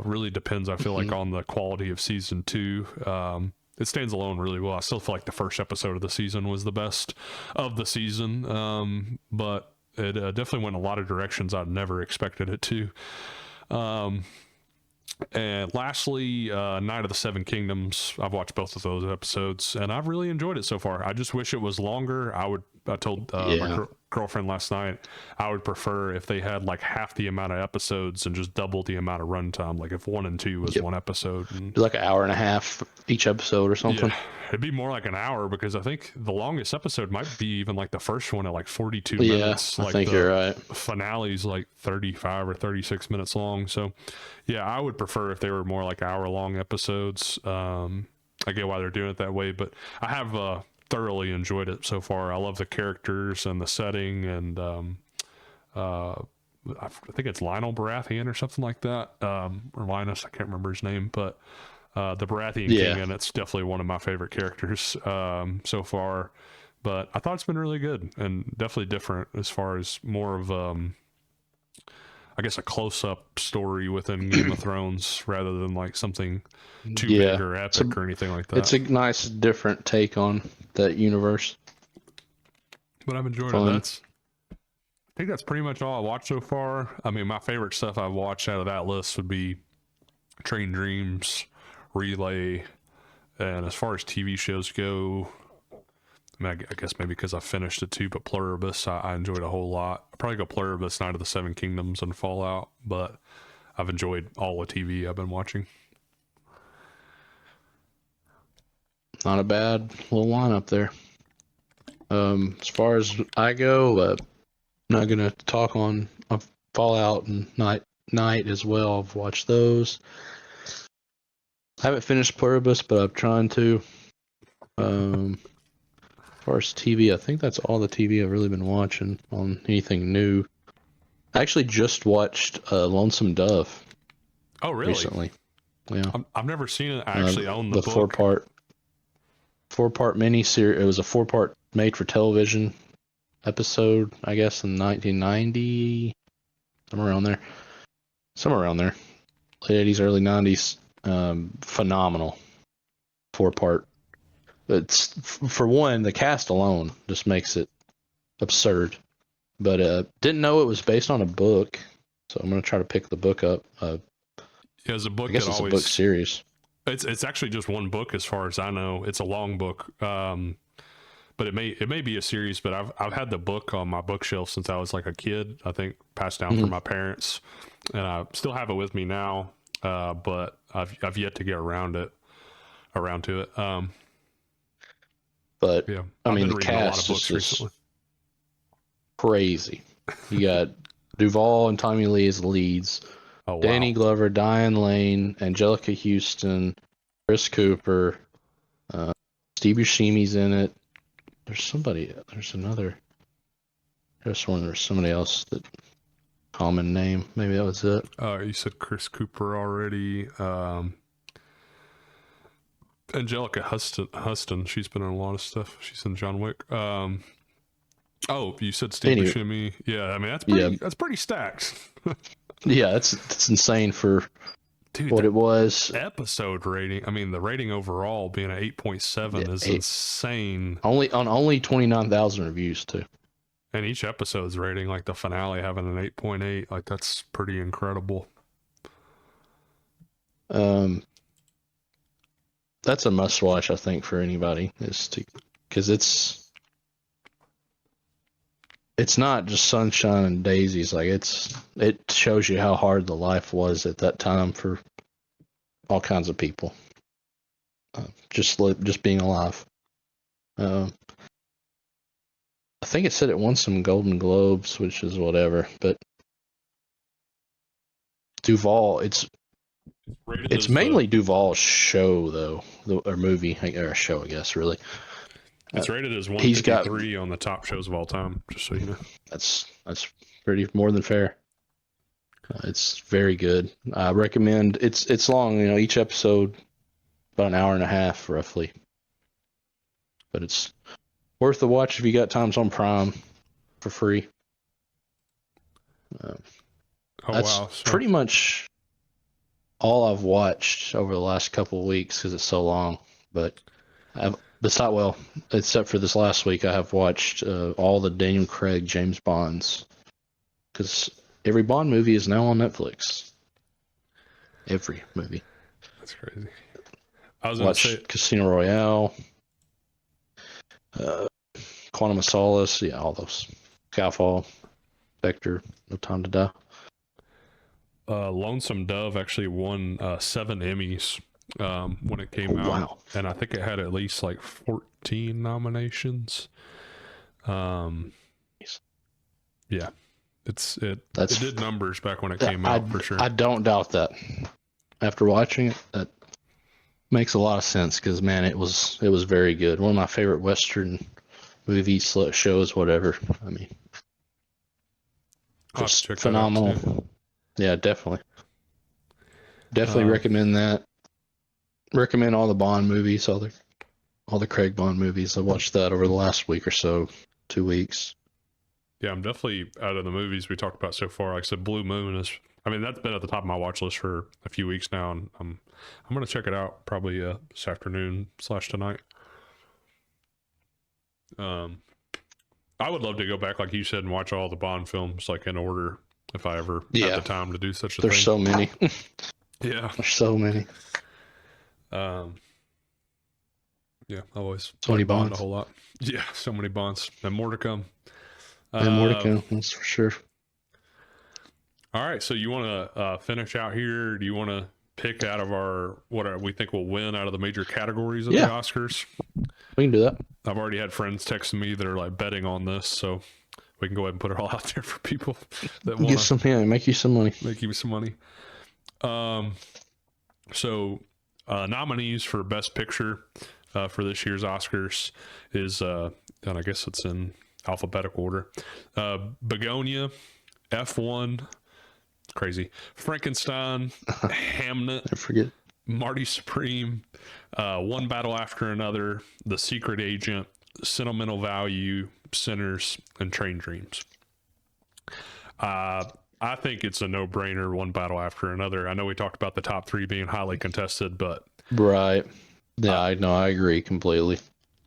really depends, I feel like, on the quality of season 2. It stands alone really well. I still feel like the first episode of the season was the best of the season, but it definitely went a lot of directions I'd never expected it to. And lastly, Night of the Seven Kingdoms. I've watched both of those episodes, and I've really enjoyed it so far. I just wish it was longer. I told my girlfriend last night I would prefer if they had like half the amount of episodes and just double the amount of runtime. Like if 1 and 2 was 1 episode, and like an hour and a half each episode or something. Yeah, it'd be more like an hour, because I think the longest episode might be even like the first one at like 42 minutes. I like think you're right. Finale's like 35 or 36 minutes long. So yeah, I would prefer if they were more like hour-long episodes. I get why they're doing it that way, but I have thoroughly enjoyed it so far. I love the characters and the setting, and I think it's Lionel Baratheon or something like that, or Linus, I can't remember his name, but the Baratheon King, and it's definitely one of my favorite characters so far. But I thought it's been really good and definitely different as far as more of I guess a close-up story within Game of Thrones rather than like something too big or epic or anything like that. It's a nice different take on that universe. But I've enjoyed it. I think that's pretty much all I watched so far. I mean, my favorite stuff I've watched out of that list would be Train Dreams, Relay. And as far as TV shows go, I mean, I guess maybe because I finished it too, but Pluribus, I enjoyed a whole lot. I'd probably go Pluribus, Night of the Seven Kingdoms, and Fallout, but I've enjoyed all the TV I've been watching. Not a bad little lineup there. As far as I go, I'm not going to talk on Fallout and Night as well. I've watched those. I haven't finished Pluribus, but I'm trying to. As far as TV, I think that's all the TV I've really been watching on anything new. I actually just watched Lonesome Dove. Oh, really? Recently. Yeah. I've never seen it. I actually own the book. four-part mini-series. It was a 4-part made-for-television episode, I guess, in 1990. Somewhere around there. Late 80s, early 90s. Phenomenal. 4-part. It's, for one, the cast alone just makes it absurd. But didn't know it was based on a book, so I'm going to try to pick the book up. Yeah, it's a book. I guess it's a book series. It's actually just one book as far as I know. It's a long book, but it may be a series. But I've had the book on my bookshelf since I was like a kid. I think passed down from my parents, and I still have it with me now. But I've yet to get around to it. But yeah, I mean, the cast is just crazy. You got Duvall and Tommy Lee as the leads. Oh, wow. Danny Glover, Diane Lane, Angelica Houston, Chris Cooper, Steve Buscemi's in it. There's somebody somebody else that common name. Maybe that was it. You said Chris Cooper already. Angelica Huston, she's been in a lot of stuff. She's in John Wick. Oh, you said Steve Buscemi. Yeah, I mean that's pretty stacked. Yeah, that's insane for what it was. Episode rating. I mean, the rating overall being an 8.7 is insane. Only 29,000 reviews too. And each episode's rating, like the finale having an 8.8, like that's pretty incredible. That's a must watch, I think, for anybody, because it's not just sunshine and daisies. Like it shows you how hard the life was at that time for all kinds of people. Just being alive. I think it said it won some Golden Globes, which is whatever. But Duvall, it's mainly Duvall's show though, or movie or show, I guess. Really. It's rated as 153 on the top shows of all time, just so you know. That's pretty more than fair. It's very good. I recommend. It's long, each episode about an hour and a half roughly. But it's worth the watch if you got time. It's on Prime for free. That's pretty much all I've watched over the last couple of weeks because it's so long. But except for this last week, I have watched all the Daniel Craig James Bonds, because every Bond movie is now on Netflix. Every movie. That's crazy. I was going to say Casino Royale, Quantum of Solace, yeah, all those. Skyfall, Spectre, No Time to Die. Lonesome Dove actually won 7 Emmys when it came out. Wow. And I think it had at least like 14 nominations. Yeah, it did numbers back when it came out for sure. I don't doubt that. After watching it, that makes a lot of sense because, man, it was very good. One of my favorite Western movies, shows, whatever. I mean, just phenomenal. Yeah, definitely. Recommend that. Recommend all the Bond movies, all the Craig Bond movies. I watched that over the last week or so, 2 weeks. Yeah, I'm definitely out of the movies we talked about so far. Like I said, Blue Moon that's been at the top of my watch list for a few weeks now, and I'm gonna check it out probably this afternoon / tonight. I would love to go back, like you said, and watch all the Bond films like in order if I ever have the time to do such a thing. There's so many. Yeah, there's so many. Um, yeah, I always So many like Bond a Bonds. whole lot. Yeah, so many Bonds and more to come. And more to come, that's for sure. All right, so you want to finish out here? Do you want to pick out of our we think will win out of the major categories of the Yeah. Oscars? We can do that. I've already had friends texting me that are like betting on this, so we can go ahead and put it all out there for people that want to make you some money. make you some money. So nominees for Best Picture for this year's Oscars is, and I guess it's in alphabetical order: Begonia, F1, crazy, Frankenstein, Hamnet, I forget. Marty Supreme, One Battle After Another, The Secret Agent, Sentimental Value, Sinners, and Train Dreams. I think it's a no-brainer, One Battle After Another. I know we talked about the top three being highly contested, but Right. Yeah, I know. I agree completely.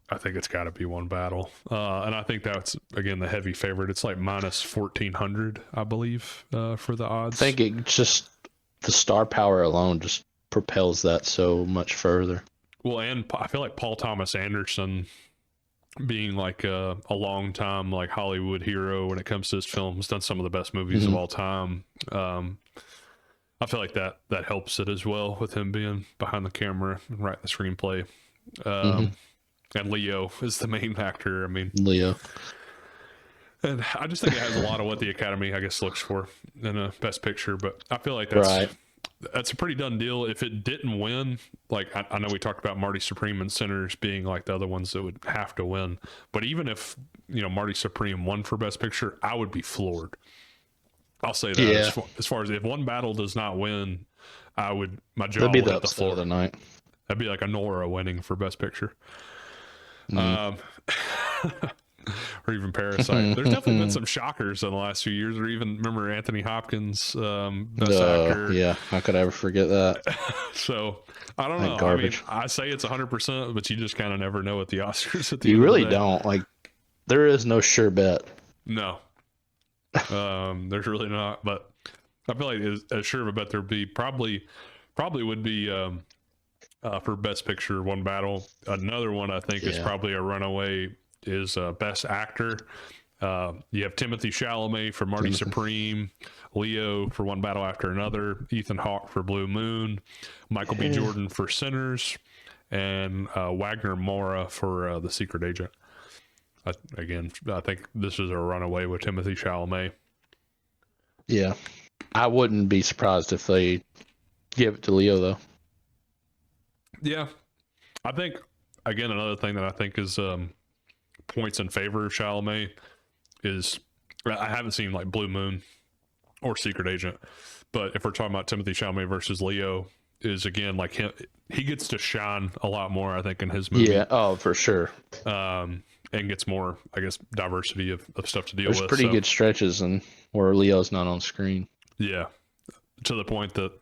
I think it's got to be One Battle. And I think that's, again, the heavy favorite. It's like minus 1,400, I believe, for the odds. I think it just, the star power alone just propels that so much further. Well, and I feel like Paul Thomas Anderson, being like a long time like Hollywood hero when it comes to his films, done some of the best movies of all time. I feel like that helps it as well, with him being behind the camera and writing the screenplay. And Leo is the main actor. I mean, Leo. And I just think it has a lot of what the Academy, I guess, looks for in a Best Picture. But I feel like that's a pretty done deal. If it didn't win, like I know we talked about Marty Supreme and Sinners being like the other ones that would have to win. But even if, Marty Supreme won for Best Picture, I would be floored. I'll say that. Yeah. As far as if One Battle does not win, my jaw That'd be would the hit the upset floor. of the night. That'd be like a Nora winning for Best Picture. Or even Parasite. There's definitely been some shockers in the last few years, or even remember Anthony Hopkins, Best Actor. Yeah, how could I ever forget that? So I don't know. Garbage. I mean, I say it's 100%, but you just kind of never know at the Oscars. At the You end really of the day. don't. Like, there is no sure bet. No. There's really not. But I feel like as sure of a bet there'd be probably would be for Best Picture, One Battle. Another one I think is probably a runaway is Best Actor. You have Timothy Chalamet for Marty Supreme, Leo for One Battle After Another, Ethan Hawke for Blue Moon, Michael B. Jordan for Sinners, and Wagner Moura for The Secret Agent. I think this is a runaway with Timothy Chalamet. Yeah. I wouldn't be surprised if they give it to Leo, though. Yeah. I think, again, another thing that I think is points in favor of Chalamet is, I haven't seen like Blue Moon or Secret Agent, but if we're talking about Timothy Chalamet versus Leo, is again like he gets to shine a lot more, I think, in his movie. Yeah, oh, for sure. And gets more, I guess, diversity of stuff to deal with. There's pretty good stretches and where Leo's not on screen. Yeah, to the point that,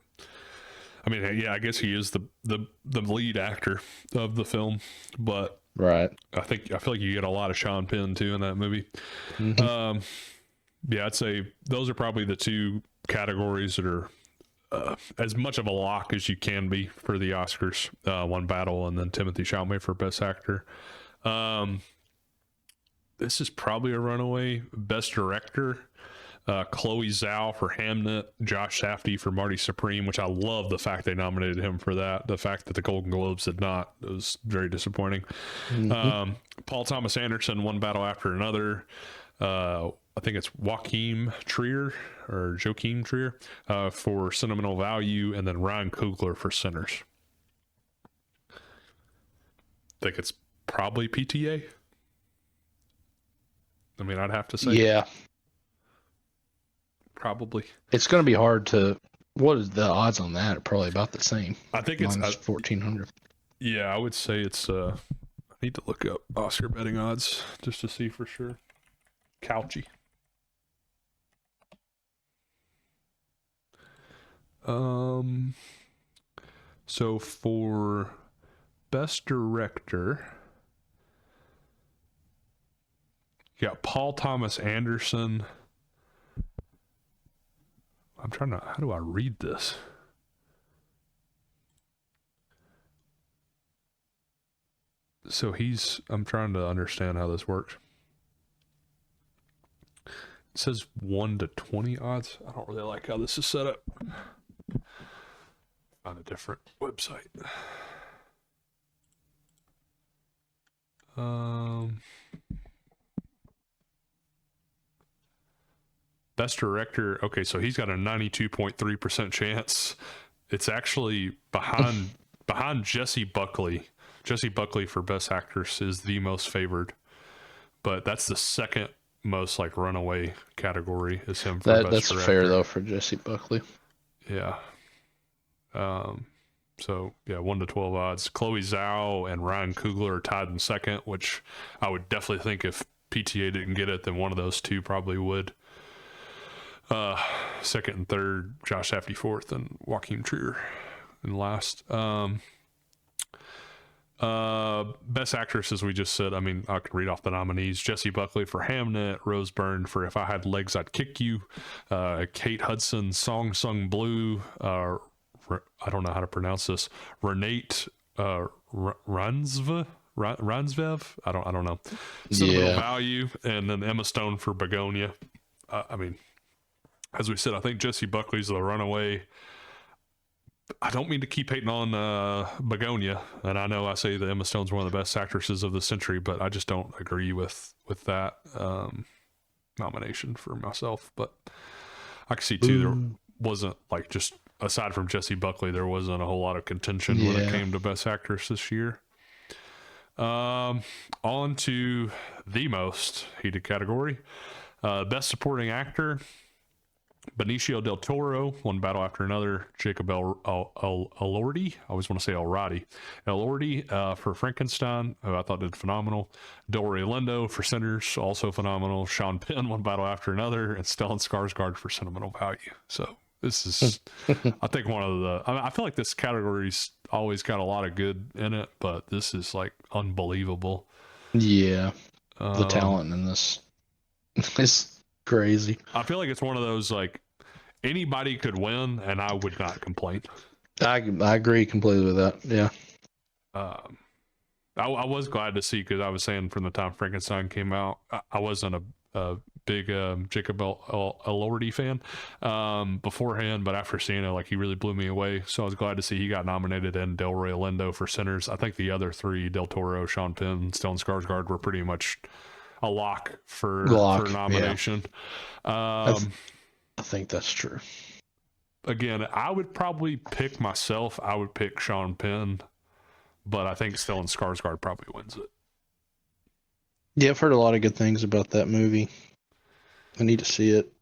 I mean, yeah, I guess he is the lead actor of the film, but right. I feel like you get a lot of Sean Penn too in that movie. Yeah, I'd say those are probably the two categories that are as much of a lock as you can be for the Oscars. One Battle and then Timothy Chalamet for Best Actor. This is probably a runaway. Best Director, Chloe Zhao for Hamnet, Josh Safdie for Marty Supreme, which I love the fact they nominated him for that. The fact that the Golden Globes did not, it was very disappointing. Paul Thomas Anderson, One Battle After Another. I think it's Joachim Trier for Sentimental Value, and then Ryan Coogler for Sinners. I think it's probably PTA. I mean, I'd have to say. Yeah. Probably. It's going to be hard to. What is the odds on that? Probably about the same. I think it's 1,400. Yeah, I would say it's. I need to look up Oscar betting odds just to see for sure. Couchy. So for Best Director, you got Paul Thomas Anderson. I'm trying to, how do I read this? So I'm trying to understand how this works. It says 1 to 20 odds. I don't really like how this is set up. On a different website. Best director. Okay, so he's got a 92.3% chance. It's actually behind Jesse Buckley. Jesse Buckley for best actress is the most favored, but that's the second most like runaway category is him for best That's director. fair though for Jesse Buckley. Yeah. So yeah, 1 to 12 odds. Chloe Zhao and Ryan Coogler are tied in second, which I would definitely think if PTA didn't get it, then one of those two probably would. Second and third, Josh Safdie fourth, and Joaquin Trier in last. Best actress, as we just said. I mean, I can read off the nominees: Jessie Buckley for Hamnet, Rose Byrne for If I Had Legs I'd Kick You, Kate Hudson, Song Sung Blue. I don't know how to pronounce this. Renate Ransvev. I don't know. Sentimental Value, and then Emma Stone for Begonia. I mean, as we said, I think Jessie Buckley's the runaway. I don't mean to keep hating on Begonia, and I know I say that Emma Stone's one of the best actresses of the century, but I just don't agree with that nomination for myself. But I can see too there wasn't like just aside from Jessie Buckley, there wasn't a whole lot of contention when it came to best actress this year. On to the most heated category, best supporting actor. Benicio del Toro, One Battle After Another. Jacob Elordi, I always want to say Elordi. Elordi for Frankenstein, who I thought did phenomenal. Delroy Lindo for Sinners, also phenomenal. Sean Penn, One Battle After Another. And Stellan Skarsgård for Sentimental Value. So this is, I think I feel like this category's always got a lot of good in it, but this is like unbelievable. Yeah. The talent in this is crazy. I feel like it's one of those like anybody could win and I would not complain. I agree completely with that. Yeah. I was glad to see, because I was saying from the time Frankenstein came out, I wasn't a big Jacob Elordi fan beforehand, but after seeing it, like, he really blew me away. So I was glad to see he got nominated, and Delroy Lindo for Sinners. I think the other three, Del Toro, Sean Penn, Stellan Skarsgård, were pretty much a lock for nomination. Yeah. I think that's true. Again, I would probably pick myself. I would pick Sean Penn, but I think Stellan Skarsgård probably wins it. Yeah, I've heard a lot of good things about that movie. I need to see it.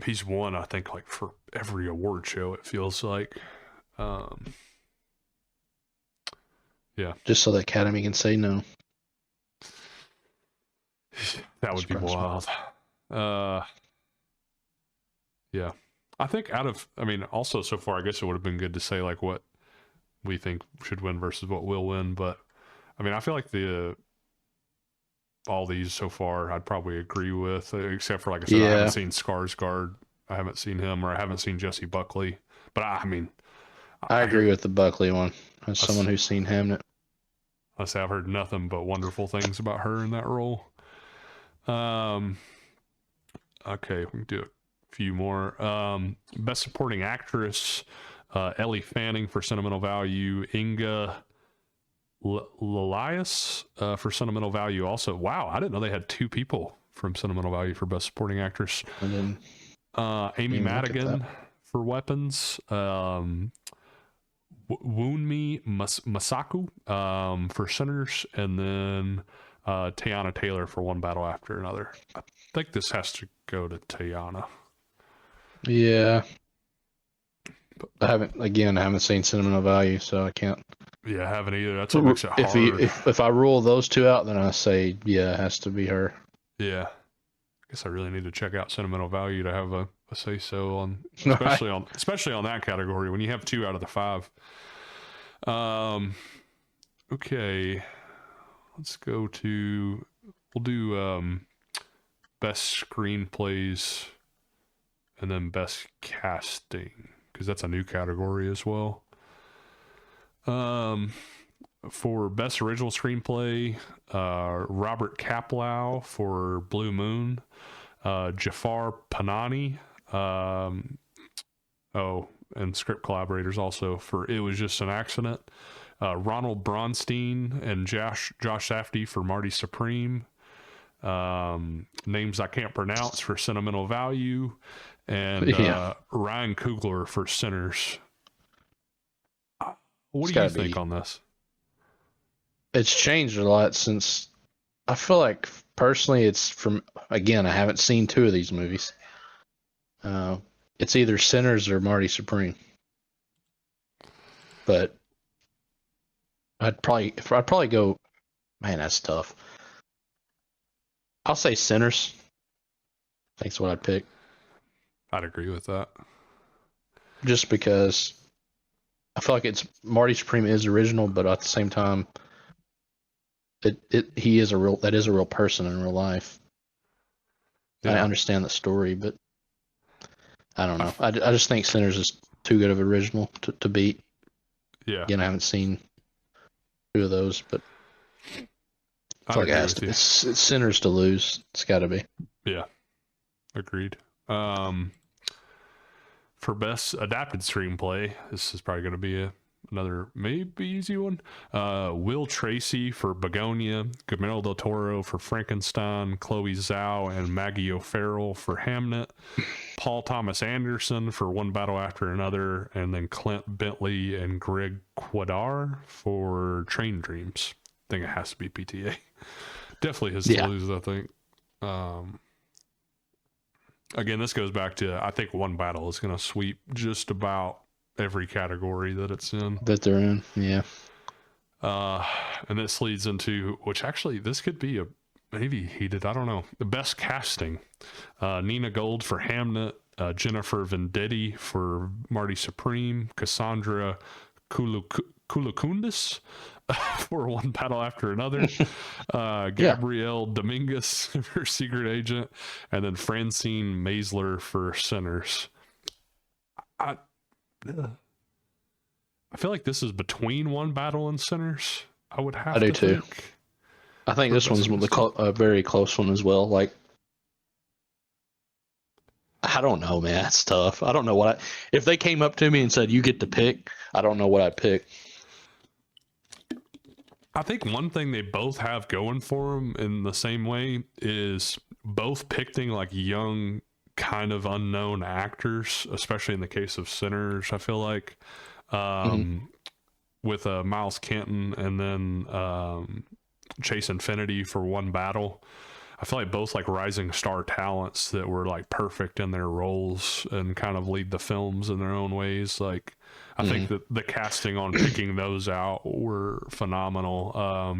He's won, I think, like for every award show, it feels like. Yeah. Just so the Academy can say no. That would be wild. Yeah. I think also so far, I guess it would have been good to say like what we think should win versus what will win. But I mean, I feel like all these so far, I'd probably agree with, except for, like I said, I haven't seen Skarsgård. I haven't seen him, or I haven't seen Jessie Buckley. But I mean, I agree with the Buckley one. As someone who's seen Hamnet. I say I've heard nothing but wonderful things about her in that role. Okay, we can do a few more. Best Supporting Actress, Ellie Fanning for Sentimental Value, Inga Lilias for Sentimental Value. Also, wow, I didn't know they had two people from Sentimental Value for Best Supporting Actress. And then Amy Madigan for Weapons. Woonmi Masaku for Sinners, and then Teyana Taylor for One Battle After Another. I think this has to go to Teyana. Yeah. I haven't seen Sentimental Value, so I can't. Yeah, I haven't either. That's what makes it hard. If I rule those two out, then I say, yeah, it has to be her. Yeah. I guess I really need to check out Sentimental Value to have a say-so on, especially on that category when you have 2 out of the 5. Okay. Let's go to, we'll do best screenplays and then best casting, because that's a new category as well. For best original screenplay, Robert Kaplow for Blue Moon, Jafar Panani, and script collaborators also for It Was Just an Accident, Ronald Bronstein and Josh Safdie for Marty Supreme, names I can't pronounce for Sentimental Value, and Ryan Coogler for Sinners. What do you think on this? It's changed a lot since. I feel like personally, it's from, again, I haven't seen two of these movies. It's either Sinners or Marty Supreme. But I'd probably go. Man, that's tough. I'll say Sinners. That's what I'd pick. I'd agree with that. Just because I feel like it's Marty Supreme is original, but at the same time, he is a real person in real life. Yeah. I understand the story, but I don't know. I just think Sinners is too good of an original to beat. Yeah. Again, I haven't seen two of those, but I feel like it has to. It's Sinners to lose. It's got to be. Yeah. Agreed. For best adapted screenplay, this is probably going to be another maybe easy one. Will Tracy for Begonia, Guillermo del Toro for Frankenstein, Chloe Zhao and Maggie O'Farrell for Hamnet, Paul Thomas Anderson for One Battle After Another, and then Clint Bentley and Greg Quadar for Train Dreams. I think it has to be PTA. Definitely has to lose, I think. Again, this goes back to, I think One Battle is going to sweep just about every category that it's in. That they're in, yeah. And this leads into, which actually, this could be maybe heated, I don't know. The best casting. Nina Gold for Hamnet, Jennifer Venditti for Marty Supreme, Cassandra Kulakundis for One Battle After Another, Gabrielle Dominguez for Secret Agent, and then Francine Maisler for Sinners. I feel like this is between One Battle and Sinners. I do too. I think this one's a very close one as well. Like, I don't know, man. It's tough. I don't know if they came up to me and said, you get to pick, I don't know what I'd pick. I think one thing they both have going for them in the same way is both picking like young, kind of unknown actors, especially in the case of Sinners, I feel like, with Miles Kenton and then Chase Infinity for One Battle. I feel like both like rising star talents that were like perfect in their roles and kind of lead the films in their own ways. Like, I think that the casting on picking those out were phenomenal.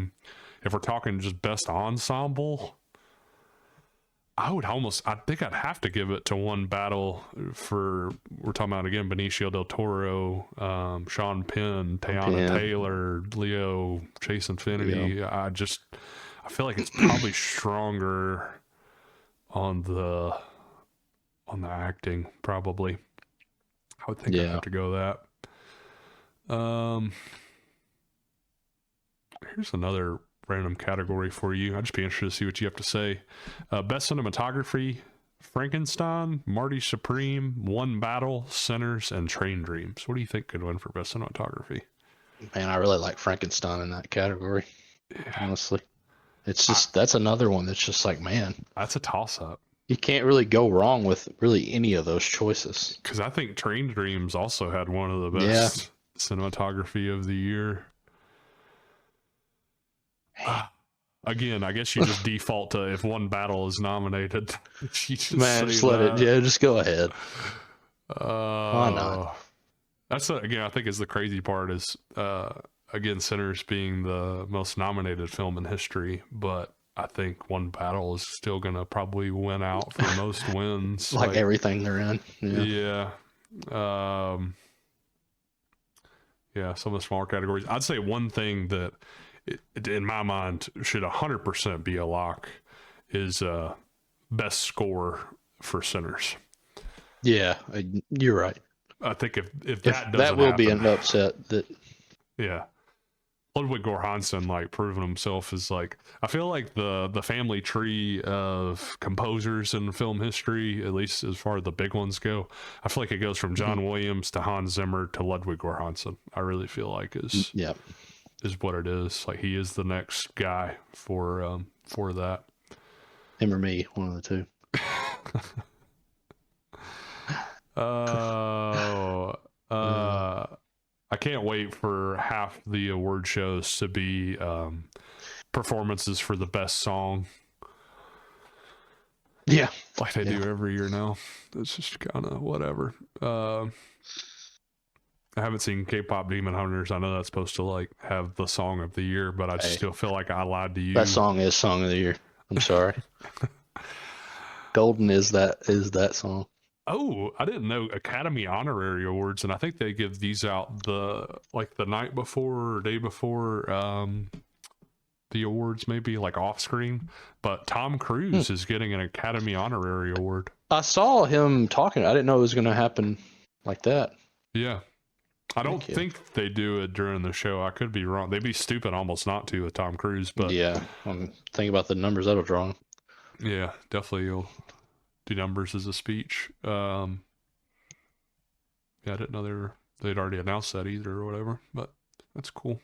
If we're talking just best ensemble, I think I'd have to give it to One Battle we're talking about, again, Benicio del Toro, Sean Penn, Teyana Taylor, Leo, Chase Infinity. Yeah. I feel like it's probably stronger on the acting, probably. I would think I'd have to go that. Here's another random category for you. I'd just be interested to see what you have to say. Best cinematography: Frankenstein, Marty Supreme, One Battle, Sinners, and Train Dreams. What do you think could win for best cinematography? Man, I really like Frankenstein in that category. Honestly, it's just that's another one that's just like, man, that's a toss-up. You can't really go wrong with really any of those choices. Because I think Train Dreams also had one of the best cinematography of the year. Again, I guess you just default to if One Battle is nominated. Just let it. Yeah, just go ahead. Why not? That's again, I think is the crazy part is again, Sinners being the most nominated film in history, but I think One Battle is still gonna probably win out for most wins. like everything they're in. Yeah. Some of the smaller categories. I'd say one thing that in my mind should 100% be a lock is best score for Sinners. Yeah, you're right. I think if that doesn't that will happen, be an upset. Ludwig Göransson like proving himself is like, I feel like the family tree of composers in film history, at least as far as the big ones go, I feel like it goes from John Williams to Hans Zimmer to Ludwig Göransson. I really feel like is what it is. Like he is the next guy for that. Him or me, one of the two. I can't wait for half the award shows to be performances for the best song. Yeah. Like they do every year now. It's just kind of whatever. I haven't seen K-pop Demon Hunters. I know that's supposed to like have the song of the year, but I just still feel like I lied to you. That song is song of the year. I'm sorry. Golden is that song. Oh, I didn't know Academy Honorary Awards, and I think they give these out the night before or day before the awards, maybe like off screen. But Tom Cruise is getting an Academy Honorary Award. I saw him talking. I didn't know it was going to happen like that. Yeah. I don't think they do it during the show. I could be wrong. They'd be stupid almost not to with Tom Cruise, but yeah, I'm thinking about the numbers that'll draw him. Yeah, definitely you'll do numbers as a speech. Yeah, I didn't know they'd already announced that either or whatever, but that's cool.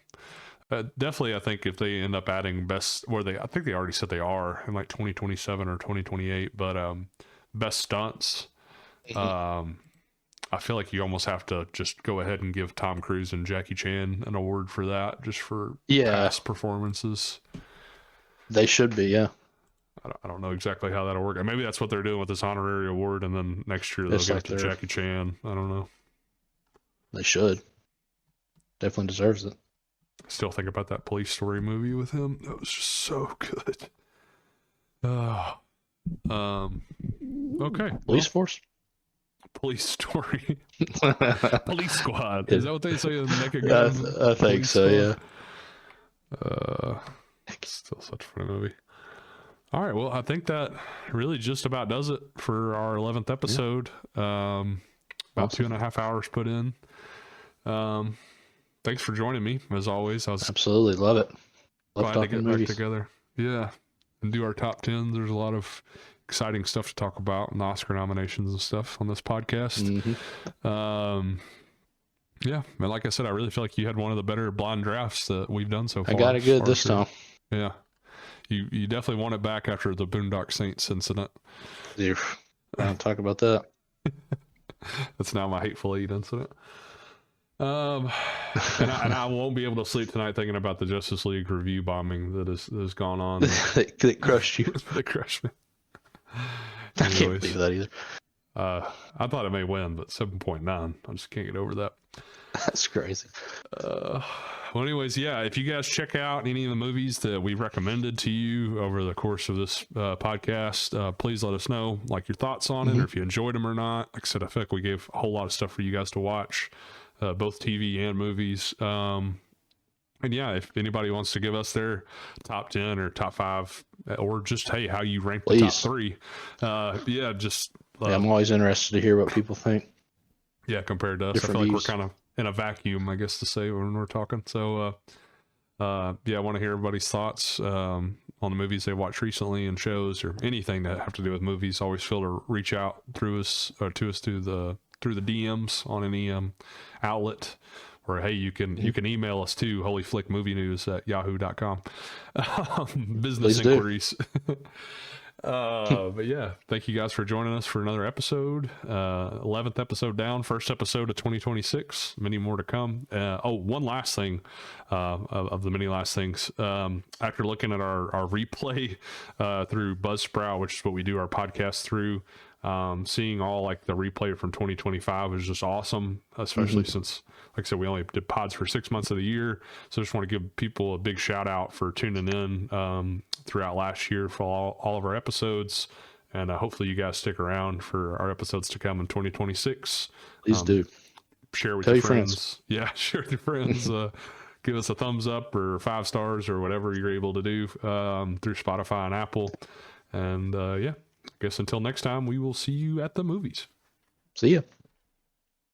Definitely, I think if they end up adding best, I think they already said they are in like 2027 or 2028, but best stunts. I feel like you almost have to just go ahead and give Tom Cruise and Jackie Chan an award for that, just for past performances. They should be, yeah. I don't know exactly how that'll work. Maybe that's what they're doing with this honorary award, and then next year they'll give it to Jackie Chan. I don't know. They should. Definitely deserves it. I still think about that Police Story movie with him. That was just so good. Okay. Police Force? Police Story. Police Squad. Is that what they say in Naked Gun? I think so, yeah. Still such a funny movie. All right, well, I think that really just about does it for our 11th episode. About 2.5 hours put in. Thanks for joining me, as always. I was absolutely love it. Glad to get back together. Yeah, and do our top 10s. There's a lot of exciting stuff to talk about, and Oscar nominations and stuff on this podcast. Yeah, and like I said, I really feel like you had one of the better blind drafts that we've done so far. I got it good this time. Yeah. You definitely want it back after the Boondock Saints incident. I don't talk about that. That's now my Hateful Eight incident. And I won't be able to sleep tonight thinking about the Justice League review bombing that has gone on. That crushed you. That crushed me. I can't believe that either. I thought it may win, but 7.9. I just can't get over that. That's crazy. Well, anyways, yeah, if you guys check out any of the movies that we recommended to you over the course of this podcast, please let us know like your thoughts on it, or if you enjoyed them or not. Like I said, I feel like we gave a whole lot of stuff for you guys to watch, both TV and movies. And yeah, if anybody wants to give us their top 10 or top 5, or just, hey, how you rank the top 3. Yeah, just... I'm always interested to hear what people think. Yeah, compared to us. I feel like we're kind of in a vacuum, I guess, to say when we're talking. So, yeah, I want to hear everybody's thoughts on the movies they watched recently and shows, or anything that have to do with movies. Always feel to reach out through us or to us through the DMs on any outlet. Or hey, you can email us too, holyflickmovienews@yahoo.com. Business inquiries. But yeah, thank you guys for joining us for another episode. 11th episode down, first episode of 2026. Many more to come. One last thing of the many last things. After looking at our replay through Buzzsprout, which is what we do our podcast through, seeing all like the replay from 2025 is just awesome, especially since, like I said, we only did pods for 6 months of the year. So I just want to give people a big shout out for tuning in throughout last year for all of our episodes. And hopefully you guys stick around for our episodes to come in 2026. Please do. Share with your friends. Yeah, share with your friends. Give us a thumbs up or 5 stars or whatever you're able to do through Spotify and Apple. And yeah, I guess until next time, we will see you at the movies. See ya.